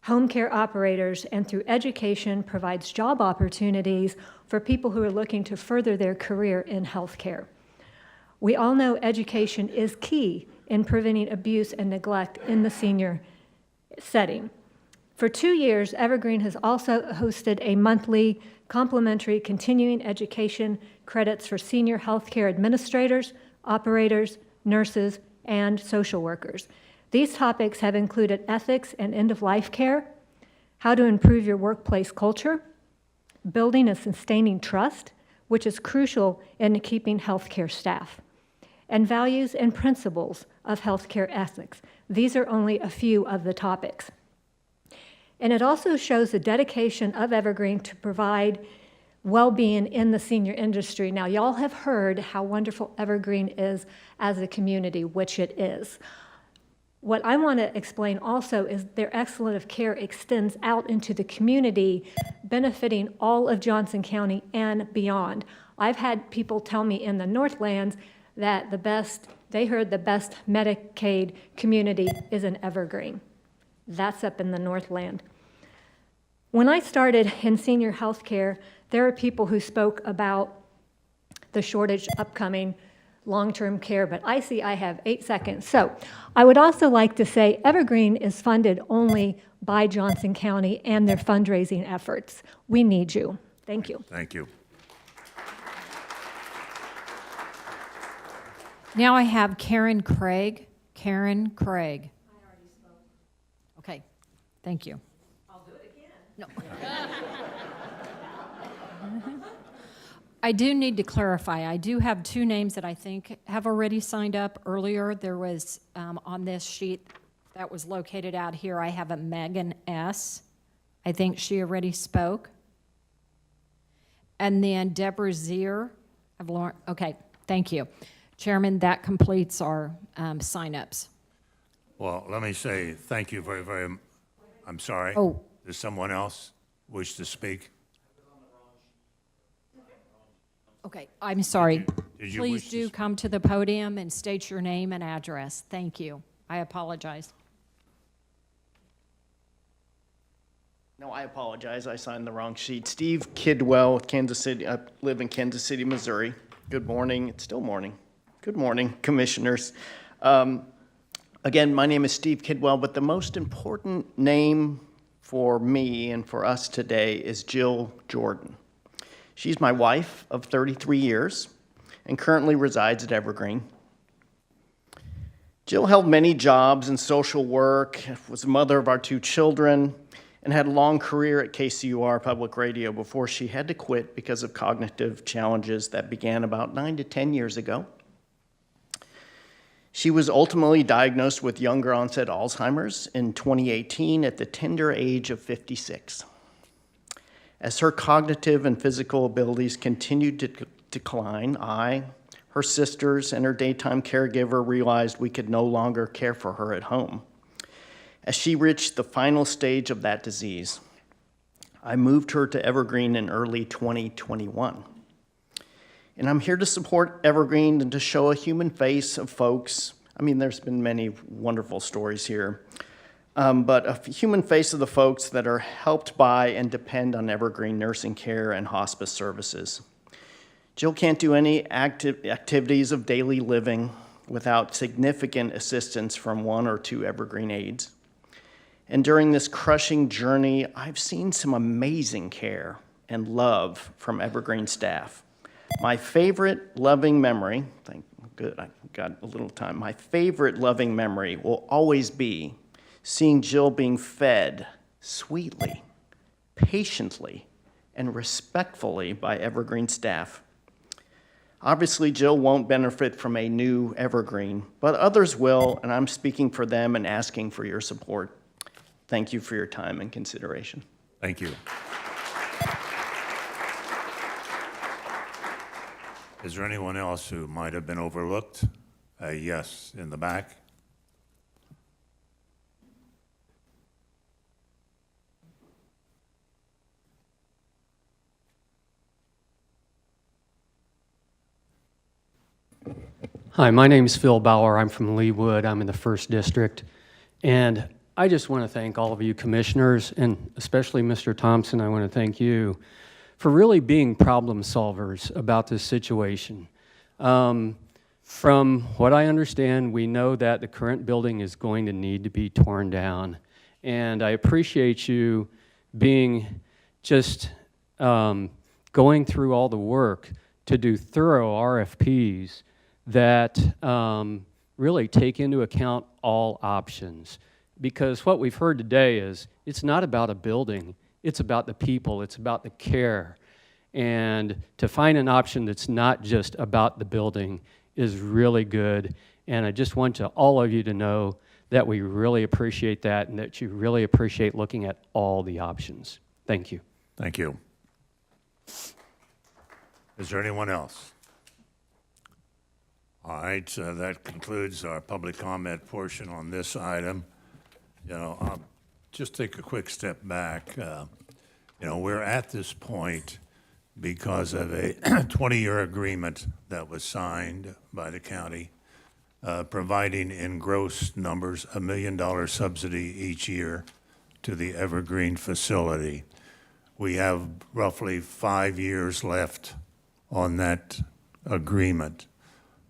home care operators, and through education provides job opportunities for people who are looking to further their career in healthcare. We all know education is key in preventing abuse and neglect in the senior setting. For 2 years, Evergreen has also hosted a monthly complimentary continuing education credits for senior healthcare administrators, operators, nurses, and social workers. These topics have included ethics and end-of-life care, how to improve your workplace culture, building and sustaining trust, which is crucial in keeping healthcare staff, and values and principles of healthcare ethics. These are only a few of the topics. And it also shows the dedication of Evergreen to provide well-being in the senior industry. Now, y'all have heard how wonderful Evergreen is as a community, which it is. What I want to explain also is their excellence of care extends out into the community, benefiting all of Johnson County and beyond. I've had people tell me in the Northlands that they heard the best Medicaid community is in Evergreen. That's up in the Northland. When I started in senior health care, there are people who spoke about the shortage upcoming long-term care, but I see I have 8 seconds. So I would also like to say Evergreen is funded only by Johnson County and their fundraising efforts. We need you. Thank you. Thank you. Now I have Karen Craig. Karen Craig. I already spoke. Okay, thank you. I'll do it again. No. I do need to clarify. I do have 2 names that I think have already signed up earlier. There was on this sheet that was located out here, I have a Megan S. I think she already spoke. And then Deborah Zier. Okay, thank you. Chairman, that completes our sign-ups. Well, let me say thank you very, very, I'm sorry. Oh. Does someone else wish to speak? Okay, I'm sorry. Did you Please wish to do come to the podium and state your name and address. Thank you. I apologize. No, I apologize. I signed the wrong sheet. Steve Kidwell, Kansas City. I live in Kansas City, Missouri. Good morning. It's still morning. Good morning, commissioners. Again, my name is Steve Kidwell, but the most important name for me and for us today is Jill Jordan. She's my wife of 33 years and currently resides at Evergreen. Jill held many jobs in social work, was the mother of our 2 children, and had a long career at KCUR Public Radio before she had to quit because of cognitive challenges that began about 9 to 10 years ago. She was ultimately diagnosed with younger onset Alzheimer's in 2018 at the tender age of 56. As her cognitive and physical abilities continued to decline, I, her sisters, and her daytime caregiver realized we could no longer care for her at home. As she reached the final stage of that disease, I moved her to Evergreen in early 2021. And I'm here to support Evergreen and to show a human face of folks. I mean, there's been many wonderful stories here, but a human face of the folks that are helped by and depend on Evergreen nursing care and hospice services. Jill can't do any activities of daily living without significant assistance from one or two Evergreen aides. And during this crushing journey, I've seen some amazing care and love from Evergreen staff. My favorite loving memory, good, I got a little time. My favorite loving memory will always be seeing Jill being fed sweetly, patiently, and respectfully by Evergreen staff. Obviously, Jill won't benefit from a new Evergreen, but others will, and I'm speaking for them and asking for your support. Thank you for your time and consideration. Thank you. Is there anyone else who might have been overlooked? Yes, in the back. Hi, my name is Phil Bauer. I'm from Leewood. I'm in the 1st District. And I just want to thank all of you commissioners, and especially Mr. Thompson, I want to thank you for really being problem solvers about this situation. From what I understand, we know that the current building is going to need to be torn down. And I appreciate you being just going through all the work to do thorough RFPs that really take into account all options. Because what we've heard today is it's not about a building, it's about the people, it's about the care. And to find an option that's not just about the building is really good. And I just want all of you to know that we really appreciate that and that you really appreciate looking at all the options. Thank you. Thank you. Is there anyone else? All right, that concludes our public comment portion on this item. I'll just take a quick step back. We're at this point because of a 20-year agreement that was signed by the county, providing in gross numbers $1 million subsidy each year to the Evergreen facility. We have roughly 5 years left on that agreement.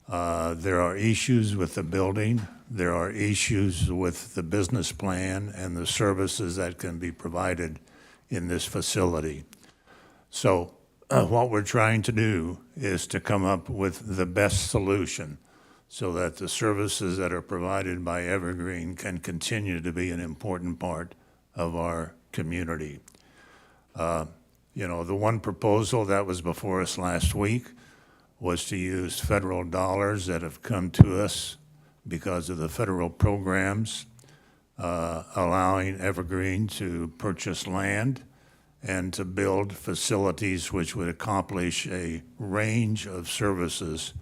There are issues with the building. There are issues with the business plan and the services that can be provided in this facility. So what we're trying to do is to come up with the best solution so that the services that are provided by Evergreen can continue to be an important part of our community. The one proposal that was before us last week was to use federal dollars that have come to us because of the federal programs allowing Evergreen to purchase land and to build facilities which would accomplish a range of services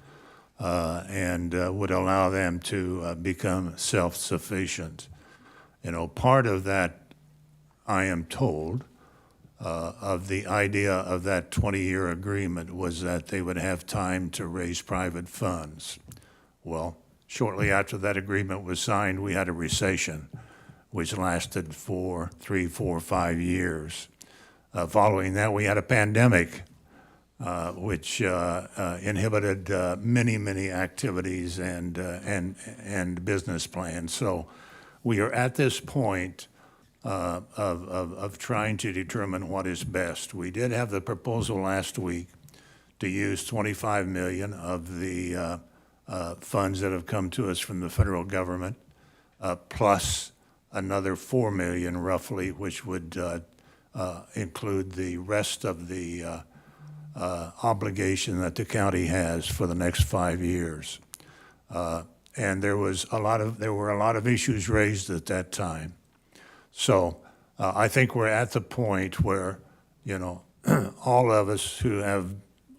and would allow them to become self-sufficient. Part of that, I am told, of the idea of that 20-year agreement was that they would have time to raise private funds. Well, shortly after that agreement was signed, we had a recession, which lasted for 3, 4, 5 years. Following that, we had a pandemic, which inhibited many activities and business plans. So we are at this point of trying to determine what is best. We did have the proposal last week to use $25 million of the funds that have come to us from the federal government, plus another $4 million roughly, which would include the rest of the obligation that the county has for the next 5 years. And there were a lot of issues raised at that time. So I think we're at the point where, all of us who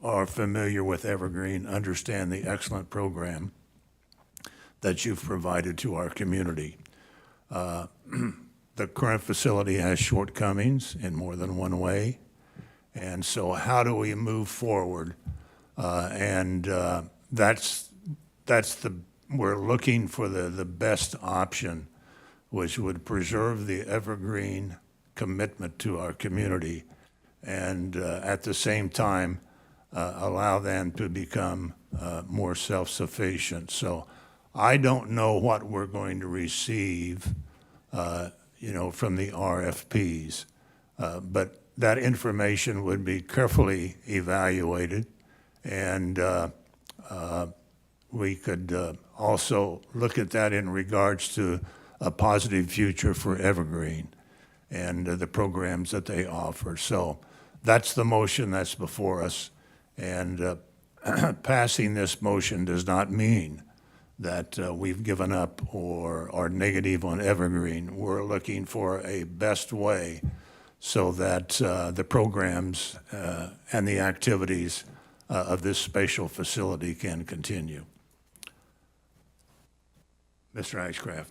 are familiar with Evergreen understand the excellent program that you've provided to our community. the current facility has shortcomings in more than one way. And so how do we move forward? We're looking for the best option, which would preserve the Evergreen commitment to our community and at the same time allow them to become more self-sufficient. So I don't know what we're going to receive, from the RFPs, but that information would be carefully evaluated, and we could also look at that in regards to a positive future for Evergreen and the programs that they offer. So that's the motion that's before us, and passing this motion does not mean that we've given up or are negative on Evergreen. We're looking for a best way so that the programs and the activities of this spatial facility can continue. Mr. Ashcraft.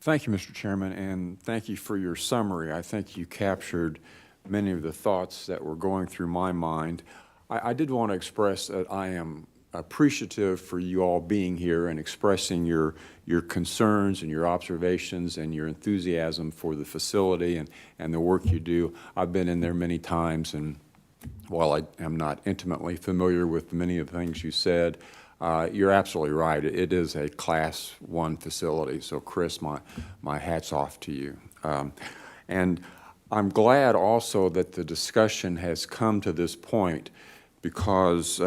Thank you, Mr. Chairman, and thank you for your summary. I think you captured many of the thoughts that were going through my mind. I did want to express that I am appreciative for you all being here and expressing your concerns and your observations and your enthusiasm for the facility and the work you do. I've been in there many times, and while I am not intimately familiar with many of the things you said, you're absolutely right. It is a Class 1 facility. So, Chris, my hat's off to you. And I'm glad also that the discussion has come to this point, because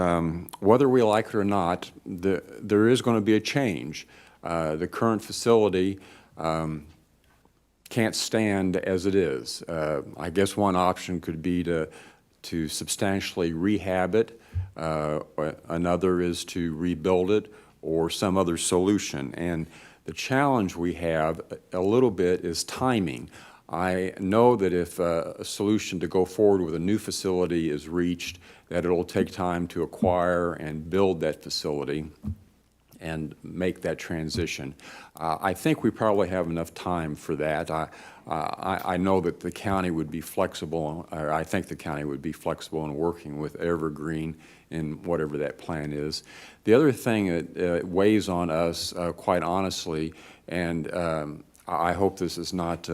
whether we like it or not, there is going to be a change. The current facility can't stand as it is. I guess one option could be to substantially rehab it. Another is to rebuild it or some other solution. And the challenge we have a little bit is timing. I know that if a solution to go forward with a new facility is reached, that it'll take time to acquire and build that facility and make that transition. I think we probably have enough time for that. I know that the county would be flexible, or I think the county would be flexible in working with Evergreen in whatever that plan is. The other thing that weighs on us, quite honestly, and I hope this is not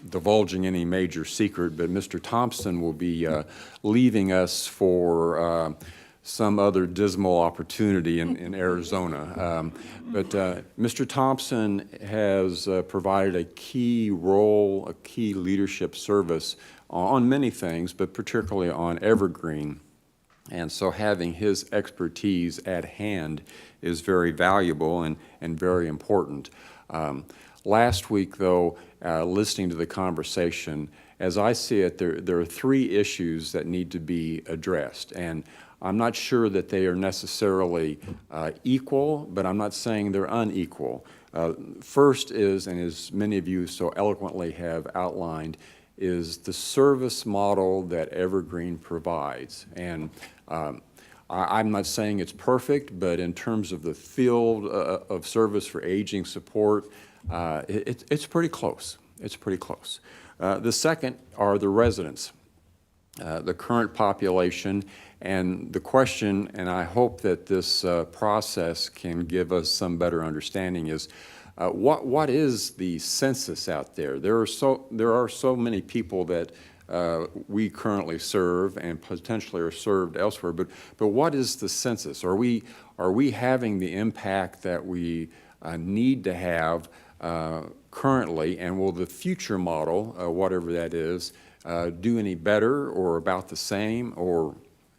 divulging any major secret, but Mr. Thompson will be leaving us for some other dismal opportunity in Arizona. But Mr. Thompson has provided a key role, a key leadership service on many things, but particularly on Evergreen. And so having his expertise at hand is very valuable and very important. Last week, though, listening to the conversation, as I see it, there are three issues that need to be addressed. And I'm not sure that they are necessarily equal, but I'm not saying they're unequal. First is, and as many of you so eloquently have outlined, is the service model that Evergreen provides. And I'm not saying it's perfect, but in terms of the field of service for aging support, it's pretty close. It's pretty close. The second are the residents, the current population, and the question, and I hope that this process can give us some better understanding, is what is the census out there? There are so many people that we currently serve and potentially are served elsewhere, but what is the census? Are we having the impact that we need to have currently, and will the future model, whatever that is, do any better or about the same, or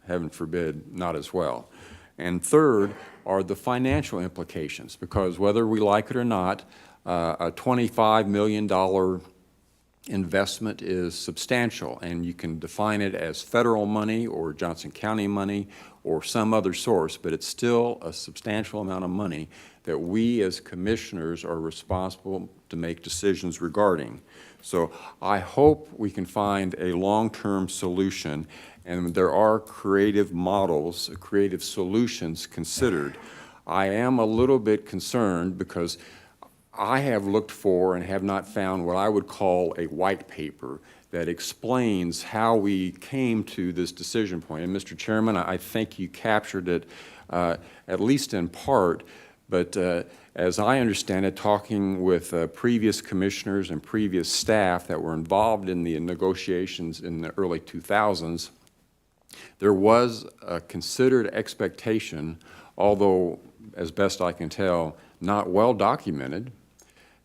heaven forbid, not as well? And third are the financial implications, because whether we like it or not, a $25 million investment is substantial, and you can define it as federal money or Johnson County money or some other source, but it's still a substantial amount of money that we as commissioners are responsible to make decisions regarding. So I hope we can find a long-term solution, and there are creative models, creative solutions considered. I am a little bit concerned because I have looked for and have not found what I would call a white paper that explains how we came to this decision point. And Mr. Chairman, I think you captured it at least in part, but as I understand it, talking with previous commissioners and previous staff that were involved in the negotiations in the early 2000s, there was a considered expectation, although as best I can tell, not well documented,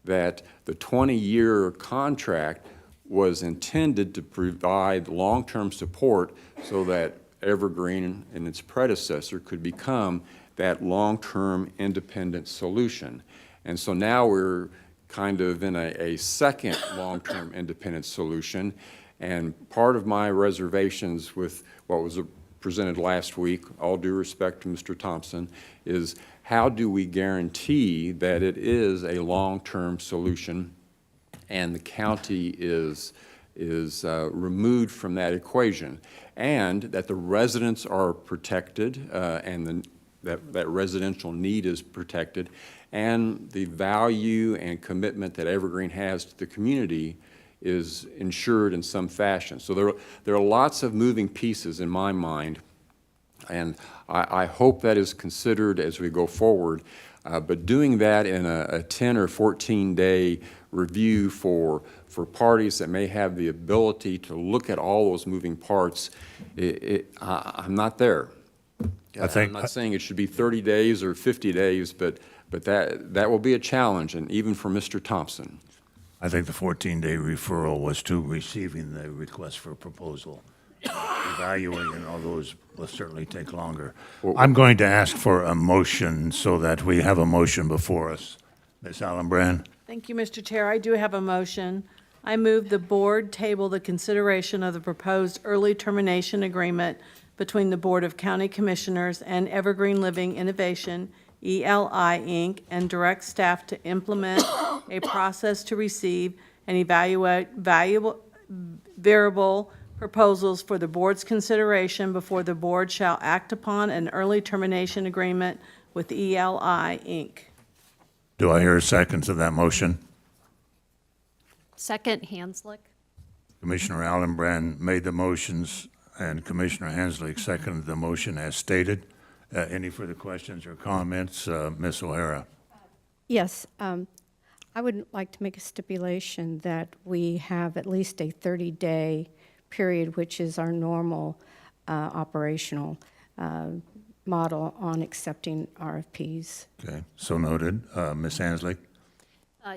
that the 20-year contract was intended to provide long-term support so that Evergreen and its predecessor could become that long-term independent solution. And so now we're kind of in a second long-term independent solution, and part of my reservations with what was presented last week, all due respect to Mr. Thompson, is how do we guarantee that it is a long-term solution and the county is removed from that equation, and that the residents are protected and that residential need is protected, and the value and commitment that Evergreen has to the community is ensured in some fashion. So there are lots of moving pieces in my mind, and I hope that is considered as we go forward. But doing that in a 10 or 14-day review for parties that may have the ability to look at all those moving parts, I'm not there. I'm not saying it should be 30 days or 50 days, but that will be a challenge, and even for Mr. Thompson. I think the 14-day referral was to receiving the request for proposal. Evaluating all those will certainly take longer. I'm going to ask for a motion so that we have a motion before us. Ms. Allenbrand? Thank you, Mr. Chair. I do have a motion. I move the board table the consideration of the proposed early termination agreement between the Board of County Commissioners and Evergreen Living Innovation, ELI, Inc., and direct staff to implement a process to receive and evaluate variable proposals for the board's consideration before the board shall act upon an early termination agreement with ELI, Inc. Do I hear a second to that motion? Second, Hanslick. Commissioner Allenbrand made the motions, and Commissioner Hanslick seconded the motion as stated. Any further questions or comments? Ms. O'Hara? Yes, I would like to make a stipulation that we have at least a 30-day period, which is our normal operational model on accepting RFPs. Okay, so noted. Ms. Hanslick?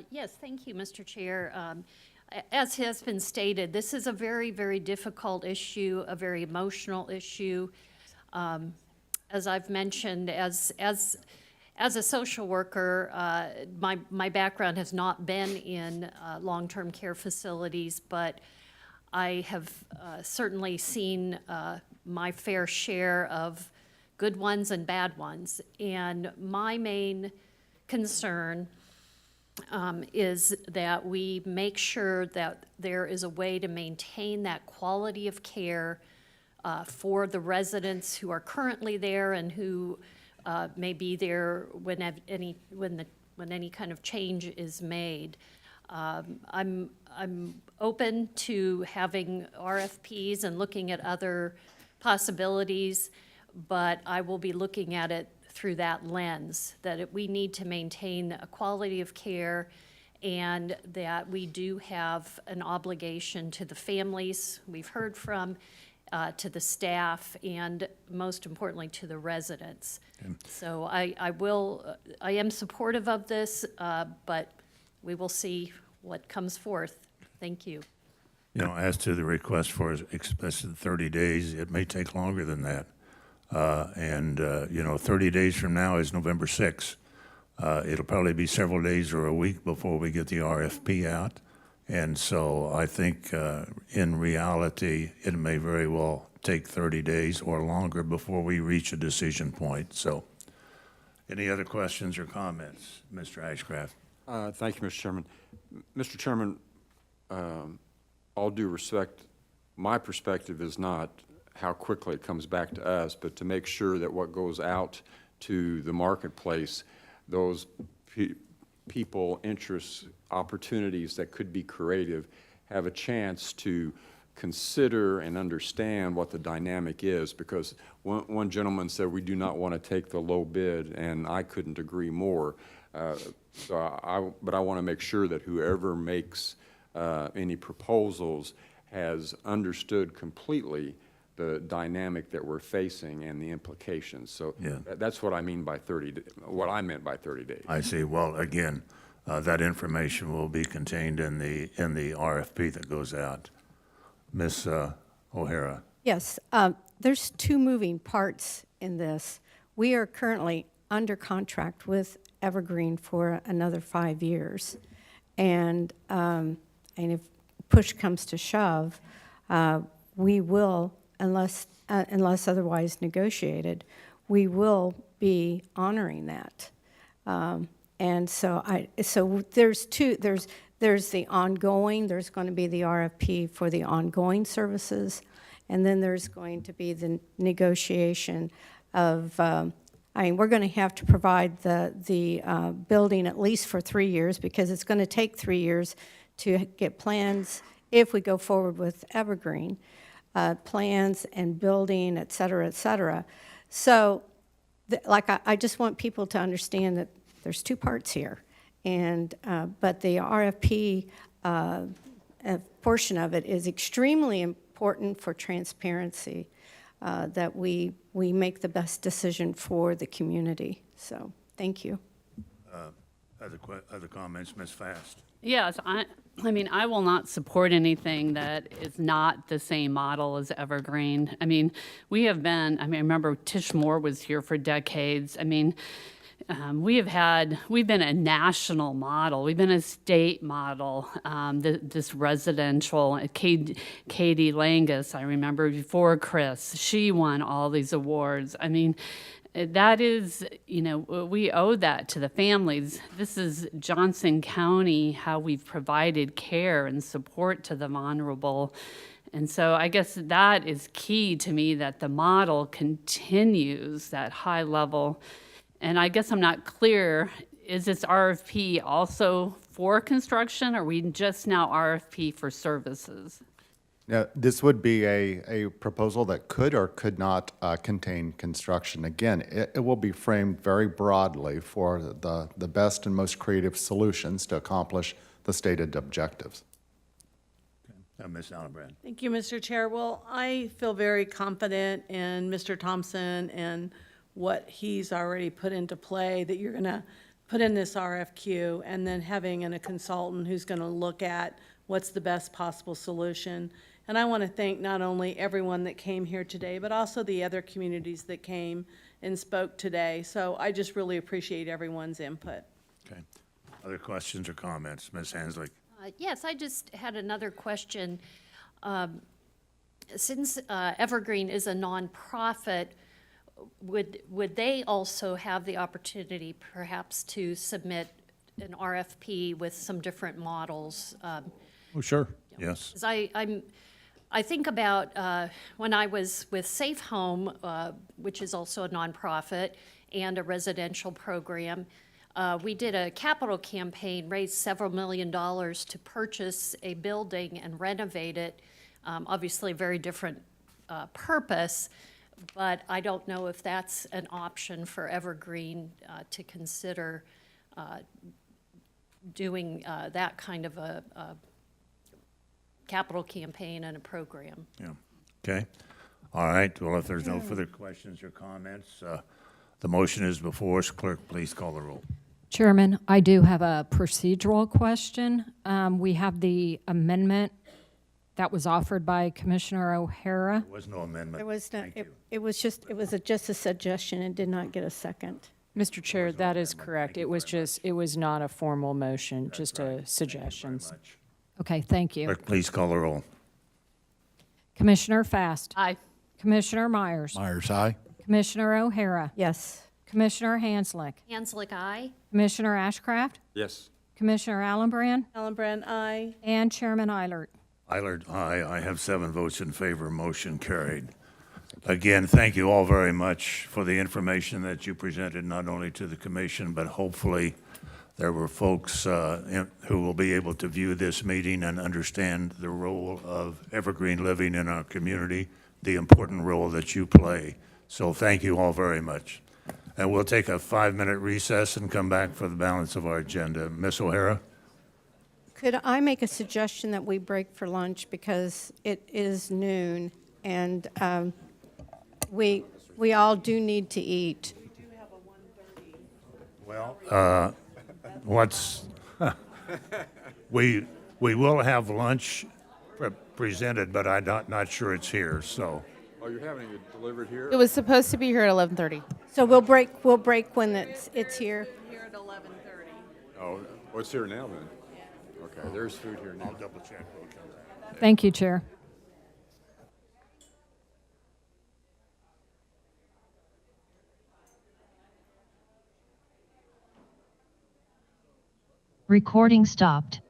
Yes, thank you, Mr. Chair. As has been stated, this is a very, very difficult issue, a very emotional issue. As I've mentioned, as a social worker, my background has not been in long-term care facilities, but I have certainly seen my fair share of good ones and bad ones. And my main concern is that we make sure that there is a way to maintain that quality of care for the residents who are currently there and who may be there when any kind of change is made. I'm open to having RFPs and looking at other possibilities, but I will be looking at it through that lens, that we need to maintain a quality of care and that we do have an obligation to the families we've heard from, to the staff, and most importantly, to the residents. Okay. So I am supportive of this, but we will see what comes forth. Thank you. You know, as to the request for expected 30 days, it may take longer than that. You know, 30 days from now is November 6th. It'll probably be several days or a week before we get the RFP out. And so I think in reality, it may very well take 30 days or longer before we reach a decision point. So any other questions or comments? Mr. Ashcraft. Thank you, Mr. Chairman. Mr. Chairman, all due respect, my perspective is not how quickly it comes back to us, but to make sure that what goes out to the marketplace, those people, interests, opportunities that could be creative have a chance to consider and understand what the dynamic is, because one gentleman said we do not want to take the low bid, and I couldn't agree more. But I want to make sure that whoever makes any proposals has understood completely the dynamic that we're facing and the implications. So that's what I mean by 30, what I meant by 30 days. I see. Well, again, that information will be contained in the RFP that goes out. Ms. O'Hara. Yes, there's two moving parts in this. We are currently under contract with Evergreen for another 5 years. And if push comes to shove, we will, unless otherwise negotiated, we will be honoring that. And so there's two, there's the ongoing, there's going to be the RFP for the ongoing services, and then there's going to be the negotiation of, we're going to have to provide the building at least for 3 years, because it's going to take 3 years to get plans, if we go forward with Evergreen, plans and building, et cetera, et cetera. So, I just want people to understand that there's two parts here. And, but the RFP portion of it is extremely important for transparency, that we make the best decision for the community. So, thank you. Other comments, Ms. Fast? Yes, I mean, I will not support anything that is not the same model as Evergreen. I mean, we have been, I remember Tish Moore was here for decades. I mean, we've been a national model. We've been a state model, this residential. Katie Langus, I remember before Chris, she won all these awards. I mean, that is, we owe that to the families. This is Johnson County, how we've provided care and support to the vulnerable. And so I guess that is key to me, that the model continues that high level. And I guess I'm not clear, is this RFP also for construction, or are we just now RFP for services? Now, this would be a proposal that could or could not contain construction. Again, it will be framed very broadly for the best and most creative solutions to accomplish the stated objectives. Ms. Allenbrand. Thank you, Mr. Chair. Well, I feel very confident in Mr. Thompson and what he's already put into play, that you're going to put in this RFQ, and then having a consultant who's going to look at what's the best possible solution. And I want to thank not only everyone that came here today, but also the other communities that came and spoke today. So I just really appreciate everyone's input. Okay. Other questions or comments? Ms. Hanslick. Yes, I just had another question. Since Evergreen is a nonprofit, would they also have the opportunity perhaps to submit an RFP with some different models? Oh, sure. Yes. 'Cause I think about when I was with Safe Home, which is also a nonprofit, and a residential program. We did a capital campaign, raised several $1 million to purchase a building and renovate it. Obviously, a very different purpose, but I don't know if that's an option for Evergreen to consider doing that kind of a capital campaign and a program. Yeah. Okay. All right. Well, if there's no further questions or comments, the motion is before us. Clerk, please call the roll. Chairman, I do have a procedural question. We have the amendment that was offered by Commissioner O'Hara. There was no amendment. There was not, it was just a suggestion and did not get a second. Mr. Chair, that is correct. It was not a formal motion, just a suggestions. Okay, thank you. Clerk, please call the roll. Commissioner Fast. Aye. Commissioner Myers. Myers, aye. Commissioner O'Hara. Yes. Commissioner Hanslick. Hanslick, aye. Commissioner Ashcraft. Yes. Commissioner Allenbrand. Allenbrand, aye. And Chairman Eilert. Eilert, aye. I have 7 votes in favor. Motion carried. Again, thank you all very much for the information that you presented, not only to the commission, but hopefully there were folks who will be able to view this meeting and understand the role of Evergreen Living in our community, the important role that you play. So thank you all very much. And we'll take a 5-minute recess and come back for the balance of our agenda. Ms. O'Hara? Could I make a suggestion that we break for lunch because it is noon and we all do need to eat. Well, we will have lunch presented, but I'm not sure it's here, so. Oh, you're having it delivered here? It was supposed to be here at 11:30. So we'll break when it's here. Here at 11:30. Oh, it's here now then? Okay, there's food here now. I'll double check. Thank you, Chair. Recording stopped.